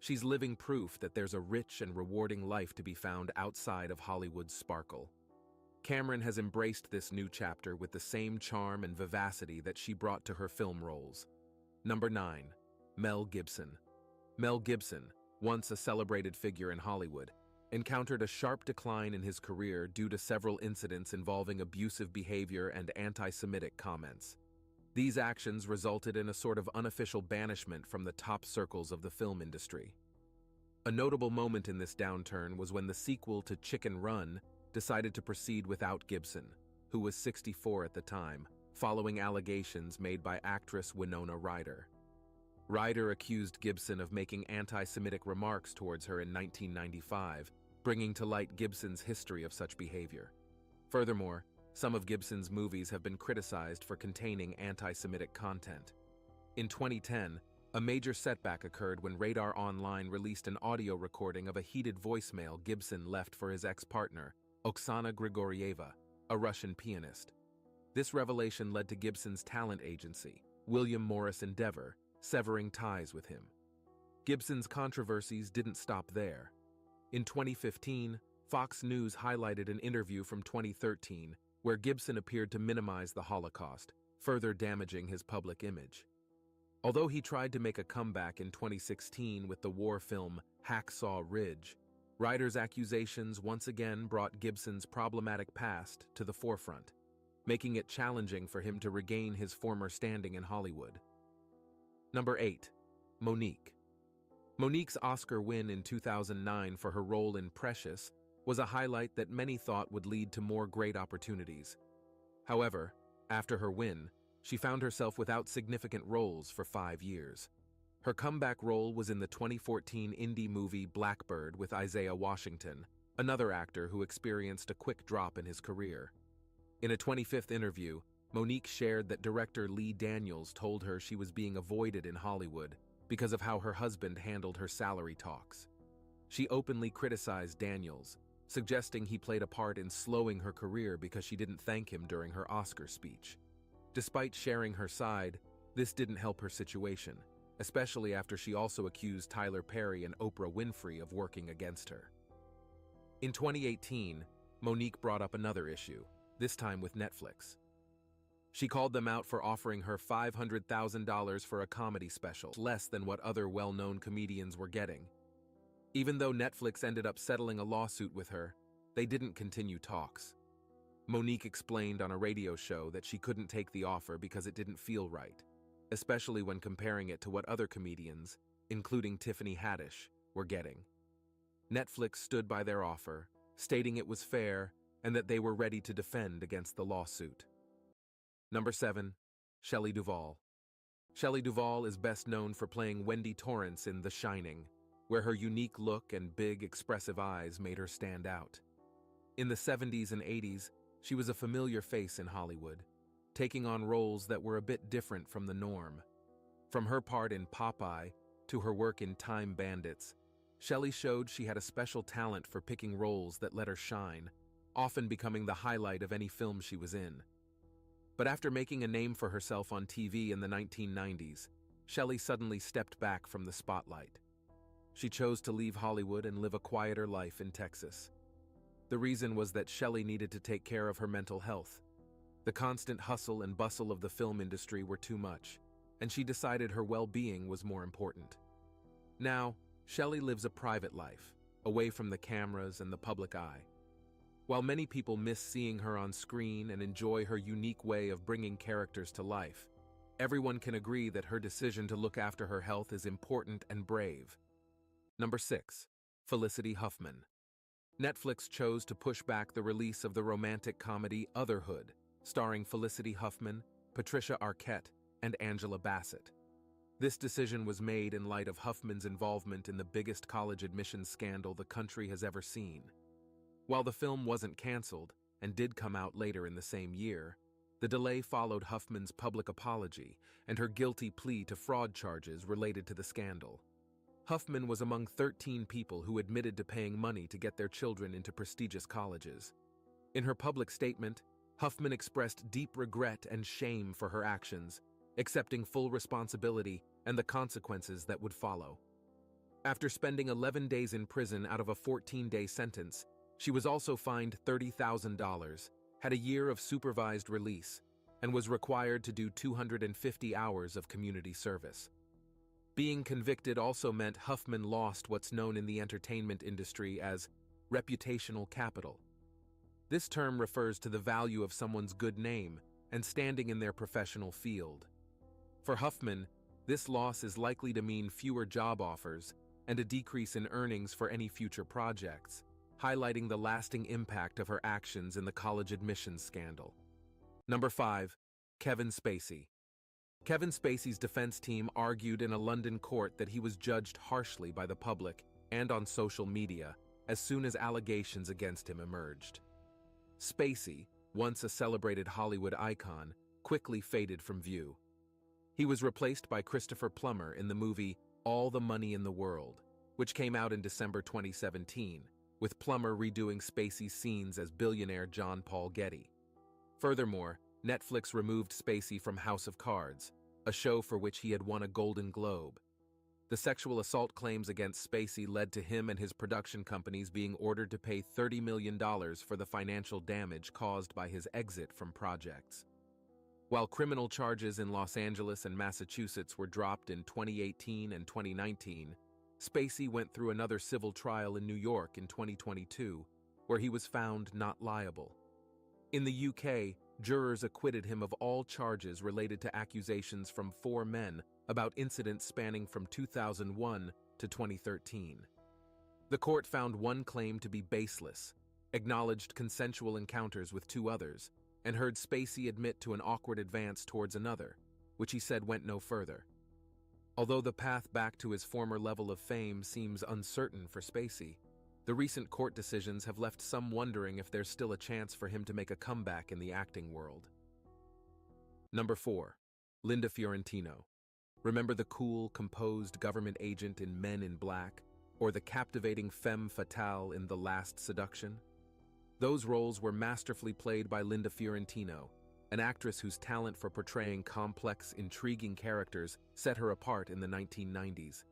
She's living proof that there's a rich and rewarding life to be found outside of Hollywood's sparkle. Cameron has embraced this new chapter with the same charm and vivacity that she brought to her film roles. Number 9. Mel Gibson. Mel Gibson, once a celebrated figure in Hollywood, encountered a sharp decline in his career due to several incidents involving abusive behavior and anti-Semitic comments. These actions resulted in a sort of unofficial banishment from the top circles of the film industry. A notable moment in this downturn was when the sequel to Chicken Run decided to proceed without Gibson, who was 64 at the time, following allegations made by actress Winona Ryder. Ryder accused Gibson of making anti-Semitic remarks towards her in 1995, bringing to light Gibson's history of such behavior. Furthermore, some of Gibson's movies have been criticized for containing anti-Semitic content. In 2010, a major setback occurred when Radar Online released an audio recording of a heated voicemail Gibson left for his ex-partner, Oksana Grigorieva, a Russian pianist. This revelation led to Gibson's talent agency, William Morris Endeavor, severing ties with him. Gibson's controversies didn't stop there. In 2015, Fox News highlighted an interview from 2013 where Gibson appeared to minimize the Holocaust, further damaging his public image. Although he tried to make a comeback in 2016 with the war film Hacksaw Ridge, Ryder's accusations once again brought Gibson's problematic past to the forefront, making it challenging for him to regain his former standing in Hollywood. Number 8. Monique. Monique's Oscar win in 2009 for her role in Precious was a highlight that many thought would lead to more great opportunities. However, after her win, she found herself without significant roles for 5 years. Her comeback role was in the 2014 indie movie Blackbird with Isaiah Washington, another actor who experienced a quick drop in his career. In a 25th interview, Monique shared that director Lee Daniels told her she was being avoided in Hollywood because of how her husband handled her salary talks. She openly criticized Daniels, suggesting he played a part in slowing her career because she didn't thank him during her Oscar speech. Despite sharing her side, this didn't help her situation, especially after she also accused Tyler Perry and Oprah Winfrey of working against her. In 2018, Monique brought up another issue, this time with Netflix. She called them out for offering her $500,000 for a comedy special, less than what other well-known comedians were getting. Even though Netflix ended up settling a lawsuit with her, they didn't continue talks. Monique explained on a radio show that she couldn't take the offer because it didn't feel right, especially when comparing it to what other comedians, including Tiffany Haddish, were getting. Netflix stood by their offer, stating it was fair and that they were ready to defend against the lawsuit. Number 7. Shelley Duvall. Shelley Duvall is best known for playing Wendy Torrance in The Shining, where her unique look and big, expressive eyes made her stand out. In the 70s and 80s, she was a familiar face in Hollywood, taking on roles that were a bit different from the norm. From her part in Popeye to her work in Time Bandits, Shelley showed she had a special talent for picking roles that let her shine, often becoming the highlight of any film she was in. But after making a name for herself on TV in the 1990s, Shelley suddenly stepped back from the spotlight. She chose to leave Hollywood and live a quieter life in Texas. The reason was that Shelley needed to take care of her mental health. The constant hustle and bustle of the film industry were too much, and she decided her well-being was more important. Now, Shelley lives a private life, away from the cameras and the public eye. While many people miss seeing her on screen and enjoy her unique way of bringing characters to life, everyone can agree that her decision to look after her health is important and brave. Number 6. Felicity Huffman. Netflix chose to push back the release of the romantic comedy Otherhood, starring Felicity Huffman, Patricia Arquette, and Angela Bassett. This decision was made in light of Huffman's involvement in the biggest college admissions scandal the country has ever seen. While the film wasn't canceled and did come out later in the same year, the delay followed Huffman's public apology and her guilty plea to fraud charges related to the scandal. Huffman was among 13 people who admitted to paying money to get their children into prestigious colleges. In her public statement, Huffman expressed deep regret and shame for her actions, accepting full responsibility and the consequences that would follow. After spending 11 days in prison out of a 14-day sentence, she was also fined $30,000, had a year of supervised release, and was required to do 250 hours of community service. Being convicted also meant Huffman lost what's known in the entertainment industry as reputational capital. This term refers to the value of someone's good name and standing in their professional field. For Huffman, this loss is likely to mean fewer job offers and a decrease in earnings for any future projects, highlighting the lasting impact of her actions in the college admissions scandal. Number 5. Kevin Spacey. Kevin Spacey's defense team argued in a London court that he was judged harshly by the public and on social media as soon as allegations against him emerged. Spacey, once a celebrated Hollywood icon, quickly faded from view. He was replaced by Christopher Plummer in the movie All the Money in the World, which came out in December 2017, with Plummer redoing Spacey's scenes as billionaire John Paul Getty. Furthermore, Netflix removed Spacey from House of Cards, a show for which he had won a Golden Globe. The sexual assault claims against Spacey led to him and his production companies being ordered to pay $30 million for the financial damage caused by his exit from projects. While criminal charges in Los Angeles and Massachusetts were dropped in 2018 and 2019, Spacey went through another civil trial in New York in 2022, where he was found not liable. In the UK, jurors acquitted him of all charges related to accusations from 4 men about incidents spanning from 2001 to 2013. The court found one claim to be baseless, acknowledged consensual encounters with 2 others, and heard Spacey admit to an awkward advance towards another, which he said went no further. Although the path back to his former level of fame seems uncertain for Spacey, the recent court decisions have left some wondering if there's still a chance for him to make a comeback in the acting world. Number 4. Linda Fiorentino. Remember the cool, composed government agent in Men in Black, or the captivating femme fatale in The Last Seduction? Those roles were masterfully played by Linda Fiorentino, an actress whose talent for portraying complex, intriguing characters set her apart in the 1990s.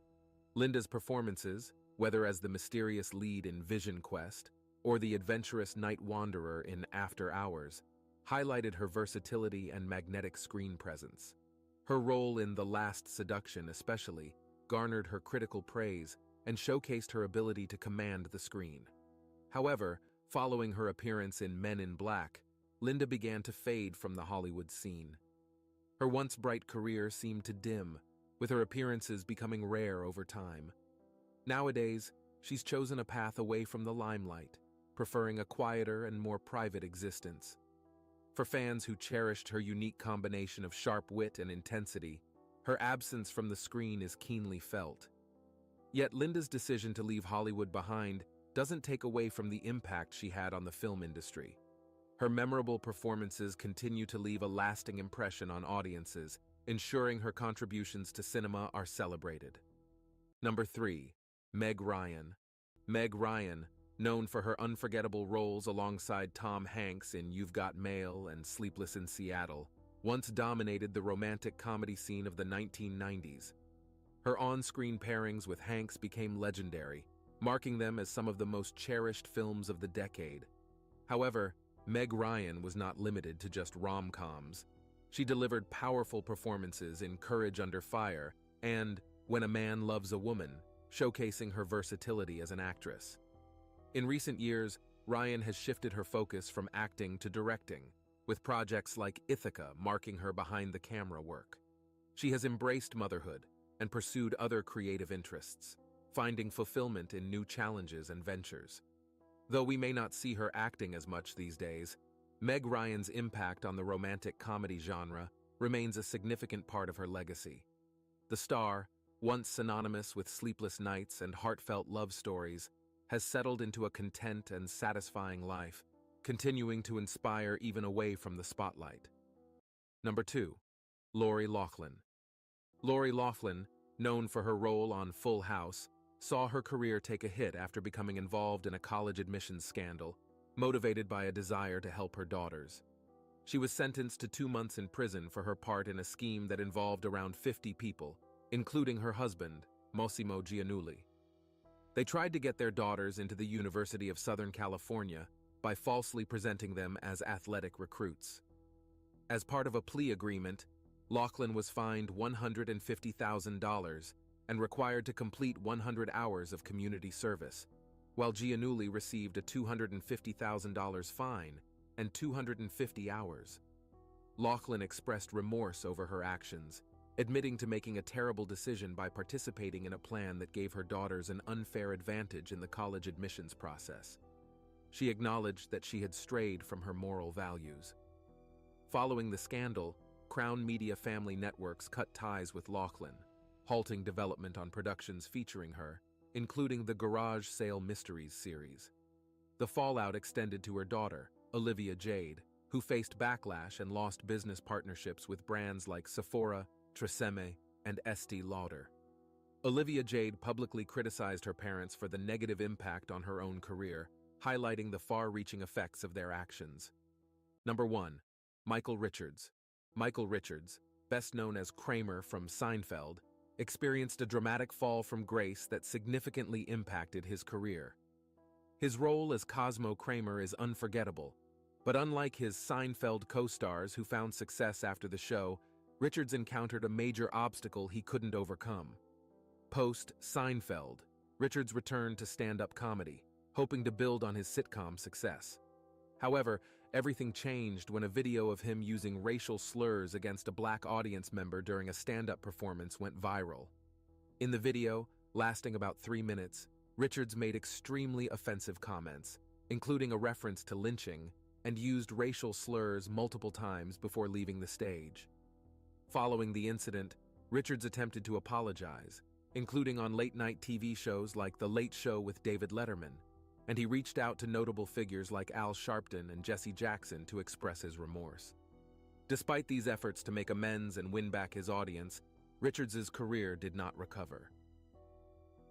Linda's performances, whether as the mysterious lead in Vision Quest or the adventurous night wanderer in After Hours, highlighted her versatility and magnetic screen presence. Her role in The Last Seduction especially garnered her critical praise and showcased her ability to command the screen. However, following her appearance in Men in Black, Linda began to fade from the Hollywood scene. Her once bright career seemed to dim, with her appearances becoming rare over time. Nowadays, she's chosen a path away from the limelight, preferring a quieter and more private existence. For fans who cherished her unique combination of sharp wit and intensity, her absence from the screen is keenly felt. Yet Linda's decision to leave Hollywood behind doesn't take away from the impact she had on the film industry. Her memorable performances continue to leave a lasting impression on audiences, ensuring her contributions to cinema are celebrated. Number 3. Meg Ryan. Meg Ryan, known for her unforgettable roles alongside Tom Hanks in You've Got Mail and Sleepless in Seattle, once dominated the romantic comedy scene of the 1990s. Her on-screen pairings with Hanks became legendary, marking them as some of the most cherished films of the decade. However, Meg Ryan was not limited to just rom-coms. She delivered powerful performances in Courage Under Fire and When a Man Loves a Woman, showcasing her versatility as an actress. In recent years, Ryan has shifted her focus from acting to directing, with projects like Ithaca marking her behind-the-camera work. She has embraced motherhood and pursued other creative interests, finding fulfillment in new challenges and ventures. Though we may not see her acting as much these days, Meg Ryan's impact on the romantic comedy genre remains a significant part of her legacy. The star, once synonymous with sleepless nights and heartfelt love stories, has settled into a content and satisfying life, continuing to inspire even away from the spotlight. Number 2. Lori Loughlin. Lori Loughlin, known for her role on Full House, saw her career take a hit after becoming involved in a college admissions scandal, motivated by a desire to help her daughters. She was sentenced to 2 months in prison for her part in a scheme that involved around 50 people, including her husband, Massimo Giannulli. They tried to get their daughters into the University of Southern California by falsely presenting them as athletic recruits. As part of a plea agreement, Loughlin was fined $150,000 and required to complete 100 hours of community service, while Giannulli received a $250,000 fine and 250 hours. Loughlin expressed remorse over her actions, admitting to making a terrible decision by participating in a plan that gave her daughters an unfair advantage in the college admissions process. She acknowledged that she had strayed from her moral values. Following the scandal, Crown Media Family Networks cut ties with Loughlin, halting development on productions featuring her, including the Garage Sale Mysteries series. The fallout extended to her daughter, Olivia Jade, who faced backlash and lost business partnerships with brands like Sephora, Tresemme, and Estee Lauder. Olivia Jade publicly criticized her parents for the negative impact on her own career, highlighting the far-reaching effects of their actions. Number 1. Michael Richards. Michael Richards, best known as Kramer from Seinfeld, experienced a dramatic fall from grace that significantly impacted his career. His role as Cosmo Kramer is unforgettable, but unlike his Seinfeld co-stars who found success after the show, Richards encountered a major obstacle he couldn't overcome. Post-Seinfeld, Richards returned to stand-up comedy, hoping to build on his sitcom success. However, everything changed when a video of him using racial slurs against a black audience member during a stand-up performance went viral. In the video, lasting about 3 minutes, Richards made extremely offensive comments, including a reference to lynching, and used racial slurs multiple times before leaving the stage. Following the incident, Richards attempted to apologize, including on late-night TV shows like The Late Show with David Letterman, and he reached out to notable figures like Al Sharpton and Jesse Jackson to express his remorse. Despite these efforts to make amends and win back his audience, Richards' career did not recover.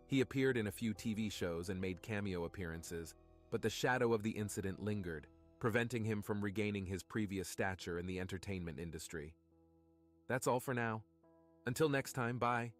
He appeared in a few TV shows and made cameo appearances, but the shadow of the incident lingered, preventing him from regaining his previous stature in the entertainment industry. That's all for now. Until next time, bye.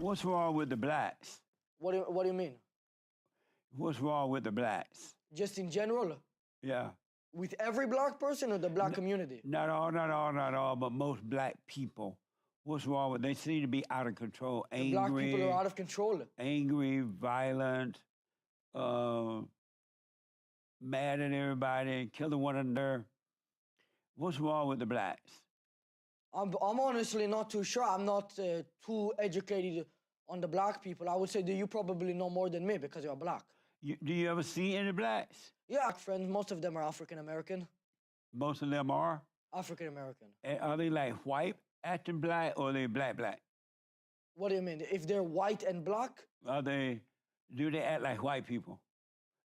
What's wrong with the blacks? What do you mean? What's wrong with the blacks? Just in general? Yeah. With every black person or the black community? Not all, but most black people. What's wrong with? They seem to be out of control, angry. Black people are out of control. Angry, violent, mad at everybody, killing one another. What's wrong with the blacks? I'm honestly not too sure. I'm not too educated on the black people. I would say that you probably know more than me because you're black. Do you ever see any blacks? Yeah, friends, most of them are African American. Most of them are? African American. And are they like white, acting black, or are they black? What do you mean? If they're white and black? Do they act like white people?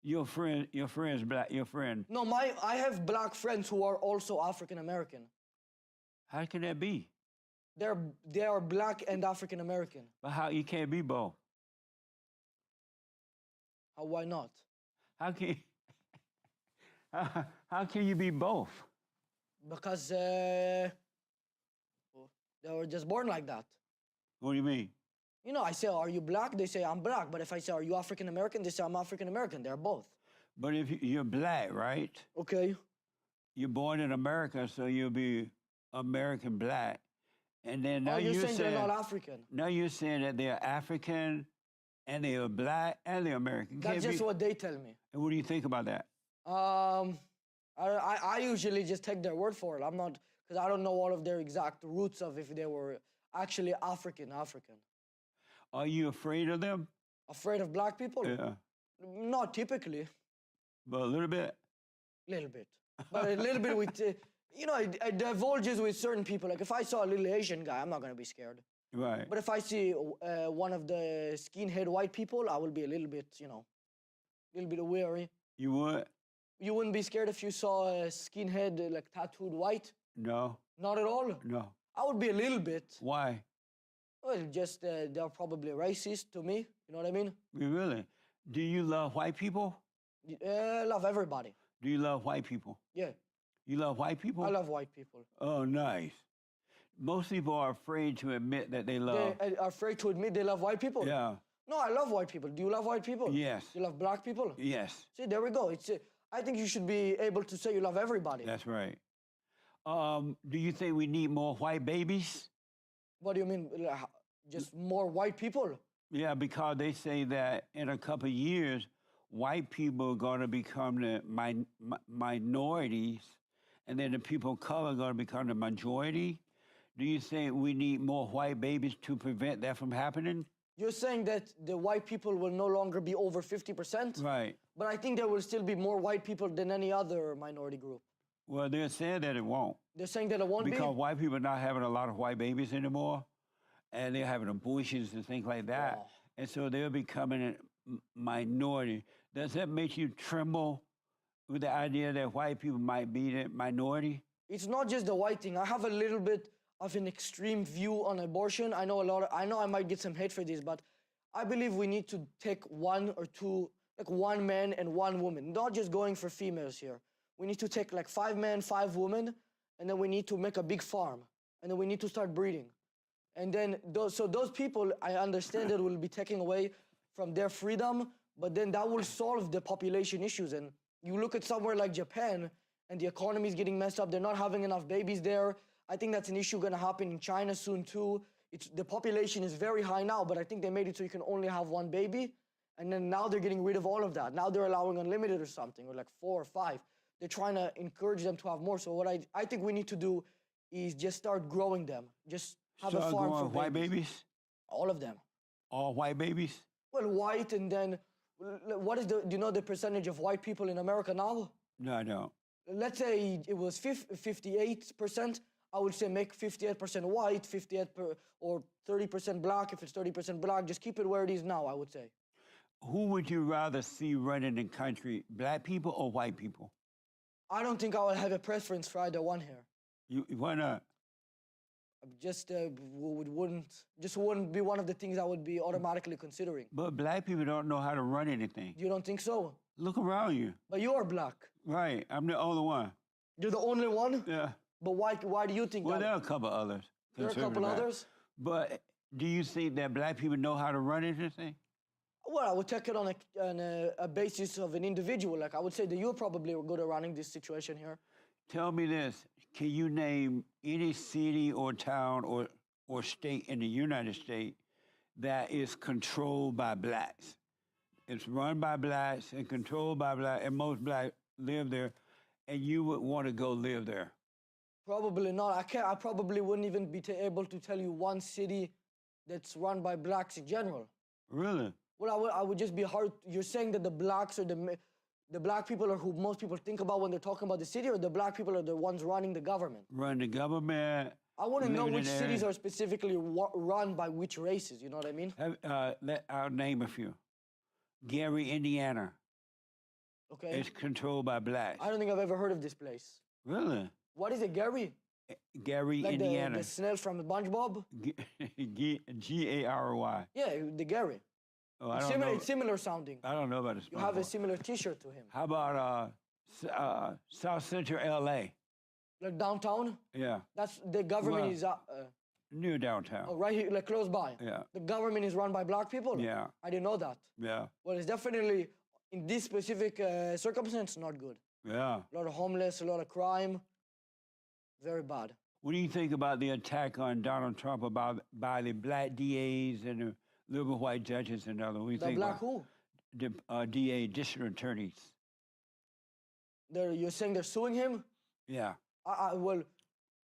Your friend's black, your friend. No, I have black friends who are also African American. How can that be? They are black and African American. But how you can't be both? Why not? How can how can you be both? Because they were just born like that. What do you mean? You know, I say, are you black? They say, I'm black. But if I say, are you African American? They say, I'm African American. They're both. But if you're black, right? Okay. You're born in America, so you'll be American black. And then now you're saying they're not African. Now you're saying that they're African and they're black and they're American. That's just what they tell me. And what do you think about that? I usually just take their word for it. I'm not, because I don't know all of their exact roots of if they were actually African. Are you afraid of them? Afraid of black people? Yeah. Not typically. But a little bit? Little bit. But a little bit with, it divulges with certain people. Like if I saw a little Asian guy, I'm not going to be scared. Right. But if I see one of the skinhead white people, I will be a little bit, a little bit wary. You would? You wouldn't be scared if you saw a skinhead, like tattooed white? No. Not at all? No. I would be a little bit. Why? Well, just they're probably racist to me. You know what I mean? Really? Do you love white people? Love everybody. Do you love white people? Yeah. You love white people? I love white people. Oh, nice. Most people are afraid to admit that they love... They are afraid to admit they love white people? Yeah. No, I love white people. Do you love white people? Yes. Do you love black people? Yes. See, there we go. I think you should be able to say you love everybody. That's right. Do you think we need more white babies? What do you mean? Just more white people? Yeah, because they say that in a couple of years, white people are going to become the minorities, and then the people of color are going to become the majority. Do you think we need more white babies to prevent that from happening? You're saying that the white people will no longer be over 50%? Right. But I think there will still be more white people than any other minority group. Well, they're saying that it won't. They're saying that it won't because white people are not having a lot of white babies anymore, and they're having abortions and things like that. Wow. And so they're becoming a minority. Does that make you tremble with the idea that white people might be the minority? It's not just the white thing. I have a little bit of an extreme view on abortion. I know I might get some hate for this, but I believe we need to take one or two, like one man and one woman, not just going for females here. We need to take like 5 men, 5 women, and then we need to make a big farm, and then we need to start breeding. And then those people, I understand that will be taken away from their freedom, but then that will solve the population issues. And you look at somewhere like Japan, and the economy is getting messed up. They're not having enough babies there. I think that's an issue going to happen in China soon too. The population is very high now, but I think they made it so you can only have 1 baby. And then now they're getting rid of all of that. Now they're allowing unlimited or something, or like 4 or 5. They're trying to encourage them to have more. So what I think we need to do is just start growing them. Just have a farm for white babies? All of them. All white babies? Well, white, and then do you know the percentage of white people in America now? No, I don't. Let's say it was 58%. I would say make 58% white, or 30% black. If it's 30% black, just keep it where it is now, I would say. Who would you rather see running the country, black people or white people? I don't think I would have a preference for either one here. Why not? Just wouldn't be one of the things I would be automatically considering. But black people don't know how to run anything. You don't think so? Look around you. But you are black. Right, I'm the only one. You're the only one? Yeah. But why do you think that? Well, there are a couple others. There are a couple others? But do you think that black people know how to run anything? Well, I would take it on a basis of an individual. Like I would say that you're probably good at running this situation here. Tell me this: can you name any city or town or state in the United States that is controlled by blacks? It's run by blacks and controlled by blacks, and most blacks live there, and you would want to go live there. Probably not. I probably wouldn't even be able to tell you one city that's run by blacks in general. Really? Well, I would just be hard. You're saying that the blacks are the black people are who most people think about when they're talking about the city, or the black people are the ones running the government? Run the government. I want to know living in which there. cities are specifically run by which races. You know what I mean? I'll name a few. Gary, Indiana. Okay. It's controlled by blacks. I don't think I've ever heard of this place. Really? What is it, Gary? Gary, Like Indiana. the snail from SpongeBob? Gary. Yeah, the Gary. Oh, I don't know. It's similar sounding. I don't know about the You have a SpongeBob. similar T-shirt to him. How about South Central LA? Like downtown? Yeah, That's the government Well, is near downtown. right here, like close by. Yeah, The government is run by black people? yeah, I didn't know that. yeah, Well, it's definitely, in this specific circumstance, not good. yeah. A lot of homeless, a lot of crime. Very bad. What do you think about the attack on Donald Trump by the black DAs and the liberal white judges and others? What do you The think black about who? the DA, district attorneys? You're saying they're suing him? Yeah, Well,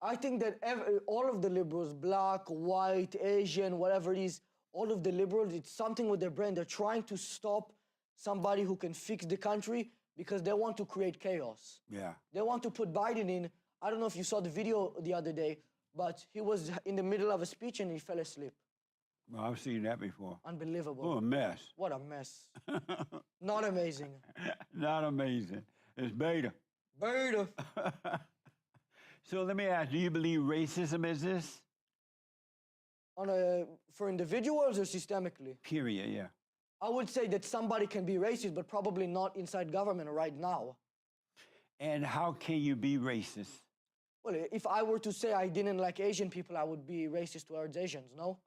I think that all of the liberals, black, white, Asian, whatever it is, all of the liberals, it's something with their brain. They're trying to stop somebody who can fix the country because they want to create chaos. yeah. They want to put Biden in. I don't know if you saw the video the other day, but he was in the middle of a speech and he fell asleep. Well, I've seen that before. Unbelievable. Oh, a mess. What a mess. Not amazing. Not amazing. It's beta. Beta. So let me ask, do you believe racism exists? For individuals or systemically? Period, yeah. I would say that somebody can be racist, but probably not inside government right now. And how can you be racist? Well, if I were to say I didn't like Asian people, I would be racist towards Asians, no?